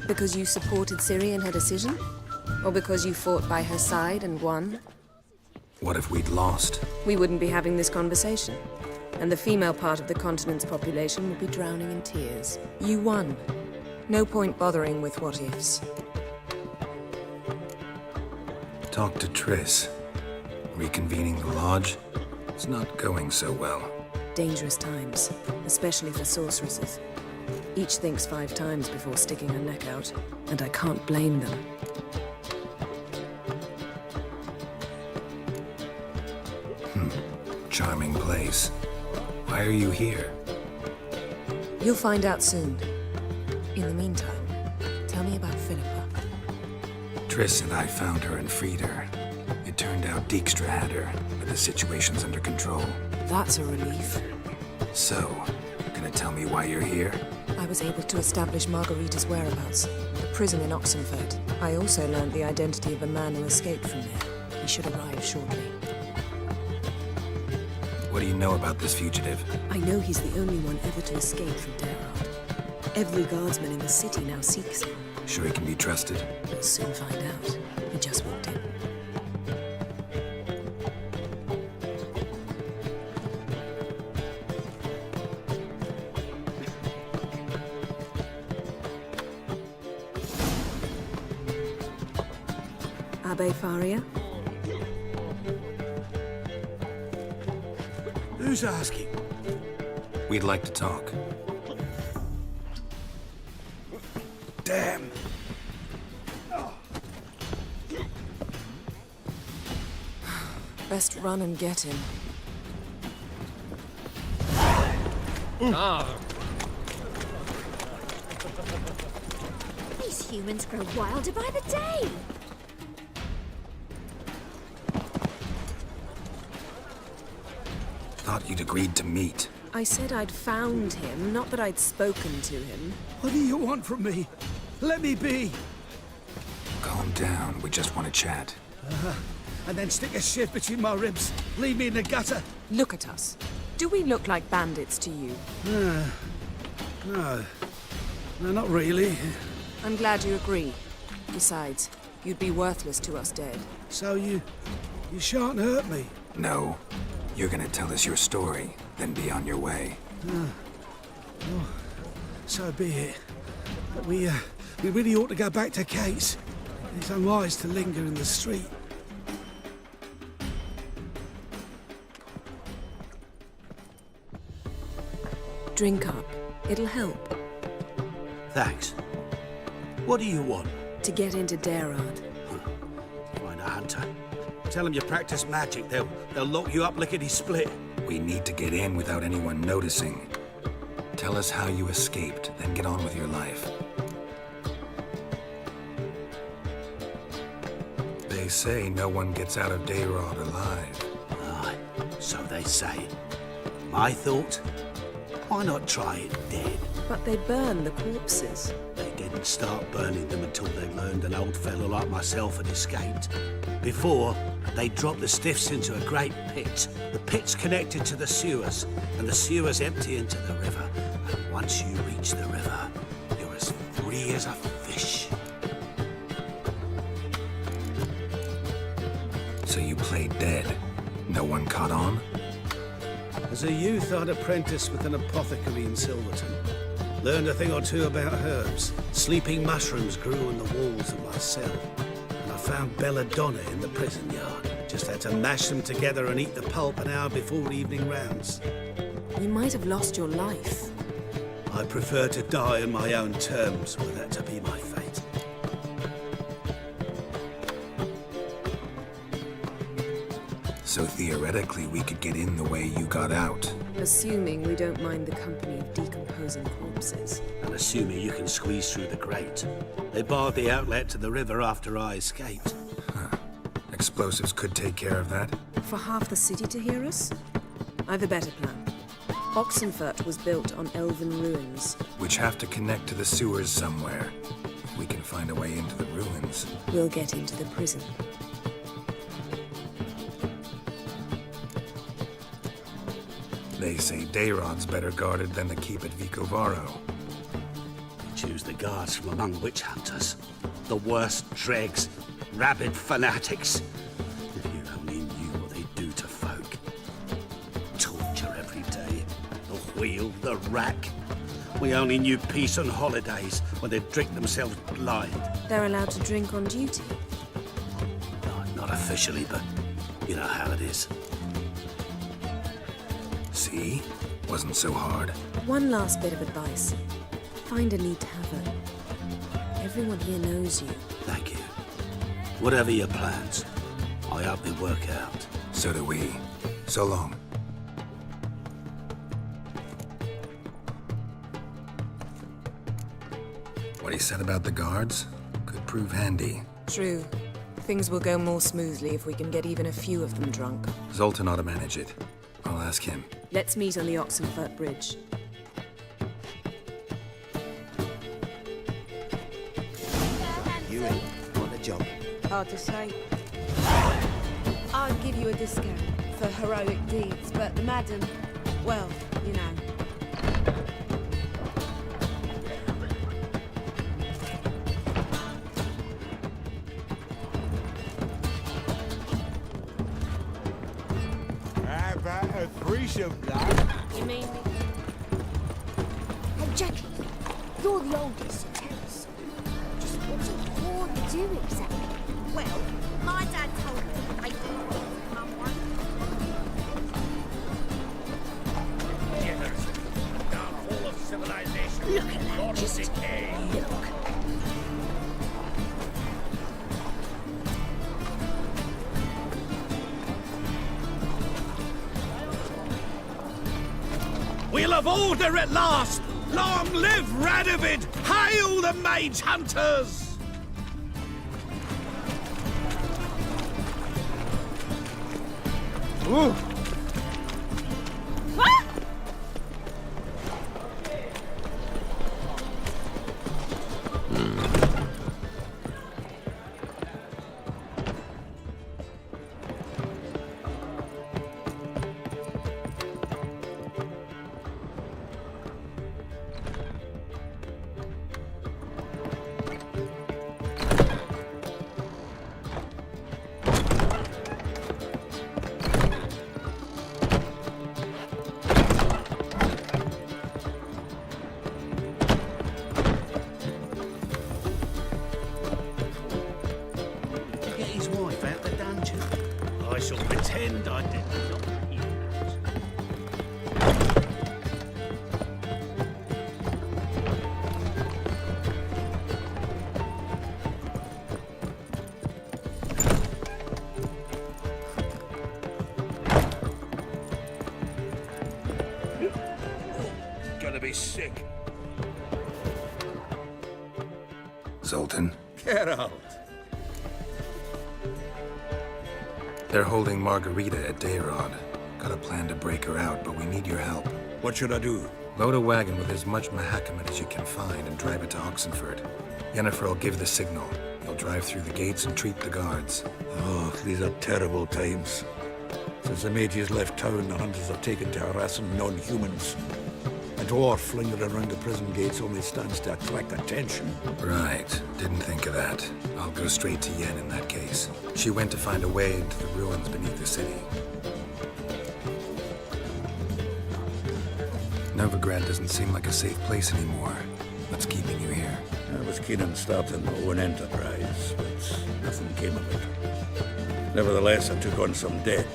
[SPEAKER 2] Because you supported Ciri in her decision? Or because you fought by her side and won?
[SPEAKER 4] What if we'd lost?
[SPEAKER 2] We wouldn't be having this conversation. And the female part of the continent's population would be drowning in tears. You won. No point bothering with what-ifs.
[SPEAKER 4] Talk to Triss. Reconvening the lodge? It's not going so well.
[SPEAKER 2] Dangerous times, especially for sorceresses. Each thinks 5 times before sticking her neck out, and I can't blame them.
[SPEAKER 4] Charming place. Why are you here?
[SPEAKER 2] You'll find out soon. In the meantime, tell me about Philippa.
[SPEAKER 4] Triss and I found her and freed her. It turned out Dijkstra had her, but the situation's under control.
[SPEAKER 2] That's a relief.
[SPEAKER 4] So, gonna tell me why you're here?
[SPEAKER 2] I was able to establish Margarita's whereabouts, the prison in Oxenfurt. I also learned the identity of a man who escaped from there. He should arrive shortly.
[SPEAKER 4] What do you know about this fugitive?
[SPEAKER 2] I know he's the only one ever to escape from Derard. Every guardsman in the city now seeks him.
[SPEAKER 4] Sure he can be trusted?
[SPEAKER 2] We'll soon find out. He just walked in. Abbe Faria?
[SPEAKER 11] Who's asking?
[SPEAKER 4] We'd like to talk.
[SPEAKER 11] Damn.
[SPEAKER 2] Best run and get him.
[SPEAKER 8] These humans grow wilder by the day.
[SPEAKER 4] Thought you'd agreed to meet.
[SPEAKER 2] I said I'd found him, not that I'd spoken to him.
[SPEAKER 11] What do you want from me? Let me be.
[SPEAKER 4] Calm down. We just want to chat.
[SPEAKER 11] And then stick a shift between my ribs. Leave me in the gutter.
[SPEAKER 2] Look at us. Do we look like bandits to you?
[SPEAKER 11] No. No, not really.
[SPEAKER 2] I'm glad you agree. Besides, you'd be worthless to us dead.
[SPEAKER 11] So you shan't hurt me?
[SPEAKER 4] No. You're gonna tell us your story, then be on your way.
[SPEAKER 11] Well, so be it. But we really ought to go back to Kate's. It's unwise to linger in the street.
[SPEAKER 2] Drink up. It'll help.
[SPEAKER 11] Thanks. What do you want?
[SPEAKER 2] To get into Derard.
[SPEAKER 11] Find a hunter. Tell them you practice magic. They'll lock you up lickety-split.
[SPEAKER 4] We need to get in without anyone noticing. Tell us how you escaped, then get on with your life. They say no one gets out of Derard alive.
[SPEAKER 11] Aye, so they say. My thought? Why not try it dead?
[SPEAKER 2] But they burn the corpses.
[SPEAKER 11] They get
[SPEAKER 17] would start burning them until they learned an old fellow like myself had escaped. Before, they'd drop the stiffs into a great pit. The pit's connected to the sewers, and the sewers empty into the river. And once you reach the river, you're as free as a fish.
[SPEAKER 4] So you played dead. No one caught on?
[SPEAKER 11] As a youth, I'd apprenticed with an apothecary in Silverton. Learned a thing or two about herbs. Sleeping mushrooms grew on the walls of my cell. And I found belladonna in the prison yard. Just had to mash them together and eat the pulp an hour before evening rounds.
[SPEAKER 2] You might have lost your life.
[SPEAKER 11] I prefer to die on my own terms, were that to be my fate.
[SPEAKER 4] So theoretically, we could get in the way you got out.
[SPEAKER 2] Assuming we don't mind the company of decomposing corpses.
[SPEAKER 17] And assuming you can squeeze through the grate. They barred the outlet to the river after I escaped.
[SPEAKER 4] Explosives could take care of that.
[SPEAKER 2] For half the city to hear us? I've a better plan. Oxenfurt was built on elven ruins.
[SPEAKER 4] Which have to connect to the sewers somewhere. If we can find a way into the ruins.
[SPEAKER 2] We'll get into the prison.
[SPEAKER 4] They say Dayrod's better guarded than the keep at Vicovaro.
[SPEAKER 17] Choose the guards from among witch hunters. The worst dregs, rabid fanatics. If you only knew what they do to folk. Torture every day. The wheel, the rack. We only knew peace on holidays when they'd drink themselves blind.
[SPEAKER 2] They're allowed to drink on duty?
[SPEAKER 17] No, not officially, but you know how it is.
[SPEAKER 4] See? Wasn't so hard.
[SPEAKER 2] One last bit of advice. Find a neat tavern. Everyone here knows you.
[SPEAKER 17] Thank you. Whatever your plans, I hope they work out.
[SPEAKER 4] So do we. So long. What he said about the guards could prove handy.
[SPEAKER 2] True. Things will go more smoothly if we can get even a few of them drunk.
[SPEAKER 4] Zoltan ought to manage it. I'll ask him.
[SPEAKER 2] Let's meet on the Oxenfurt Bridge.
[SPEAKER 19] You in on the job?
[SPEAKER 3] Hard to say. I'd give you a discount for heroic deeds, but the madam, well, you know.
[SPEAKER 9] How about a threesome, lad?
[SPEAKER 8] You mean me? Hey, Jackie, you're the oldest, so tell us. Just what's a whore do exactly? Well, my dad told me they do things Mum won't.
[SPEAKER 14] Jitters. Down hole of civilization.
[SPEAKER 8] Look at that, just
[SPEAKER 14] decay.
[SPEAKER 8] look.
[SPEAKER 14] We'll have order at last! Long live Radovid! Hail the mage hunters!
[SPEAKER 11] Ooh.
[SPEAKER 17] Get his wife out the dungeon. I shall pretend I did not hear that.
[SPEAKER 14] Gonna be sick.
[SPEAKER 4] Zoltan,
[SPEAKER 14] Get out.
[SPEAKER 4] they're holding Margarita at Dayrod. Got a plan to break her out, but we need your help.
[SPEAKER 16] What should I do?
[SPEAKER 4] Load a wagon with as much Mahakamet as you can find and drive it to Oxenford. Yennefer will give the signal. You'll drive through the gates and treat the guards.
[SPEAKER 17] Oh, these are terrible times. Since the mages left town, the hunters have taken to harassing non-humans. A dwarf lingering around the prison gates only stands to attract attention.
[SPEAKER 4] Right. Didn't think of that. I'll go straight to Yen in that case. She went to find a way into the ruins beneath the city. Novigrad doesn't seem like a safe place anymore. What's keeping you here?
[SPEAKER 17] I was keen on starting my own enterprise, but nothing came of it. Nevertheless, I took on some debt.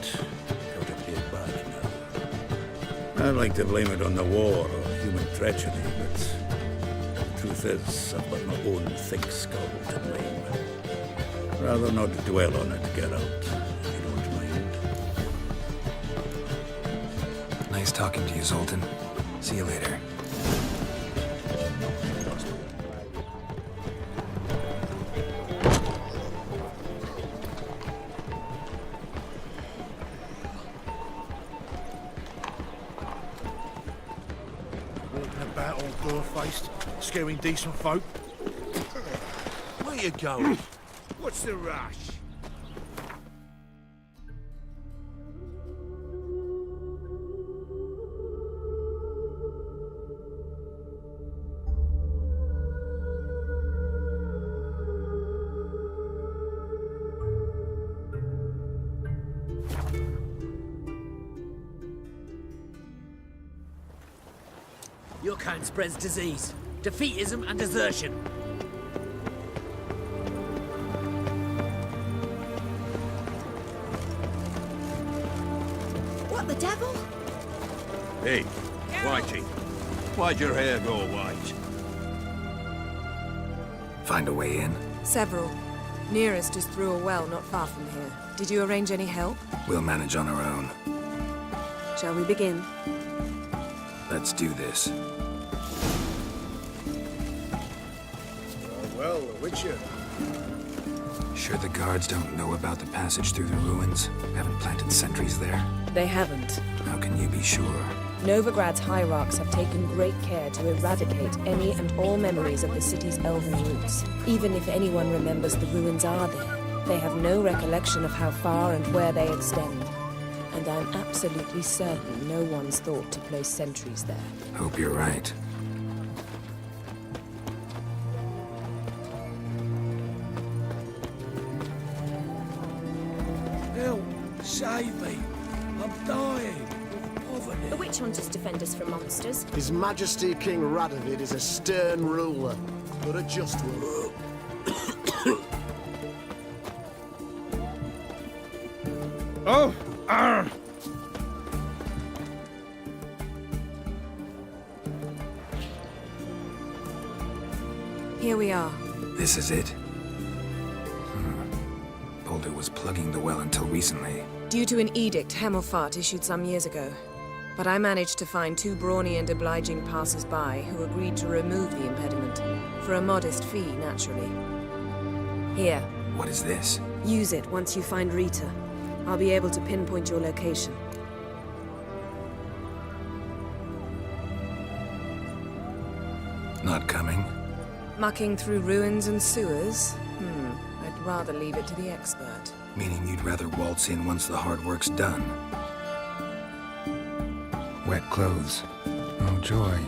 [SPEAKER 17] Got to pay it back now. I'd like to blame it on the war or human treachery, but the truth is, I've got my own thick skull to blame. Rather not dwell on it, get out, if you don't mind.
[SPEAKER 4] Nice talking to you, Zoltan. See you later.
[SPEAKER 12] Walking about all door-faced, scaring decent folk.
[SPEAKER 13] Where you going? What's the rush?
[SPEAKER 7] Your kind spreads disease, defeatism and desertion.
[SPEAKER 8] What the devil?
[SPEAKER 13] Hey, Whitey. Why'd your hair go white?
[SPEAKER 4] Find a way in?
[SPEAKER 2] Several. Nearest is through a well not far from here. Did you arrange any help?
[SPEAKER 4] We'll manage on our own.
[SPEAKER 2] Shall we begin?
[SPEAKER 4] Let's do this.
[SPEAKER 12] Well, the Witcher.
[SPEAKER 4] Sure the guards don't know about the passage through the ruins? Haven't planted sentries there?
[SPEAKER 2] They haven't.
[SPEAKER 4] How can you be sure?
[SPEAKER 2] Novigrad's hierarchs have taken great care to eradicate any and all memories of the city's elven roots. Even if anyone remembers the ruins are there, they have no recollection of how far and where they extend. And I'm absolutely certain no one's thought to place sentries there.
[SPEAKER 4] Hope you're right.
[SPEAKER 14] Help! Save me! I'm dying of poverty.
[SPEAKER 8] The witch hunters defend us from monsters.
[SPEAKER 18] His Majesty King Radovid is a stern ruler, but a just one.
[SPEAKER 12] Oh!
[SPEAKER 2] Here we are.
[SPEAKER 4] This is it? Boulder was plugging the well until recently.
[SPEAKER 2] Due to an edict Hemelfart issued some years ago. But I managed to find two brawny and obliging passers-by who agreed to remove the impediment. For a modest fee, naturally. Here.
[SPEAKER 4] What is this?
[SPEAKER 2] Use it once you find Rita. I'll be able to pinpoint your location.
[SPEAKER 4] Not coming?
[SPEAKER 2] Mucking through ruins and sewers? I'd rather leave it to the expert.
[SPEAKER 4] Meaning you'd rather waltz in once the hard work's done. Wet clothes. Oh, joy.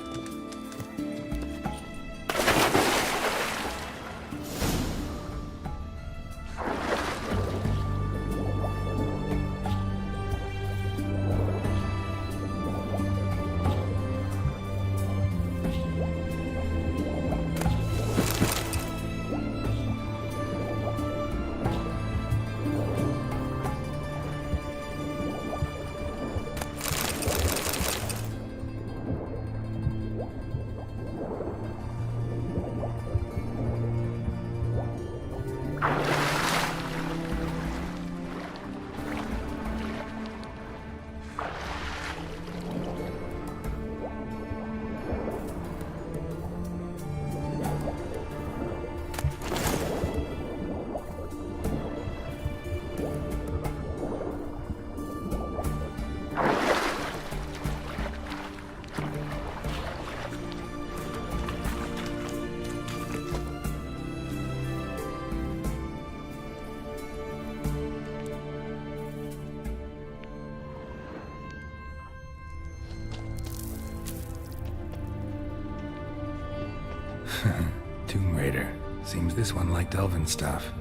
[SPEAKER 4] Seems this one liked elven stuff.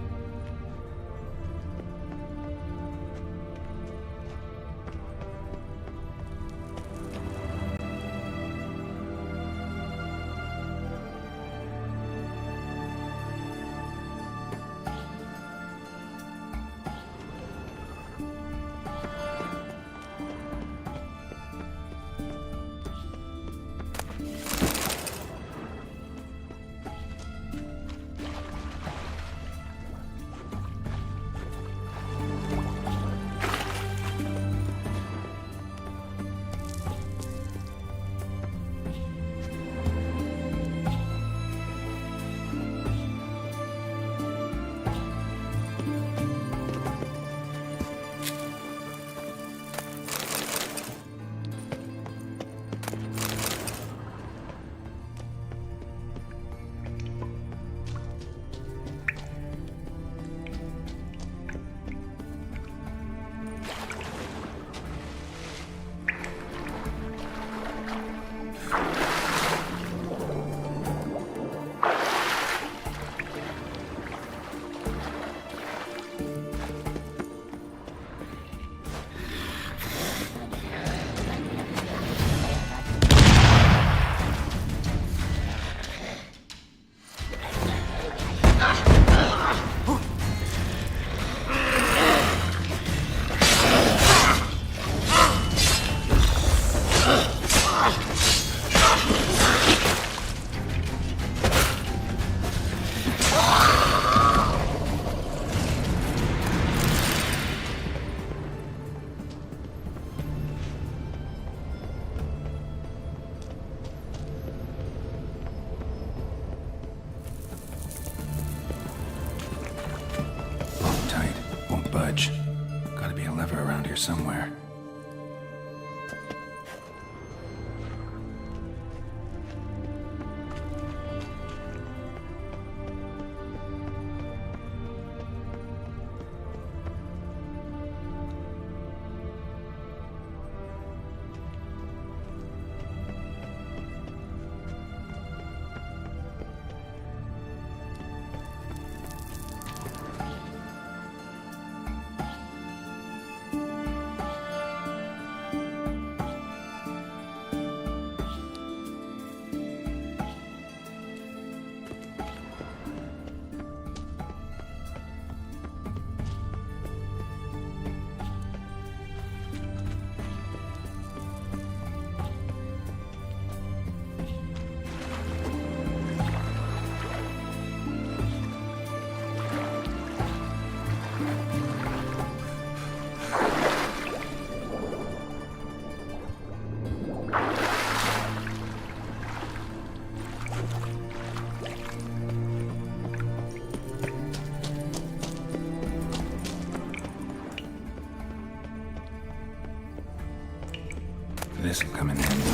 [SPEAKER 4] Gotta be a lever around here somewhere. This'll come in handy.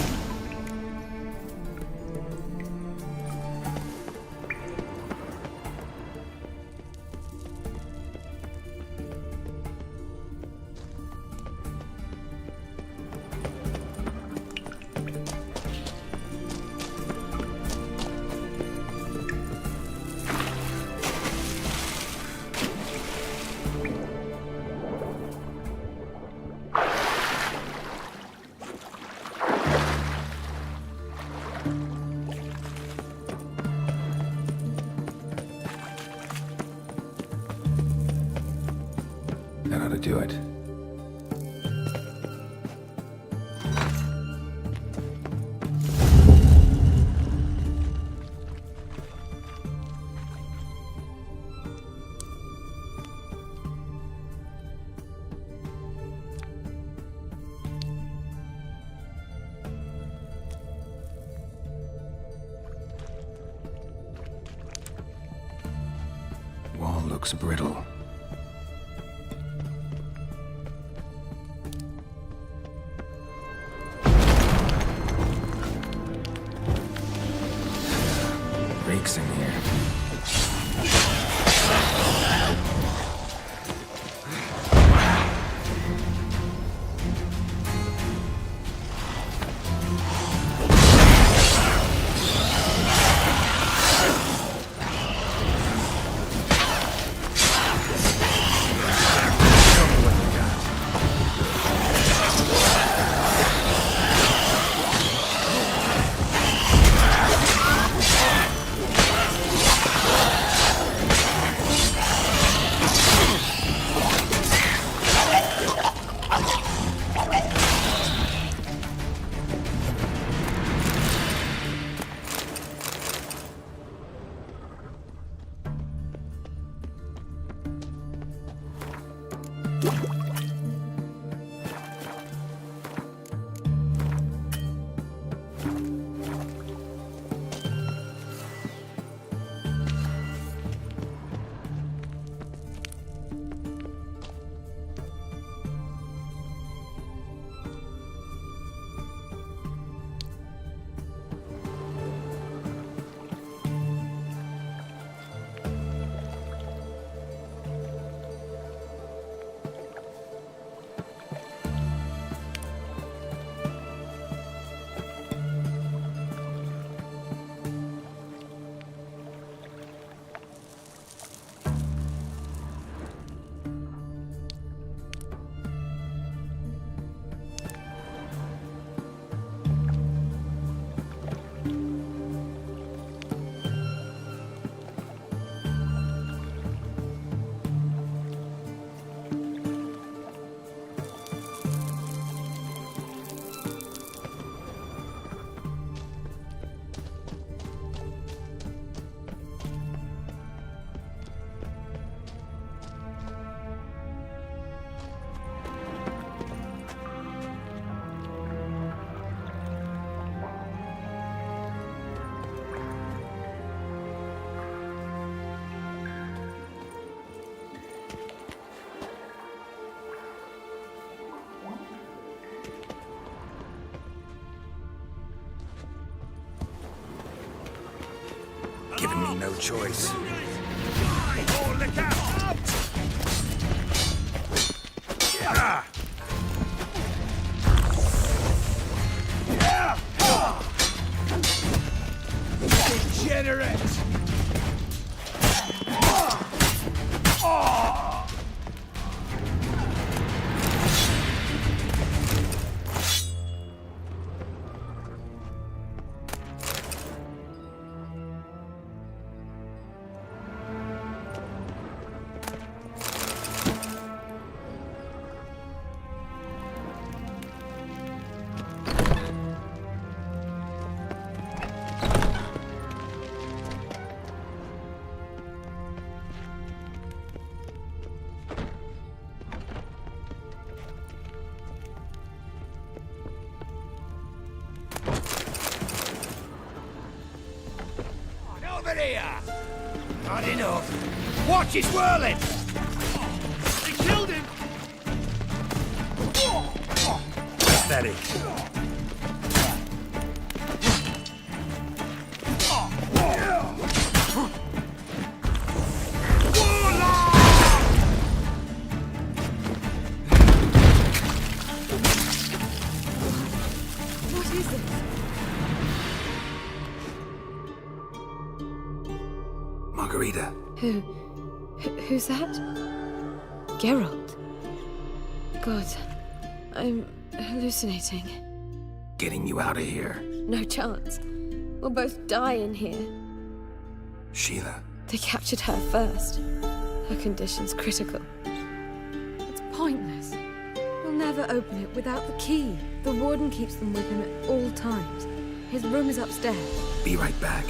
[SPEAKER 4] That ought to do it. Wall looks brittle. Breaks in here.
[SPEAKER 14] no choice.
[SPEAKER 12] Oh, look out! Yeah! Degenerate! Over here! Not enough. Watch it whirling! They killed him!
[SPEAKER 14] Pathetic.
[SPEAKER 2] What is it?
[SPEAKER 14] Margarita.
[SPEAKER 2] Who's that? Geralt. God, I'm hallucinating.
[SPEAKER 14] Getting you out of here.
[SPEAKER 2] No chance. We'll both die in here.
[SPEAKER 14] Sheila.
[SPEAKER 2] They captured her first. Her condition's critical. It's pointless. We'll never open it without the key. The warden keeps them with him at all times. His room is upstairs.
[SPEAKER 14] Be right back.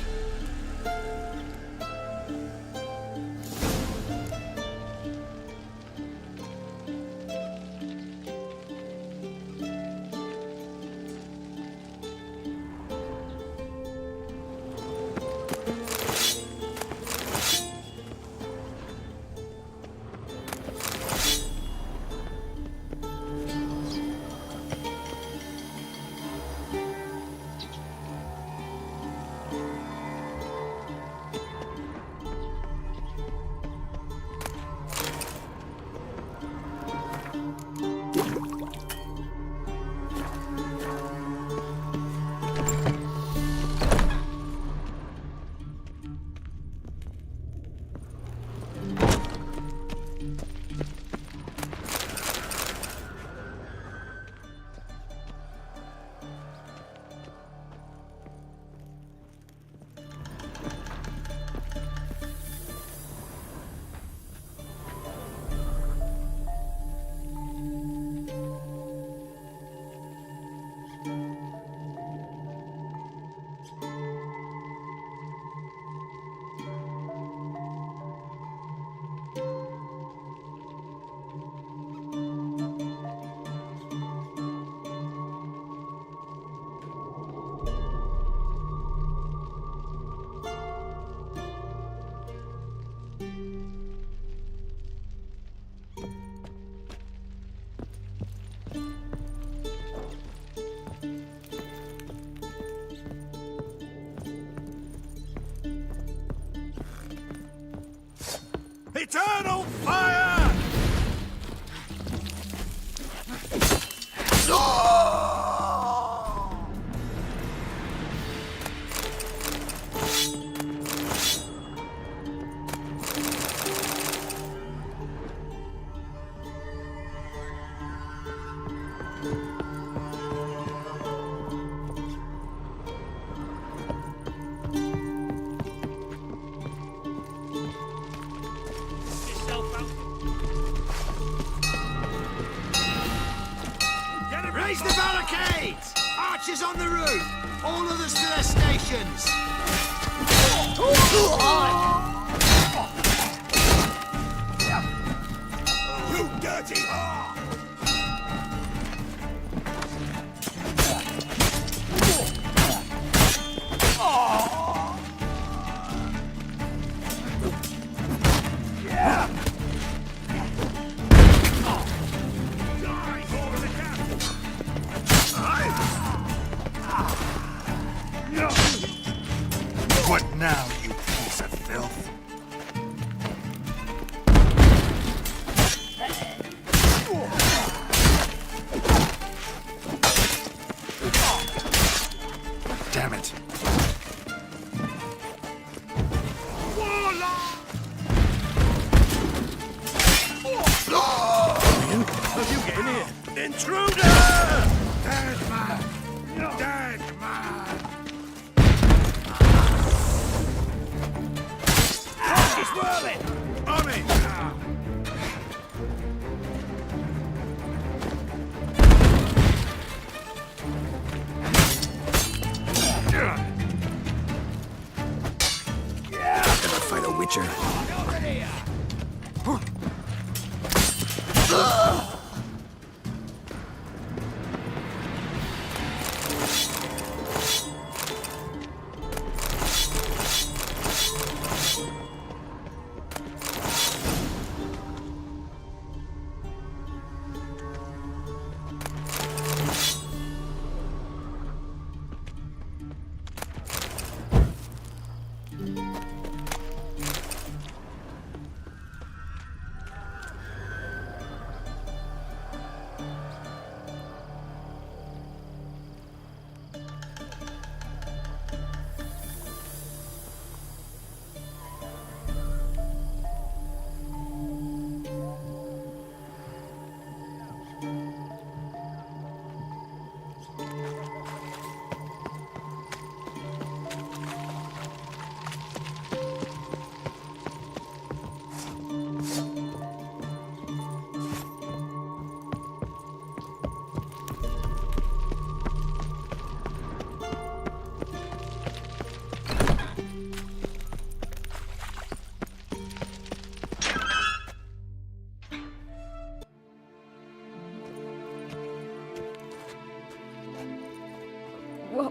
[SPEAKER 12] Eternal fire! Raise the barricades! Archers on the roof! All others to their stations! You dirty whore! What now, you piece of filth?
[SPEAKER 14] Intruder!
[SPEAKER 9] Dead man! Dead man!
[SPEAKER 14] He's whirling!
[SPEAKER 9] On it!
[SPEAKER 4] Gonna fight a witcher.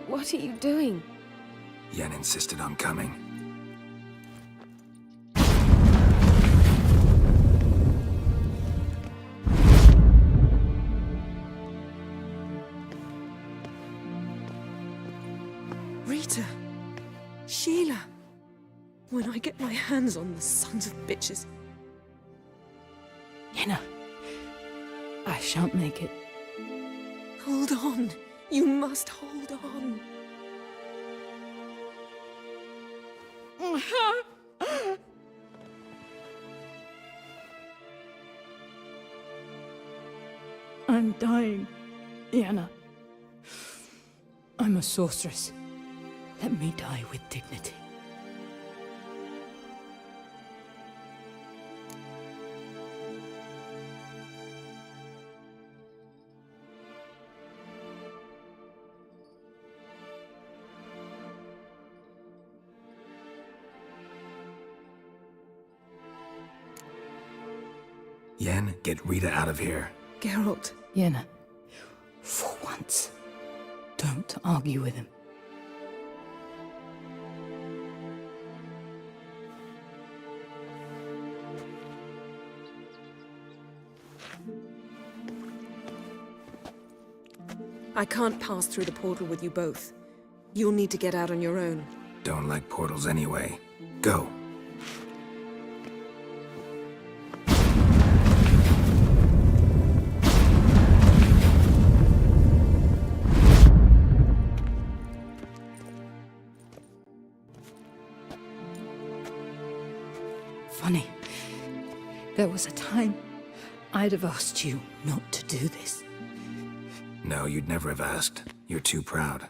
[SPEAKER 2] What are you doing?
[SPEAKER 4] Yen insisted on coming.
[SPEAKER 2] Rita! Sheila! When I get my hands on the sons of bitches...
[SPEAKER 3] Yenna, I shan't make it.
[SPEAKER 2] Hold on! You must hold on!
[SPEAKER 3] I'm dying, Yenna. I'm a sorceress. Let me die with dignity.
[SPEAKER 4] Yen, get Rita out of here.
[SPEAKER 2] Geralt.
[SPEAKER 3] Yenna, for once, don't argue with him.
[SPEAKER 2] I can't pass through the portal with you both. You'll need to get out on your own.
[SPEAKER 4] Don't like portals anyway. Go.
[SPEAKER 3] Funny. There was a time I'd have asked you not to do this.
[SPEAKER 4] No, you'd never have asked. You're too proud.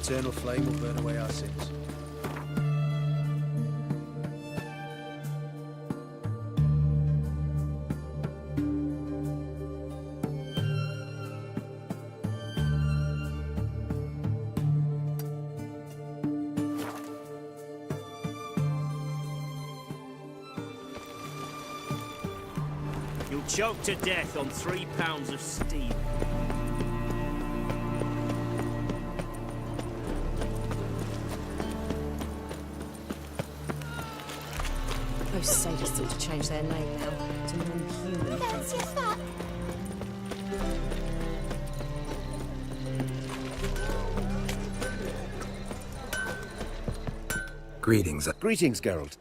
[SPEAKER 11] eternal flame will burn away our sins.
[SPEAKER 14] You'll choke to death on 3 pounds of steam.
[SPEAKER 2] Those sadists ought to change their name now to non-human.
[SPEAKER 8] Fancy a fuck?
[SPEAKER 4] Greetings.
[SPEAKER 19] Greetings, Geralt.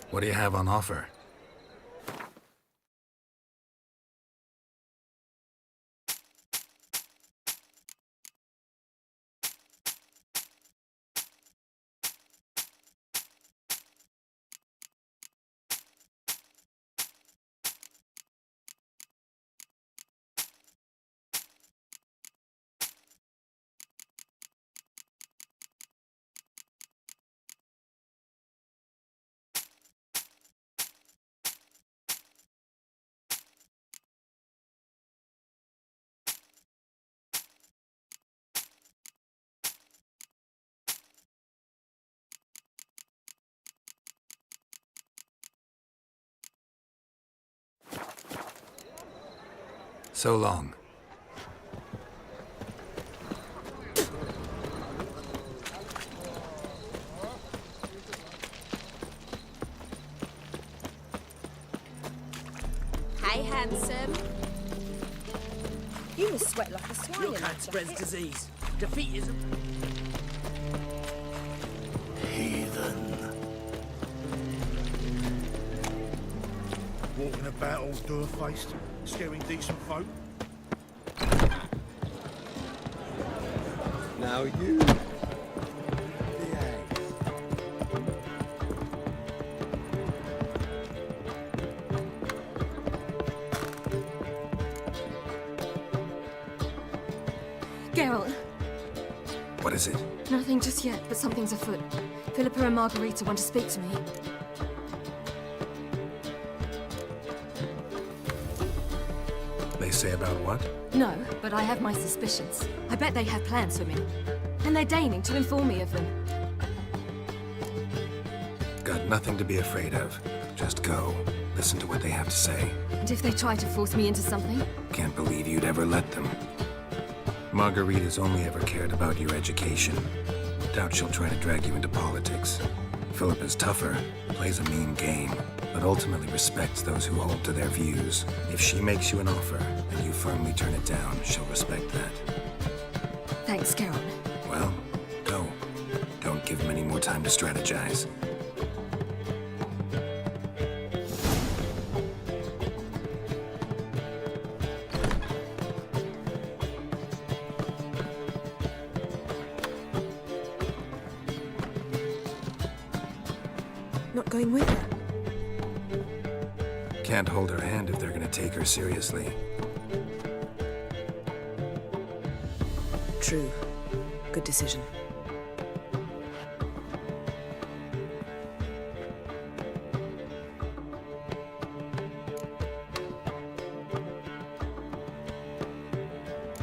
[SPEAKER 4] What do you have on offer? So long.
[SPEAKER 8] Hey, handsome.
[SPEAKER 2] You must sweat like a swine
[SPEAKER 7] Your
[SPEAKER 2] in
[SPEAKER 7] cat
[SPEAKER 2] that
[SPEAKER 7] spreads
[SPEAKER 2] jacket.
[SPEAKER 7] disease. Defeatism.
[SPEAKER 17] Heathen.
[SPEAKER 12] Walking about all door-faced, scaring decent folk.
[SPEAKER 15] Now you.
[SPEAKER 1] Geralt,
[SPEAKER 4] What is it?
[SPEAKER 1] nothing just yet, but something's afoot. Philippa and Margarita want to speak to me.
[SPEAKER 4] They say about what?
[SPEAKER 1] No, but I have my suspicions. I bet they have plans for me. And they're deigning to inform me of them.
[SPEAKER 4] Got nothing to be afraid of. Just go. Listen to what they have to say.
[SPEAKER 1] And if they try to force me into something?
[SPEAKER 4] Can't believe you'd ever let them. Margarita's only ever cared about your education. Doubt she'll try to drag you into politics. Philippa's tougher, plays a mean game, but ultimately respects those who hold to their views. If she makes you an offer and you firmly turn it down, she'll respect that.
[SPEAKER 1] Thanks, Geralt.
[SPEAKER 4] Well, go. Don't give him any more time to strategize.
[SPEAKER 2] Not going with her.
[SPEAKER 4] Can't hold her hand if they're gonna take her seriously.
[SPEAKER 2] True. Good decision.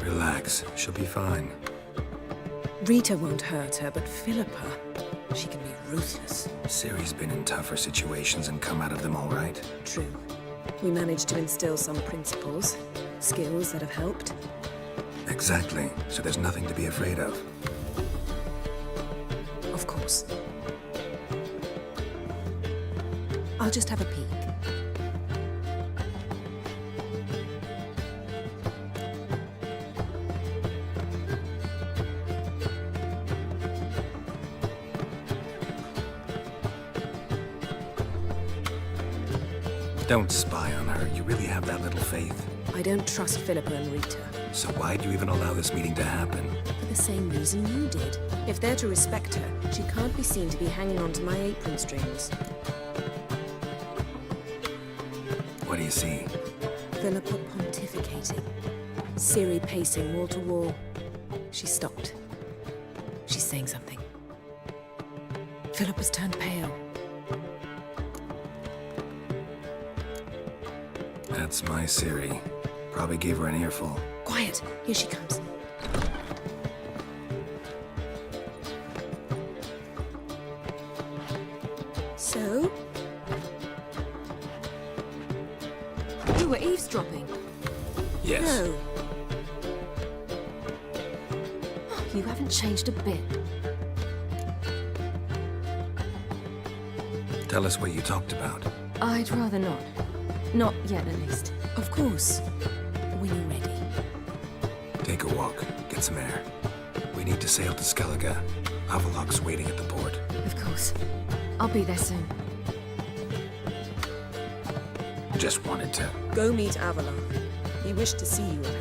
[SPEAKER 4] Relax. She'll be fine.
[SPEAKER 2] Rita won't hurt her, but Philippa, she can be ruthless.
[SPEAKER 4] Ciri's been in tougher situations and come out of them all right.
[SPEAKER 2] True. We managed to instill some principles, skills that have helped.
[SPEAKER 4] Exactly. So there's nothing to be afraid of.
[SPEAKER 2] Of course. I'll just have a peek.
[SPEAKER 4] Don't spy on her. You really have that little faith.
[SPEAKER 2] I don't trust Philippa and Rita.
[SPEAKER 4] So why'd you even allow this meeting to happen?
[SPEAKER 2] For the same reason you did. If they're to respect her, she can't be seen to be hanging on to my apron strings.
[SPEAKER 4] What do you see?
[SPEAKER 2] Philippa pontificating. Ciri pacing wall to wall. She stopped. She's saying something. Philip has turned pale.
[SPEAKER 4] That's my Ciri. Probably gave her an earful.
[SPEAKER 2] Quiet! Here she comes. So?
[SPEAKER 1] You were eavesdropping?
[SPEAKER 4] Yes.
[SPEAKER 1] No. You haven't changed a bit.
[SPEAKER 4] Tell us what you talked about.
[SPEAKER 1] I'd rather not. Not yet, at least.
[SPEAKER 2] Of course. When you're ready.
[SPEAKER 4] Take a walk. Get some air. We need to sail to Skellige. Avalok's waiting at the port.
[SPEAKER 1] Of course. I'll be there soon.
[SPEAKER 4] Just wanted to...
[SPEAKER 2] Go meet Avalok. He wished to see you, apparently.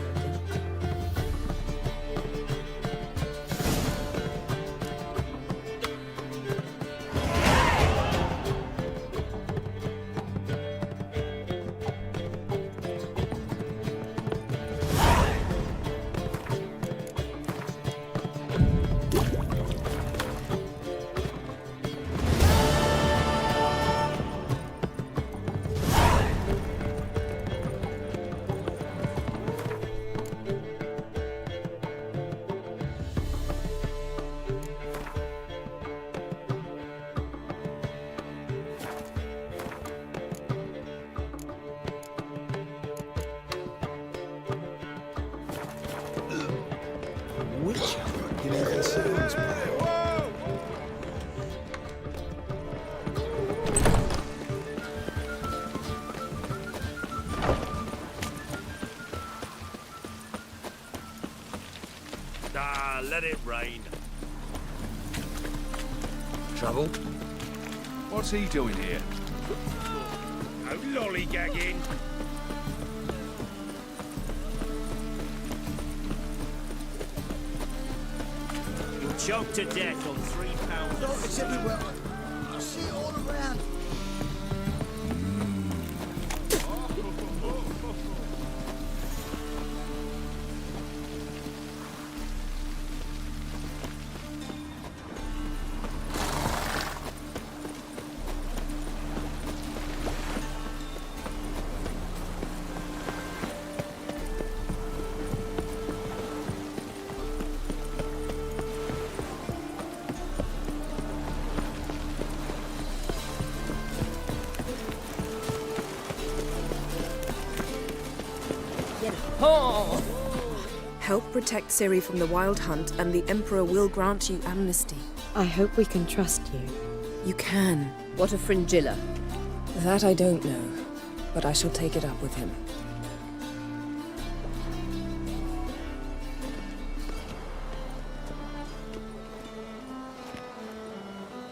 [SPEAKER 14] Let it rain.
[SPEAKER 20] Trouble? What's he doing here?
[SPEAKER 14] No lollygagging. You'll choke to death on 3 pounds.
[SPEAKER 18] No, it's everywhere. I see it all around.
[SPEAKER 2] Help protect Ciri from the Wild Hunt, and the Emperor will grant you amnesty.
[SPEAKER 5] I hope we can trust you.
[SPEAKER 2] You can.
[SPEAKER 5] What of Fringilla?
[SPEAKER 2] That I don't know, but I shall take it up with him.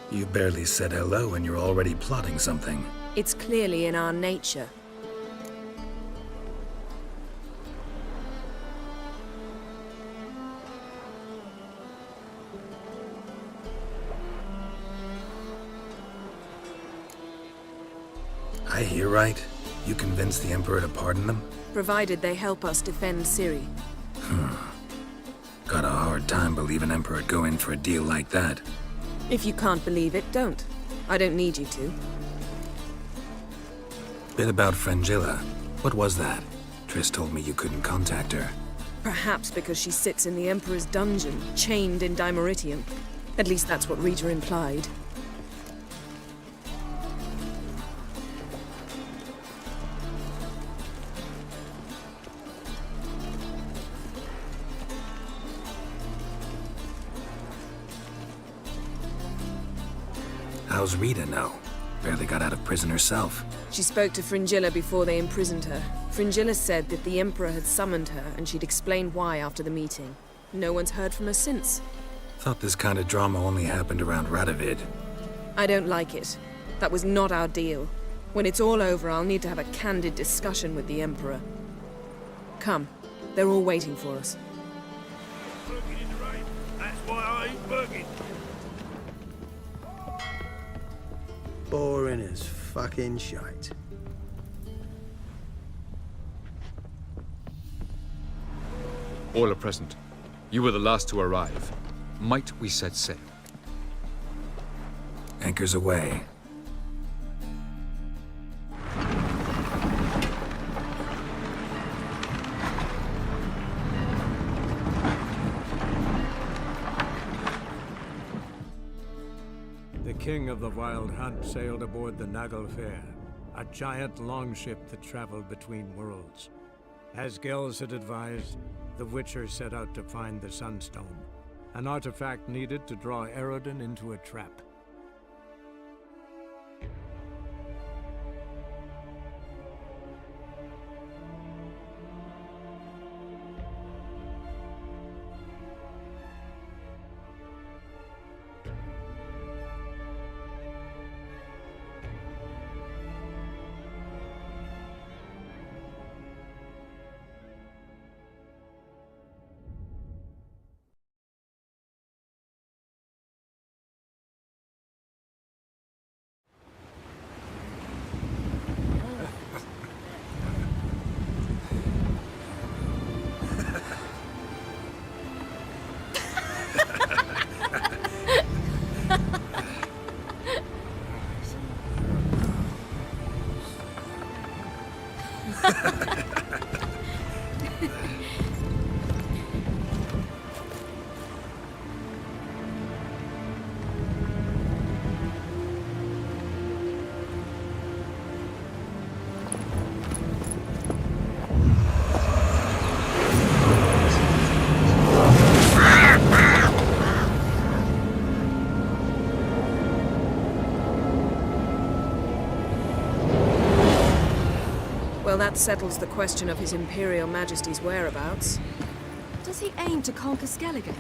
[SPEAKER 4] You barely said hello and you're already plotting something.
[SPEAKER 2] It's clearly in our nature.
[SPEAKER 4] I hear right. You convinced the Emperor to pardon them?
[SPEAKER 2] Provided they help us defend Ciri.
[SPEAKER 4] Got a hard time believing Emperor'd go in for a deal like that.
[SPEAKER 2] If you can't believe it, don't. I don't need you to.
[SPEAKER 4] Bit about Fringilla. What was that? Triss told me you couldn't contact her.
[SPEAKER 2] Perhaps because she sits in the Emperor's dungeon, chained in Dimeritium. At least that's what Rita implied.
[SPEAKER 4] How's Rita now? Barely got out of prison herself.
[SPEAKER 2] She spoke to Fringilla before they imprisoned her. Fringilla said that the Emperor had summoned her and she'd explain why after the meeting. No one's heard from her since.
[SPEAKER 4] Thought this kind of drama only happened around Radovid.
[SPEAKER 2] I don't like it. That was not our deal. When it's all over, I'll need to have a candid discussion with the Emperor. Come. They're all waiting for us.
[SPEAKER 14] Burging in the rain. That's why I ain't burging.
[SPEAKER 18] Boring as fucking shite.
[SPEAKER 20] All are present.
[SPEAKER 21] You were the last to arrive. Might we set sail?
[SPEAKER 4] Anchors away.
[SPEAKER 22] The king of the Wild Hunt sailed aboard the Naglfar, a giant longship that traveled between worlds. As Gels had advised, the Witcher set out to find the Sunstone, an artifact needed to draw Eredin into a trap.
[SPEAKER 2] Well, that settles the question of His Imperial Majesty's whereabouts.
[SPEAKER 1] Does he aim to conquer Skellige?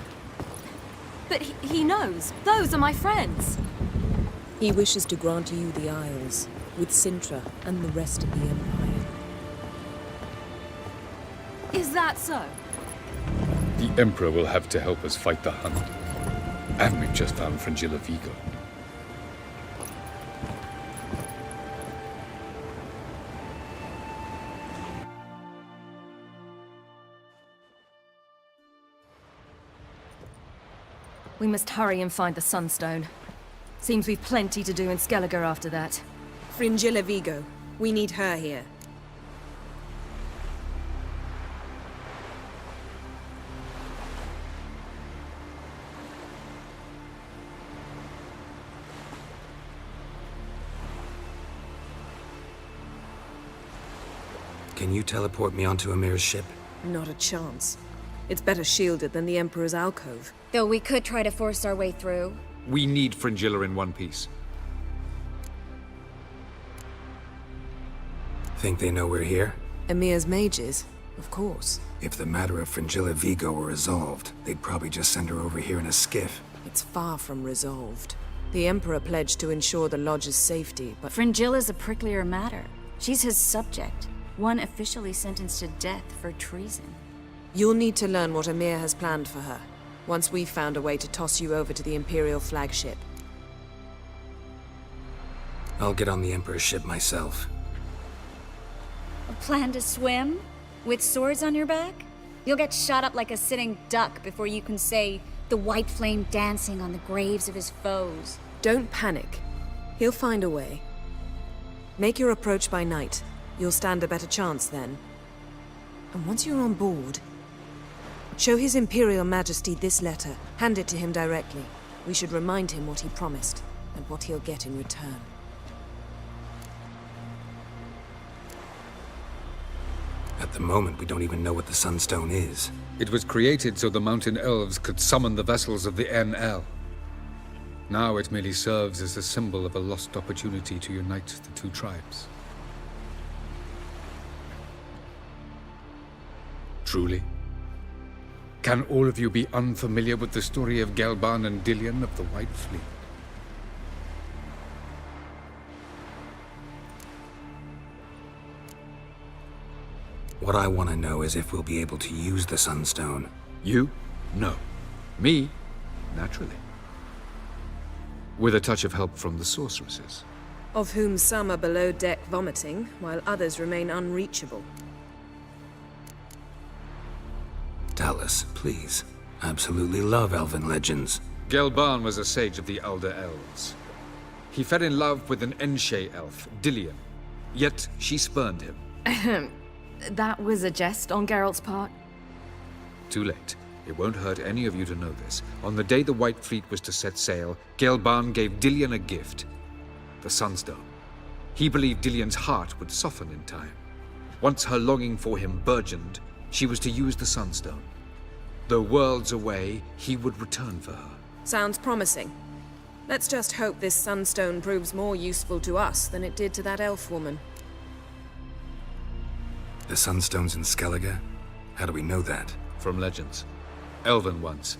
[SPEAKER 1] But he knows. Those are my friends.
[SPEAKER 2] He wishes to grant you the Isles, with Sintra and the rest of the Empire.
[SPEAKER 1] Is that so?
[SPEAKER 21] The Emperor will have to help us fight the Hunt. And we've just found Fringilla Vigo.
[SPEAKER 1] We must hurry and find the Sunstone. Seems we've plenty to do in Skellige after that.
[SPEAKER 2] Fringilla Vigo. We need her here.
[SPEAKER 4] Can you teleport me onto Amir's ship?
[SPEAKER 2] Not a chance. It's better shielded than the Emperor's alcove.
[SPEAKER 8] Though we could try to force our way through.
[SPEAKER 21] We need Fringilla in one piece.
[SPEAKER 4] Think they know we're here?
[SPEAKER 2] Emir's mages? Of course.
[SPEAKER 4] If the matter of Fringilla Vigo were resolved, they'd probably just send her over here in a skiff.
[SPEAKER 2] It's far from resolved. The Emperor pledged to ensure the Lodge's safety, but...
[SPEAKER 23] Fringilla's a pricklier matter. She's his subject, one officially sentenced to death for treason.
[SPEAKER 2] You'll need to learn what Emir has planned for her, once we've found a way to toss you over to the Imperial flagship.
[SPEAKER 4] I'll get on the Emperor's ship myself.
[SPEAKER 23] A plan to swim? With swords on your back? You'll get shot up like a sitting duck before you can say, the white flame dancing on the graves of his foes.
[SPEAKER 2] Don't panic. He'll find a way. Make your approach by night. You'll stand a better chance then. And once you're on board, show His Imperial Majesty this letter. Hand it to him directly. We should remind him what he promised, and what he'll get in return.
[SPEAKER 4] At the moment, we don't even know what the Sunstone is.
[SPEAKER 21] It was created so the Mountain Elves could summon the vessels of the NL. Now it merely serves as a symbol of a lost opportunity to unite the two tribes. Truly? Can all of you be unfamiliar with the story of Gelban and Dillion of the White Fleet?
[SPEAKER 4] What I want to know is if we'll be able to use the Sunstone.
[SPEAKER 21] You? No. Me? Naturally. With a touch of help from the sorceresses.
[SPEAKER 2] Of whom some are below deck vomiting, while others remain unreachable.
[SPEAKER 4] Tell us, please. Absolutely love elven legends.
[SPEAKER 21] Gelban was a sage of the Elder Elves. He fell in love with an Enshe elf, Dillion. Yet she spurned him.
[SPEAKER 1] That was a jest on Geralt's part.
[SPEAKER 21] Too late. It won't hurt any of you to know this. On the day the White Fleet was to set sail, Gelban gave Dillion a gift. The Sunstone. He believed Dillion's heart would soften in time. Once her longing for him burgeoned, she was to use the Sunstone. Though worlds away, he would return for her.
[SPEAKER 2] Sounds promising. Let's just hope this sunstone proves more useful to us than it did to that elf woman.
[SPEAKER 4] The Sunstone's in Skellige? How do we know that?
[SPEAKER 21] From legends. Elven ones.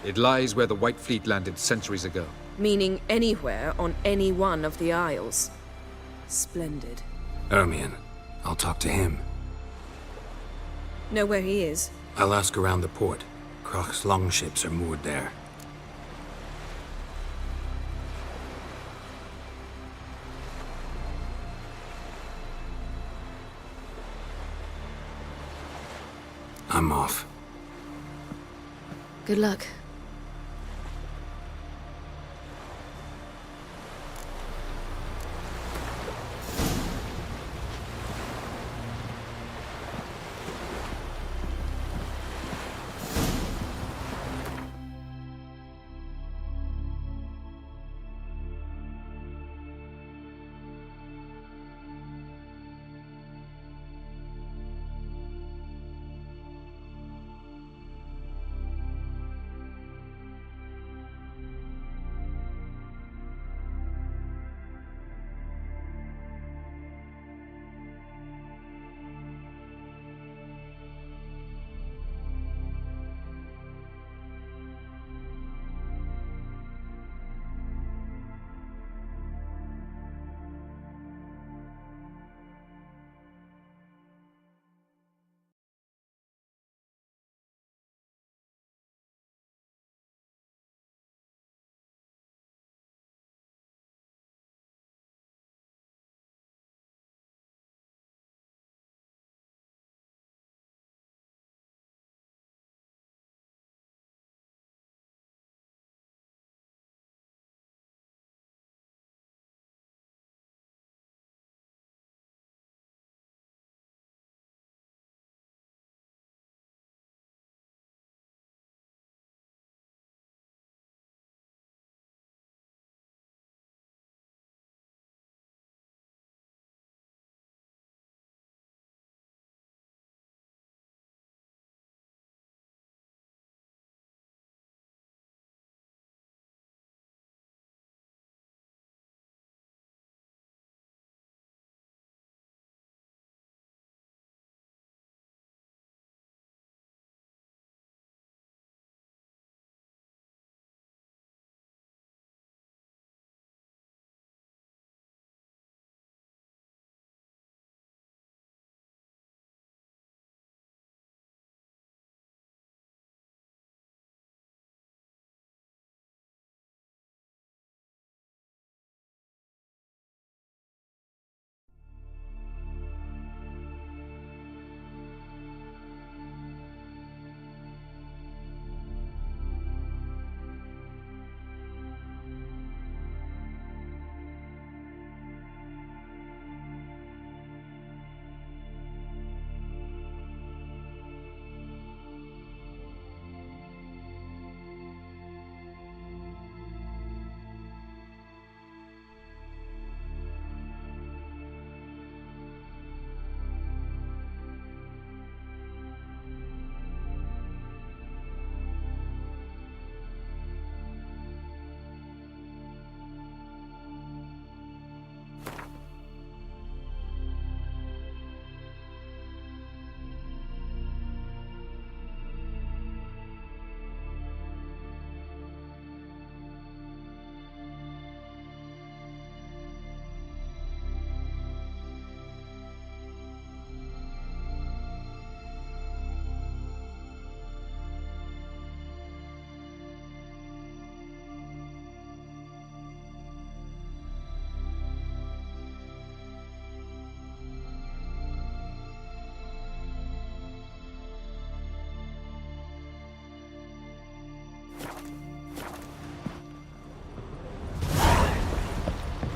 [SPEAKER 21] It lies where the White Fleet landed centuries ago.
[SPEAKER 2] Meaning anywhere on any one of the Isles. Splendid.
[SPEAKER 4] Ermion. I'll talk to him.
[SPEAKER 2] Know where he is?
[SPEAKER 4] I'll ask around the port. Croc's longships are moored there. I'm off.
[SPEAKER 1] Good luck.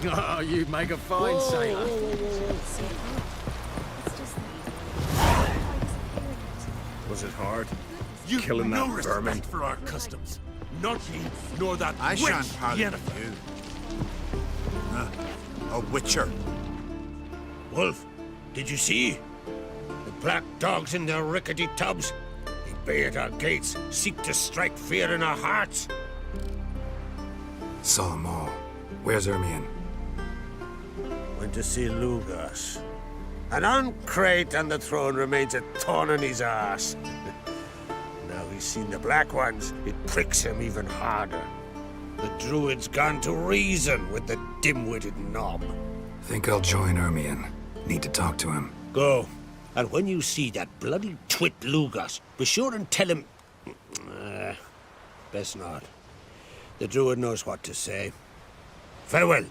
[SPEAKER 6] Oh, you make a fine sailor. Was it hard?
[SPEAKER 12] You've
[SPEAKER 6] Killing
[SPEAKER 12] no
[SPEAKER 6] that
[SPEAKER 12] respect
[SPEAKER 6] vermin?
[SPEAKER 12] for our customs. Not you, nor that
[SPEAKER 9] I
[SPEAKER 12] witch,
[SPEAKER 9] shan't parley
[SPEAKER 12] Yennefer.
[SPEAKER 9] with you. A witcher.
[SPEAKER 14] Wolf, did you see? The black dogs in their rickety tubs. They bay at our gates, seek to strike fear in our hearts.
[SPEAKER 4] Saw them all. Where's Ermion?
[SPEAKER 14] Went to see Lugas. An uncrate on the throne remains a thorn in his arse. Now he's seen the Black Ones, it pricks him even harder. The druid's gone to reason with the dim-witted knob.
[SPEAKER 4] Think I'll join Ermion. Need to talk to him.
[SPEAKER 14] Go. And when you see that bloody twit Lugas, be sure and tell him... best not. The druid knows what to say. Farewell.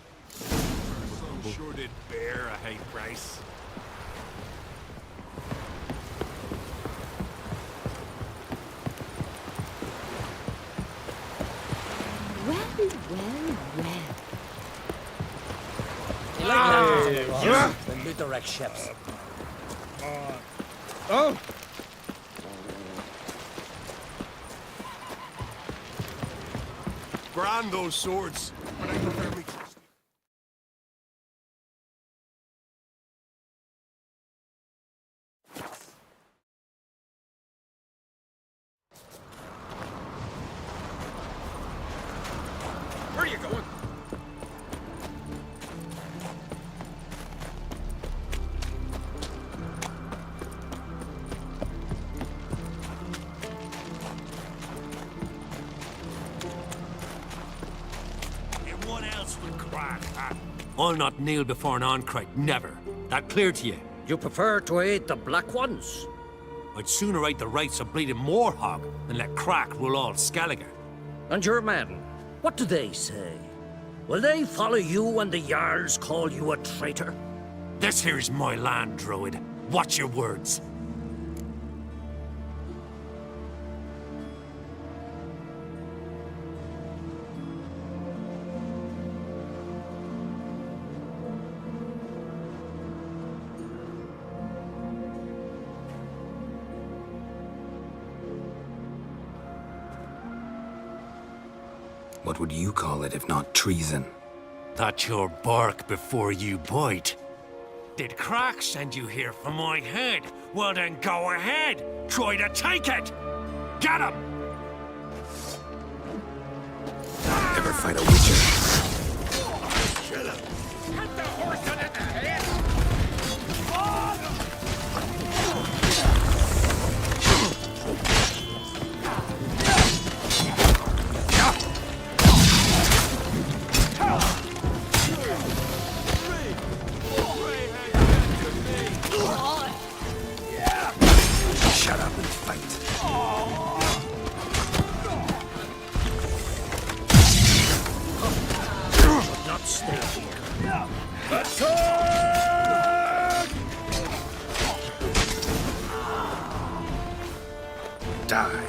[SPEAKER 12] Sure did bear a high price.
[SPEAKER 17] The Lutherex ships.
[SPEAKER 6] Oh!
[SPEAKER 12] Brand those swords, but I prefer me. Where are you going?
[SPEAKER 10] What else would crack, huh? I'll not kneel before an Oncrite, never. That clear to you?
[SPEAKER 17] You prefer to aid the Black Ones?
[SPEAKER 10] I'd sooner right the rights of bleeding Moorhog than let Crack rule all Skellige.
[SPEAKER 17] And your men, what do they say? Will they follow you when the Jarls call you a traitor?
[SPEAKER 10] This here's my land, Druid. Watch your words.
[SPEAKER 4] What would you call it if not treason?
[SPEAKER 10] That's your bark before you bite. Did Crack send you here for my head? Well then go ahead! Try to take it! Get him!
[SPEAKER 4] Ever fight a witcher?
[SPEAKER 10] Kill him! Hit the horse in the head!
[SPEAKER 4] Shut up and fight.
[SPEAKER 17] Should not stay here.
[SPEAKER 4] Die.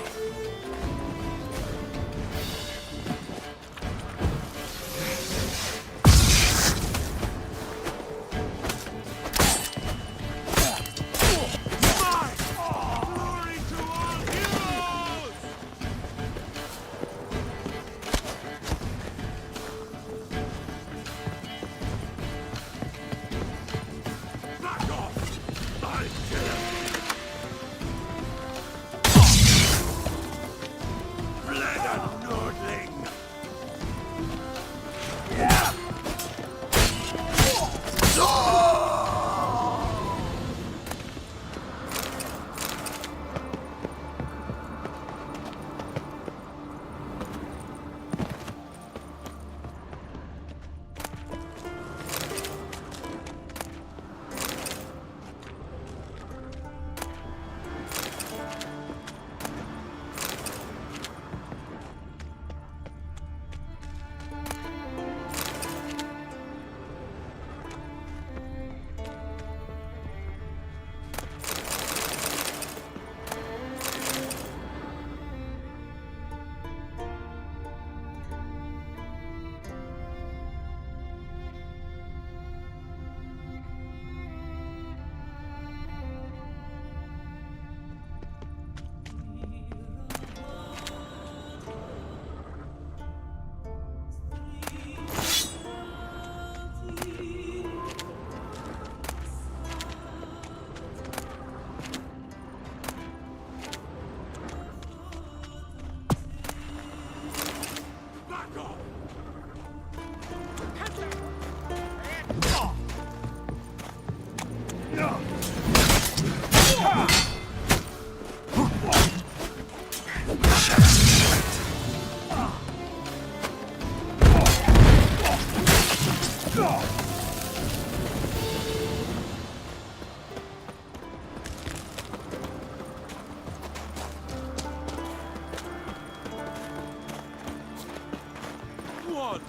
[SPEAKER 10] One,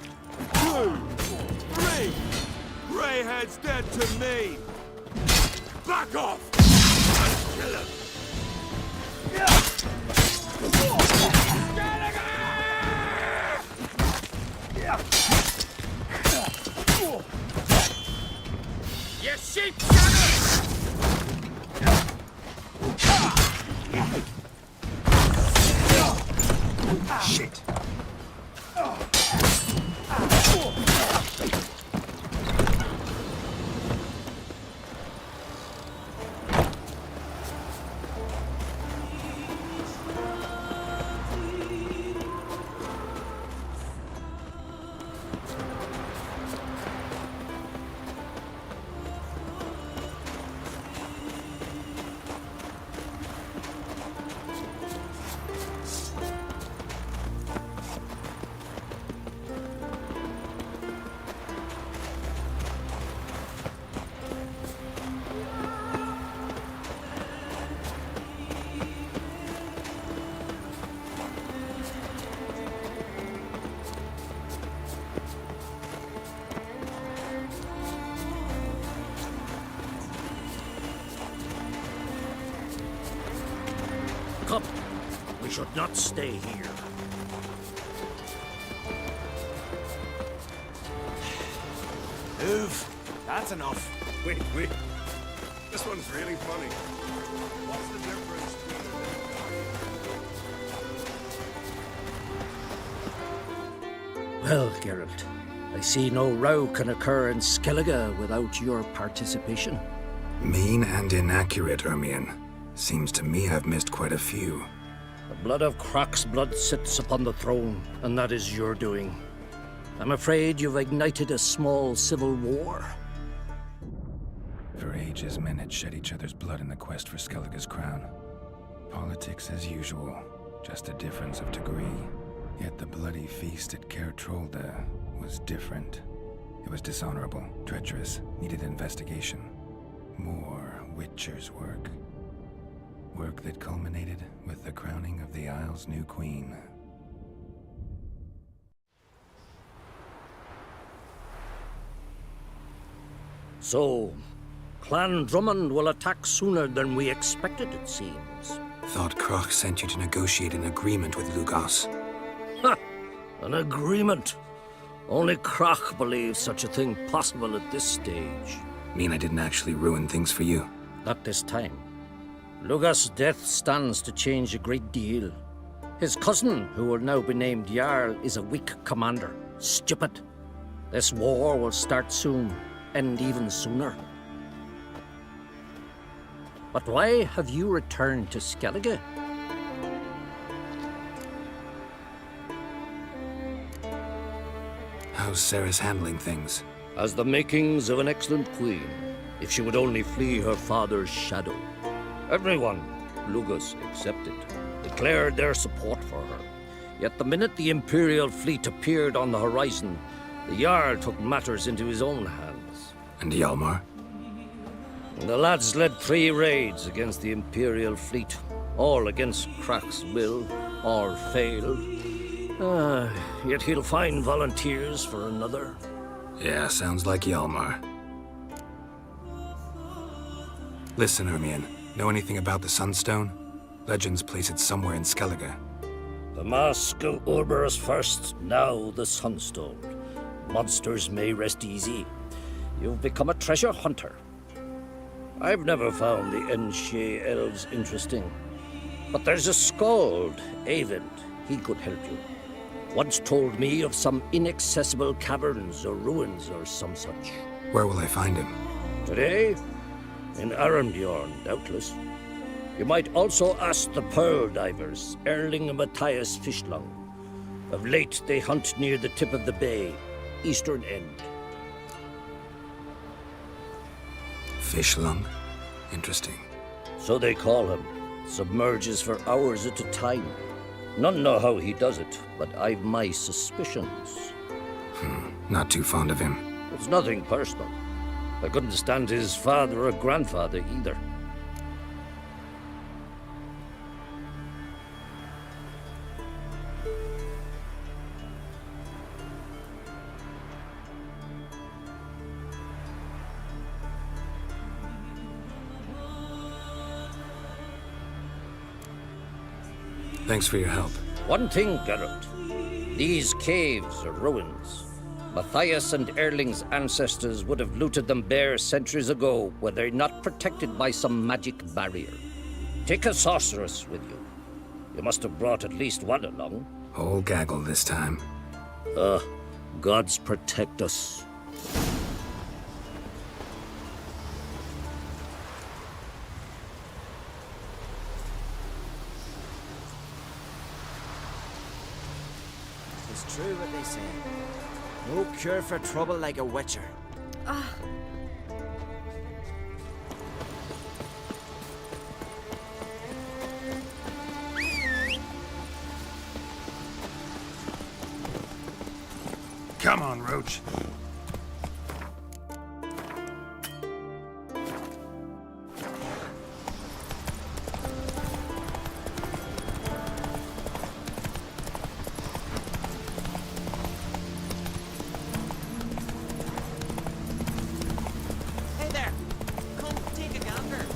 [SPEAKER 10] two, three. Greyhead's dead to me. Back off! Kill him. You sheep
[SPEAKER 7] Shit.
[SPEAKER 17] Come. We should not stay here.
[SPEAKER 7] Move. That's enough.
[SPEAKER 6] Wait. This one's really funny. What's the difference between...
[SPEAKER 17] Well, Geralt, I see no row can occur in Skellige without your participation.
[SPEAKER 4] Mean and inaccurate, Ermion. Seems to me I've missed quite a few.
[SPEAKER 17] The blood of Croc's blood sits upon the throne, and that is your doing. I'm afraid you've ignited a small civil war.
[SPEAKER 4] For ages, men had shed each other's blood in the quest for Skellige's crown. Politics as usual, just a difference of degree. Yet the bloody feast at Caer Trolda was different. It was dishonorable, treacherous, needed investigation. More Witcher's work. Work that culminated with the crowning of the Isle's new queen.
[SPEAKER 17] So, Clan Drummond will attack sooner than we expected, it seems.
[SPEAKER 4] Thought Croc sent you to negotiate an agreement with Lugos.
[SPEAKER 17] Ha! An agreement? Only Croc believes such a thing possible at this stage.
[SPEAKER 4] Mean I didn't actually ruin things for you?
[SPEAKER 17] Not this time. Lugos' death stands to change a great deal. His cousin, who will now be named Jarl, is a weak commander. Stupid. This war will start soon, end even sooner. But why have you returned to Skellige?
[SPEAKER 4] How's Sarah's handling things?
[SPEAKER 17] Has the makings of an excellent queen, if she would only flee her father's shadow. Everyone, Lugos excepted, declared their support for her. Yet the minute the Imperial fleet appeared on the horizon, the Jarl took matters into his own hands.
[SPEAKER 4] And Hjalmar?
[SPEAKER 17] The lads led 3 raids against the Imperial fleet, all against Croc's will, all failed. Yet he'll find volunteers for another.
[SPEAKER 4] Yeah, sounds like Hjalmar. Listen, Ermion, know anything about the Sunstone? Legends place it somewhere in Skellige.
[SPEAKER 17] The Mask of Urberus first, now the Sunstone. Monsters may rest easy. You've become a treasure hunter. I've never found the Enshe elves interesting. But there's a skald, Eyvind. He could help you. Once told me of some inaccessible caverns or ruins or some such.
[SPEAKER 4] Where will I find him?
[SPEAKER 17] Today? In Arenbjorn, doubtless. You might also ask the pearl divers, Erling and Matthias Fishlung. Of late, they hunt near the tip of the bay, eastern end.
[SPEAKER 4] Fishlung? Interesting.
[SPEAKER 3] So they call him. Submerges for hours at a time. None know how he does it, but I've my suspicions.
[SPEAKER 4] Not too fond of him.
[SPEAKER 3] It's nothing personal. I couldn't stand his father or grandfather either.
[SPEAKER 4] Thanks for your help.
[SPEAKER 3] One thing, Geralt. These caves are ruins. Matthias and Erling's ancestors would have looted them bare centuries ago were they not protected by some magic barrier. Take a sorceress with you. You must have brought at least one along.
[SPEAKER 4] Whole gaggle this time.
[SPEAKER 3] Gods protect us.
[SPEAKER 7] It's true what they say. No cure for trouble like a witcher.
[SPEAKER 6] Come on, Roach.
[SPEAKER 7] Hey there! Come take a gander.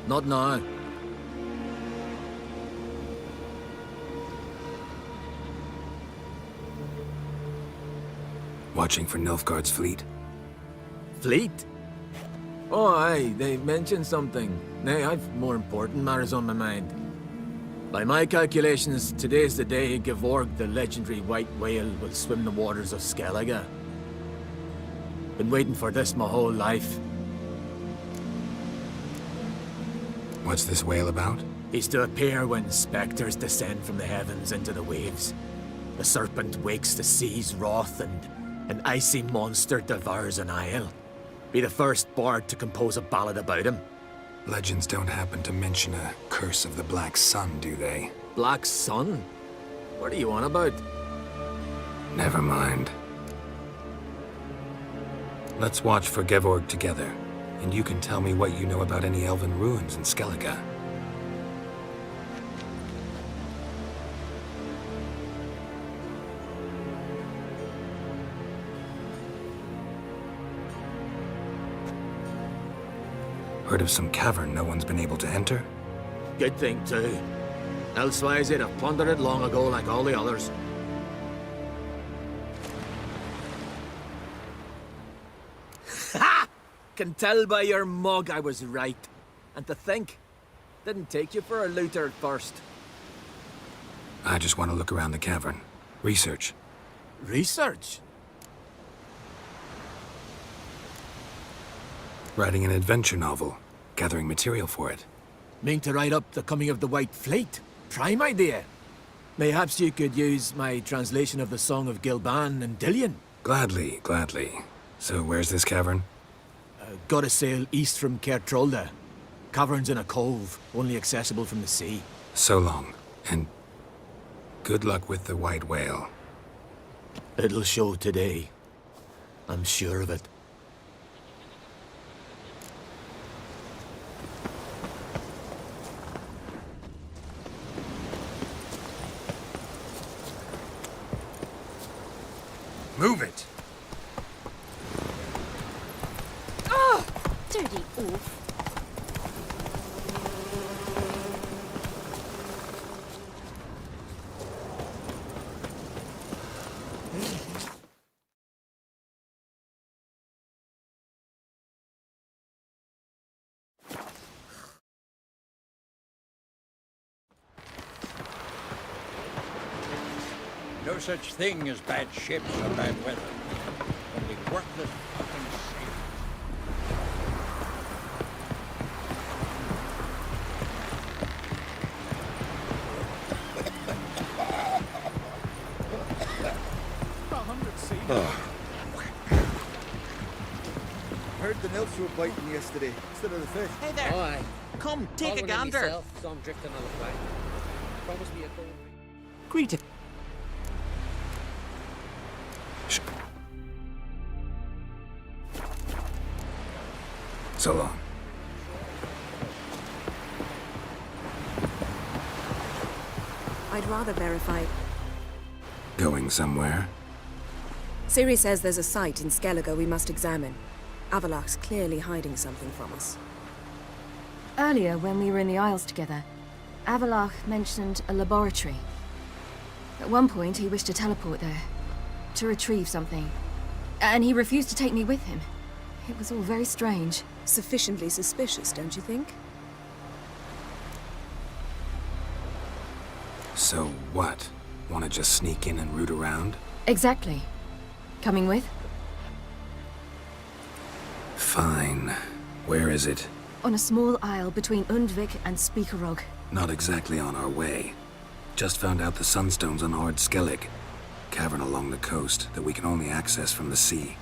[SPEAKER 13] Not now.
[SPEAKER 4] Watching for Nilfgaard's fleet?
[SPEAKER 13] Fleet? Oh, aye, they mentioned something. Nay, I've more important matters on my mind. By my calculations, today's the day Gevorg, the legendary white whale, will swim the waters of Skellige. Been waiting for this my whole life.
[SPEAKER 4] What's this whale about?
[SPEAKER 13] He's to appear when spectres descend from the heavens into the waves. The serpent wakes the sea's wrath and an icy monster devours an isle. Be the first bard to compose a ballad about him.
[SPEAKER 4] Legends don't happen to mention a curse of the Black Sun, do they?
[SPEAKER 13] Black Sun? What are you on about?
[SPEAKER 4] Never mind. Let's watch for Gevorg together, and you can tell me what you know about any elven ruins in Skellige. Heard of some cavern no one's been able to enter?
[SPEAKER 13] Good thing, too. Elsewise, they'd have plundered it long ago like all the others. Ha! Can tell by your mug I was right. And to think, didn't take you for a looter at first.
[SPEAKER 4] I just want to look around the cavern. Research.
[SPEAKER 13] Research?
[SPEAKER 4] Writing an adventure novel. Gathering material for it.
[SPEAKER 13] Mean to write up the coming of the White Fleet? Prime idea. Mayhaps you could use my translation of the Song of Gilban and Dillion.
[SPEAKER 4] Gladly, gladly. So where's this cavern?
[SPEAKER 13] gotta sail east from Cairtrolda. Cavern's in a cove, only accessible from the sea.
[SPEAKER 4] So long, and good luck with the white whale.
[SPEAKER 13] It'll show today. I'm sure of it.
[SPEAKER 4] Move it!
[SPEAKER 8] Oh! Dirty oaf.
[SPEAKER 3] No such thing as bad ships or bad weather. Only worthless fucking sailors.
[SPEAKER 11] Heard the nymphs were biting yesterday instead of the fish.
[SPEAKER 16] Hey there.
[SPEAKER 3] Aye.
[SPEAKER 16] Come, take a gander.
[SPEAKER 3] Myself, so I'm drifting on the flight. Promise me a gold ring.
[SPEAKER 16] Greet it.
[SPEAKER 4] So long.
[SPEAKER 2] I'd rather verify.
[SPEAKER 4] Going somewhere?
[SPEAKER 2] Ciri says there's a site in Skellige we must examine. Avalach's clearly hiding something from us.
[SPEAKER 1] Earlier, when we were in the Isles together, Avalach mentioned a laboratory. At one point, he wished to teleport there, to retrieve something. And he refused to take me with him. It was all very strange.
[SPEAKER 2] Sufficiently suspicious, don't you think?
[SPEAKER 4] So what? Want to just sneak in and root around?
[SPEAKER 1] Exactly. Coming with?
[SPEAKER 4] Fine. Where is it?
[SPEAKER 1] On a small isle between Undvik and Speakerog.
[SPEAKER 4] Not exactly on our way. Just found out the sunstone's on Ard Skellig. Cavern along the coast that we can only access from the sea.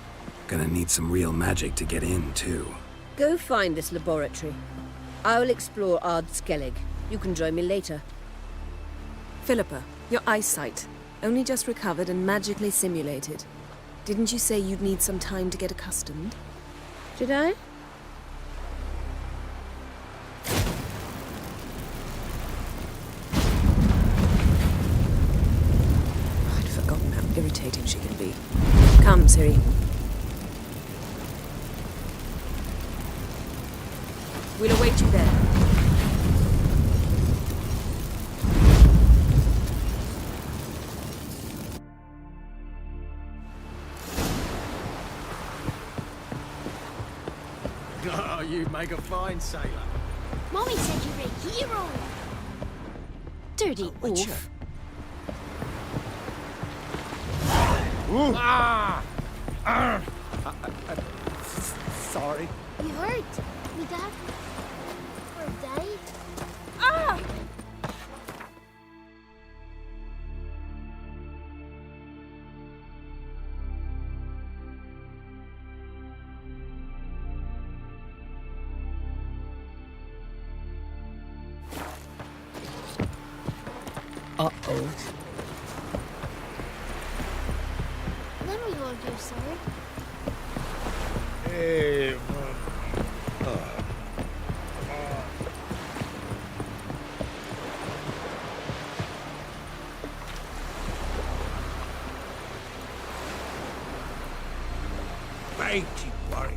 [SPEAKER 4] Gonna need some real magic to get in, too.
[SPEAKER 5] Go find this laboratory. I will explore Ard Skellig. You can join me later.
[SPEAKER 2] Philippa, your eyesight. Only just recovered and magically simulated. Didn't you say you'd need some time to get accustomed?
[SPEAKER 5] Did I?
[SPEAKER 2] I'd forgotten how irritating she can be. Come, Ciri. We'll await you there.
[SPEAKER 13] Oh, you make a fine sailor.
[SPEAKER 8] Mommy said you're a hero. Dirty oaf.
[SPEAKER 11] Sorry.
[SPEAKER 8] You hurt. Me dad. Or died. Ah!
[SPEAKER 2] Uh-oh.
[SPEAKER 8] Then we will go, sir.
[SPEAKER 12] Hey,
[SPEAKER 14] Mighty warrior.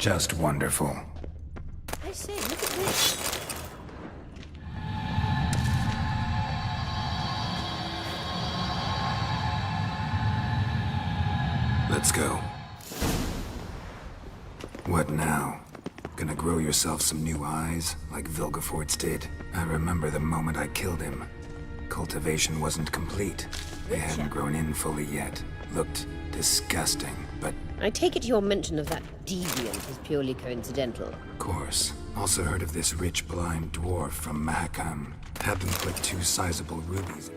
[SPEAKER 4] Just wonderful.
[SPEAKER 5] I say, look at this.
[SPEAKER 4] Let's go. What now? Gonna grow yourself some new eyes, like Vilgefortz did? I remember the moment I killed him. Cultivation wasn't complete. They hadn't grown in fully yet. Looked disgusting, but...
[SPEAKER 5] I take it your mention of that deviant is purely coincidental.
[SPEAKER 4] Of course. Also heard of this rich blind dwarf from Mahakam. Had them put 2 sizable rubies.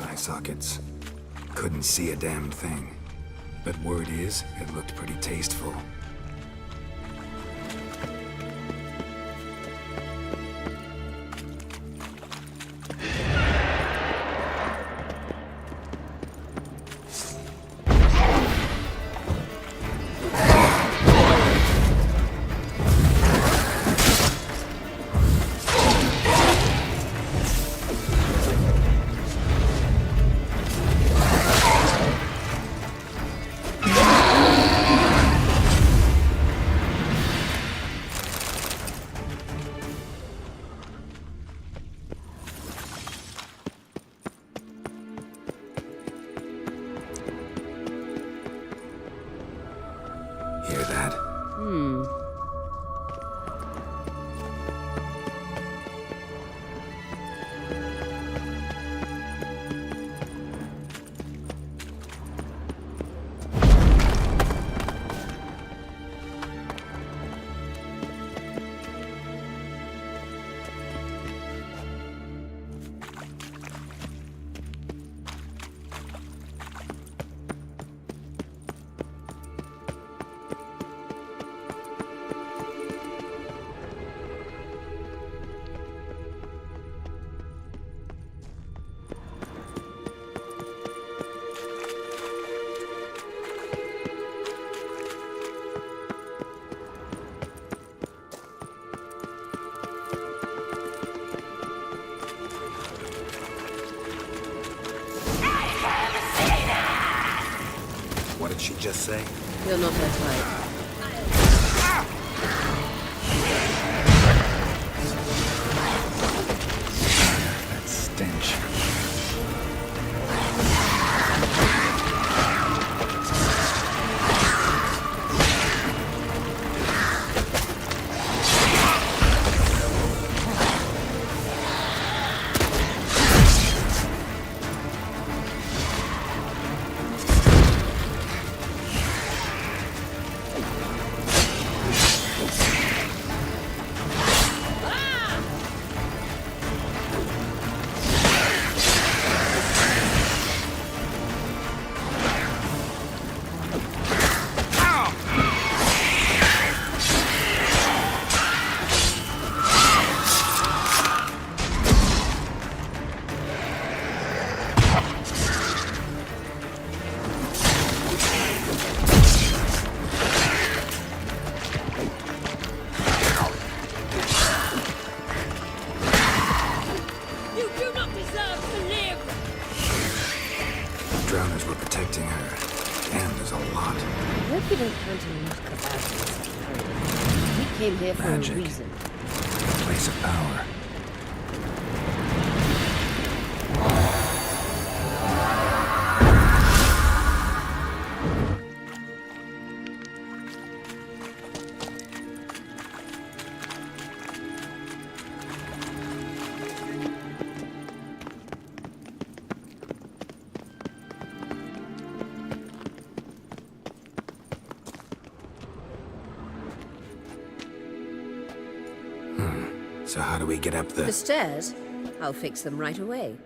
[SPEAKER 4] Eye sockets. Couldn't see a damn thing. But word is, it looked pretty tasteful. Hear that? What did she just say?
[SPEAKER 5] You're not her type.
[SPEAKER 4] That stench. Drowners were protecting her. Damn, there's a lot.
[SPEAKER 5] I hope you don't count him much about us. We came here for
[SPEAKER 4] Magic.
[SPEAKER 5] a reason.
[SPEAKER 4] A place of power. So how do we get up
[SPEAKER 5] The stairs? I'll fix them right away.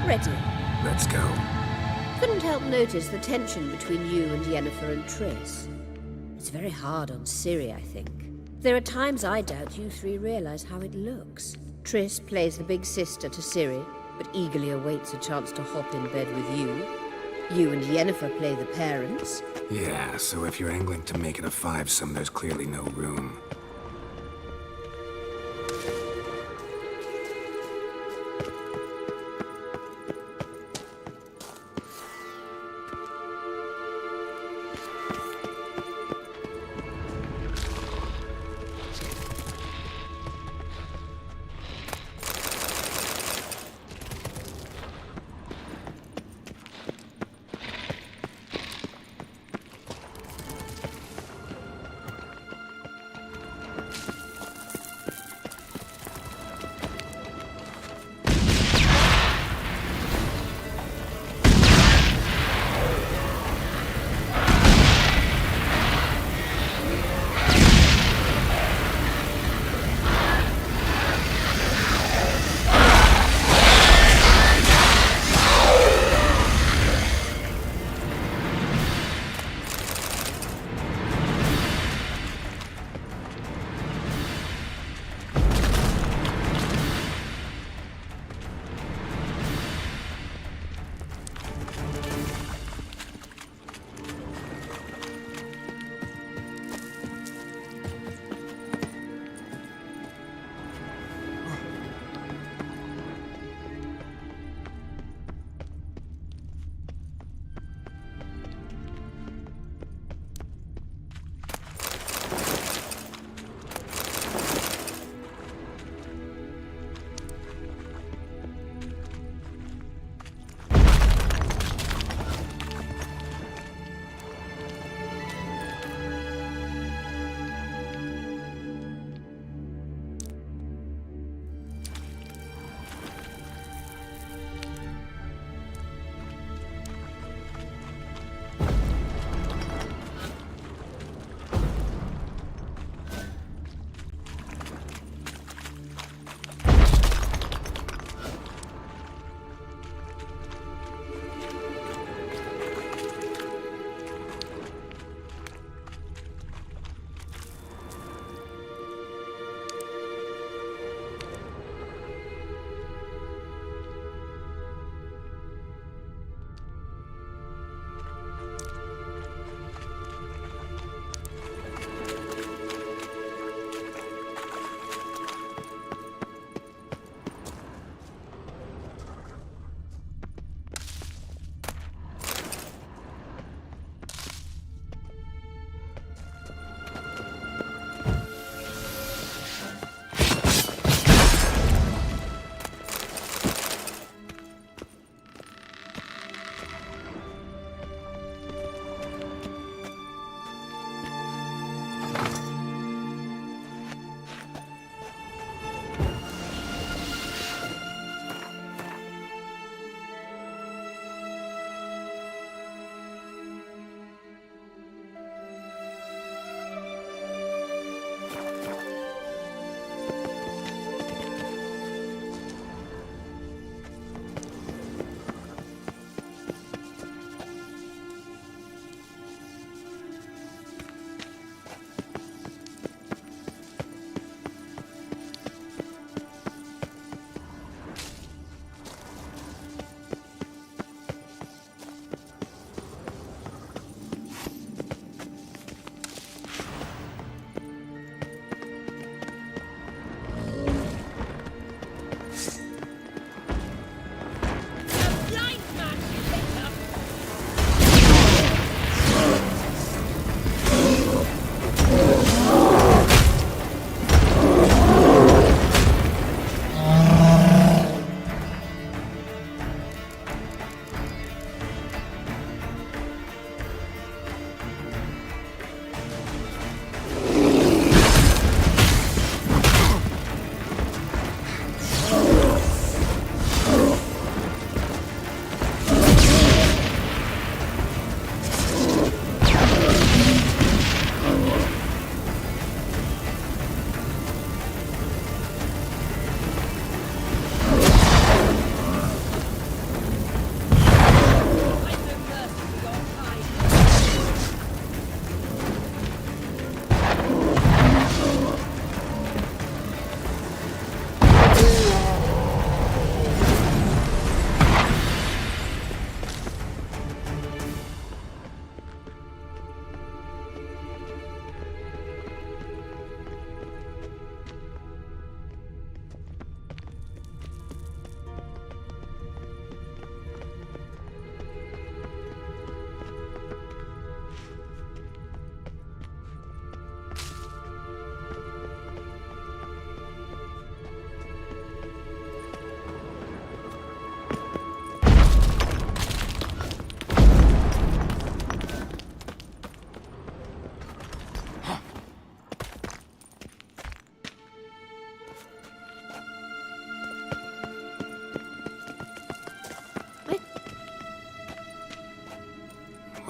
[SPEAKER 5] Ready.
[SPEAKER 4] Let's go.
[SPEAKER 5] Couldn't help notice the tension between you and Yennefer and Triss. It's very hard on Ciri, I think. There are times I doubt you three realize how it looks. Triss plays the big sister to Ciri, but eagerly awaits a chance to hop in bed with you. You and Yennefer play the parents.
[SPEAKER 4] Yeah, so if you're angling to make it a fivesome, there's clearly no room.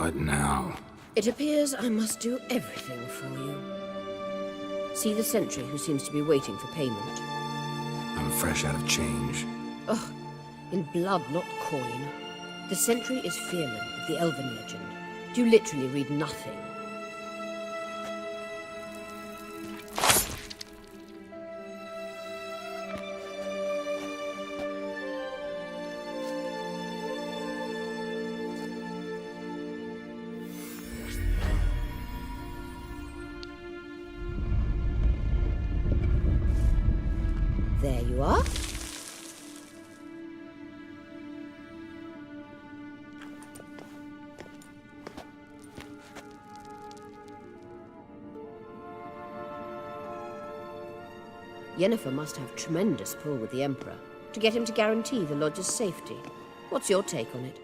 [SPEAKER 4] What now?
[SPEAKER 5] It appears I must do everything for you. See the sentry who seems to be waiting for payment?
[SPEAKER 4] I'm fresh out of change.
[SPEAKER 5] Ugh, in blood, not coin. The sentry is Fearman of the Elven legend. You literally read nothing. There you are. Yennefer must have tremendous pull with the Emperor to get him to guarantee the Lodge's safety. What's your take on it?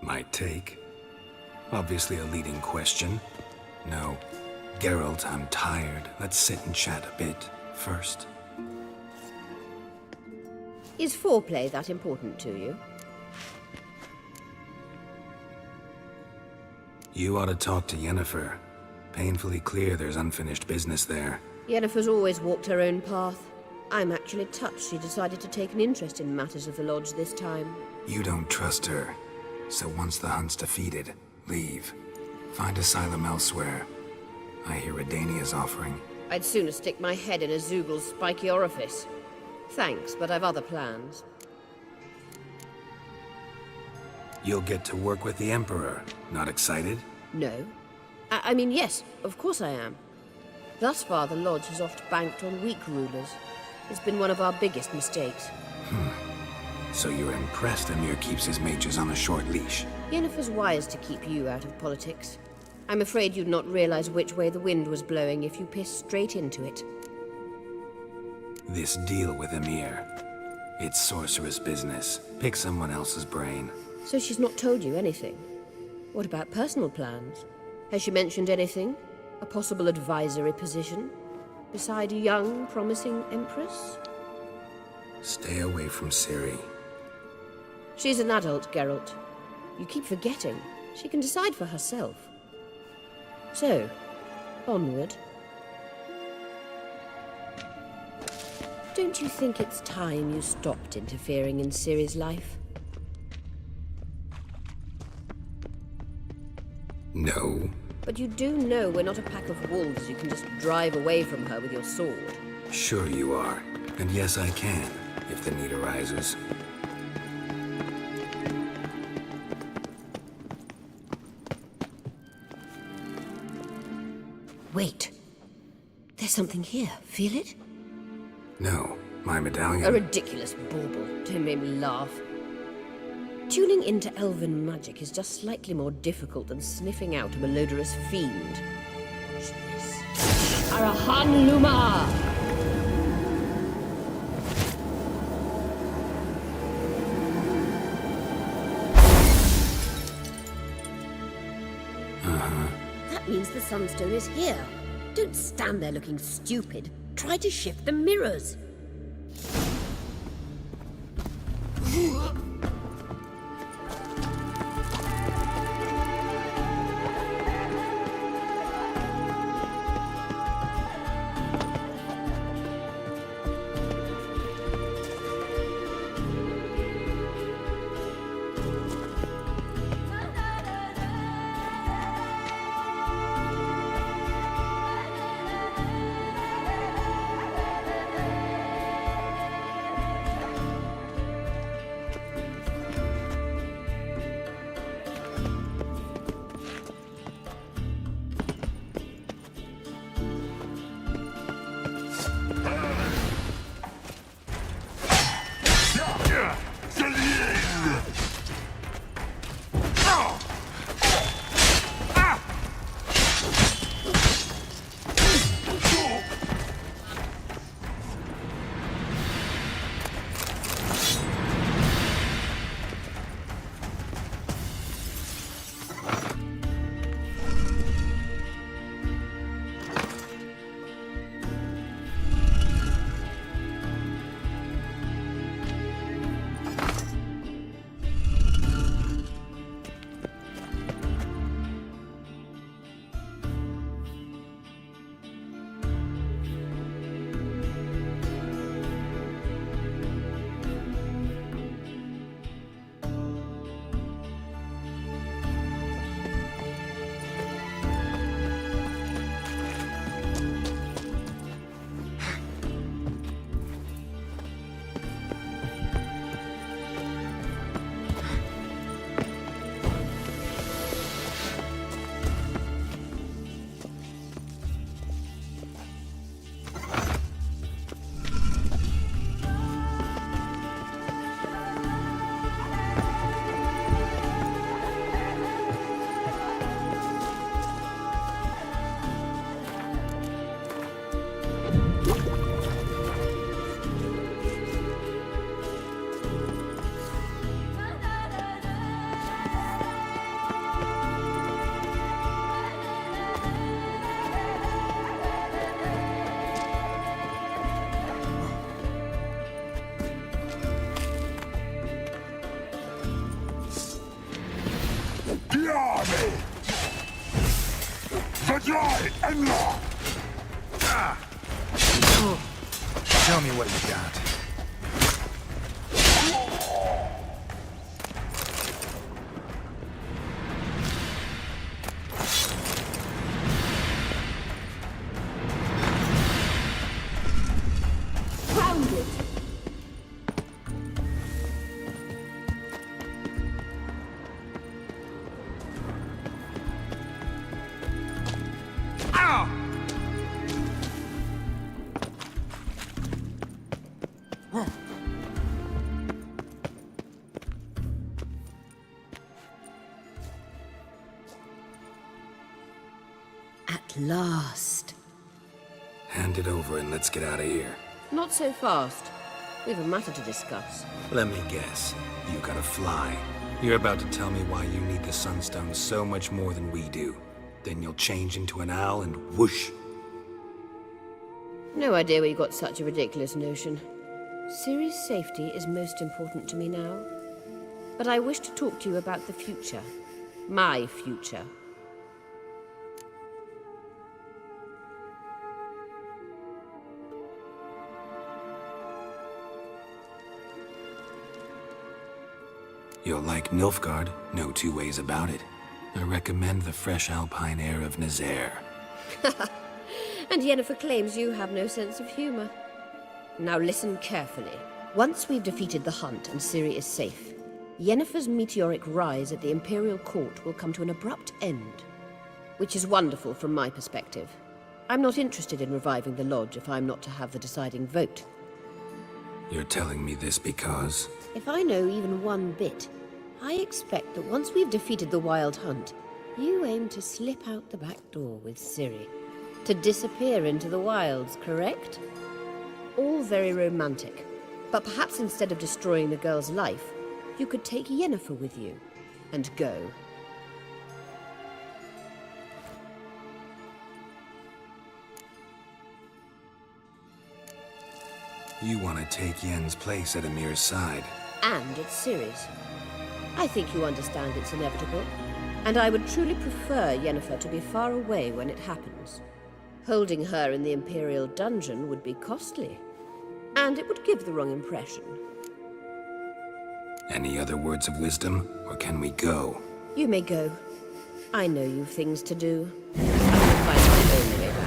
[SPEAKER 4] My take? Obviously a leading question. No. Geralt, I'm tired. Let's sit and chat a bit first.
[SPEAKER 5] Is foreplay that important to you?
[SPEAKER 4] You ought to talk to Yennefer. Painfully clear there's unfinished business there.
[SPEAKER 5] Yennefer's always walked her own path. I'm actually touched she decided to take an interest in matters of the Lodge this time.
[SPEAKER 4] You don't trust her. So once the hunt's defeated, leave. Find asylum elsewhere. I hear Redania's offering.
[SPEAKER 5] I'd sooner stick my head in a Zoogl's spiky orifice. Thanks, but I've other plans.
[SPEAKER 4] You'll get to work with the Emperor. Not excited?
[SPEAKER 5] No. I mean, yes, of course I am. Thus far, the Lodge has oft banked on weak rulers. It's been one of our biggest mistakes.
[SPEAKER 4] So you're impressed Emir keeps his mages on a short leash?
[SPEAKER 5] Yennefer's wise to keep you out of politics. I'm afraid you'd not realize which way the wind was blowing if you pissed straight into it.
[SPEAKER 4] This deal with Emir. It's sorceress business. Pick someone else's brain.
[SPEAKER 5] So she's not told you anything? What about personal plans? Has she mentioned anything? A possible advisory position? Beside a young, promising Empress?
[SPEAKER 4] Stay away from Ciri.
[SPEAKER 5] She's an adult, Geralt. You keep forgetting. She can decide for herself. So, onward. Don't you think it's time you stopped interfering in Ciri's life?
[SPEAKER 4] No.
[SPEAKER 5] But you do know we're not a pack of wolves you can just drive away from her with your sword.
[SPEAKER 4] Sure you are. And yes, I can, if the need arises.
[SPEAKER 5] Wait. There's something here. Feel it?
[SPEAKER 4] No, my medallion...
[SPEAKER 5] A ridiculous bauble. Don't make me laugh. Tuning into elven magic is just slightly more difficult than sniffing out a malodorous fiend. Arahan Luma! That means the Sunstone is here. Don't stand there looking stupid. Try to shift the mirrors.
[SPEAKER 9] army! Verdrei Enla!
[SPEAKER 4] Show me what you got.
[SPEAKER 5] At last.
[SPEAKER 4] Hand it over and let's get out of here.
[SPEAKER 5] Not so fast. We have a matter to discuss.
[SPEAKER 4] Let me guess. You gotta fly. You're about to tell me why you need the Sunstone so much more than we do. Then you'll change into an owl and whoosh.
[SPEAKER 5] No idea where you got such a ridiculous notion. Ciri's safety is most important to me now. But I wish to talk to you about the future. My future.
[SPEAKER 4] You'll like Nilfgaard, no two ways about it. I recommend the fresh alpine air of Nazaire.
[SPEAKER 5] And Yennefer claims you have no sense of humor. Now listen carefully. Once we've defeated the Hunt and Ciri is safe, Yennefer's meteoric rise at the Imperial Court will come to an abrupt end. Which is wonderful from my perspective. I'm not interested in reviving the Lodge if I'm not to have the deciding vote.
[SPEAKER 4] You're telling me this because...
[SPEAKER 5] If I know even one bit, I expect that once we've defeated the Wild Hunt, you aim to slip out the back door with Ciri. To disappear into the wilds, correct? All very romantic. But perhaps instead of destroying the girl's life, you could take Yennefer with you and go.
[SPEAKER 4] You want to take Yen's place at Amir's side.
[SPEAKER 5] And at Ciri's. I think you understand it's inevitable. And I would truly prefer Yennefer to be far away when it happens. Holding her in the Imperial dungeon would be costly. And it would give the wrong impression.
[SPEAKER 4] Any other words of wisdom, or can we go?
[SPEAKER 5] You may go. I know you've things to do. I will find my own way back.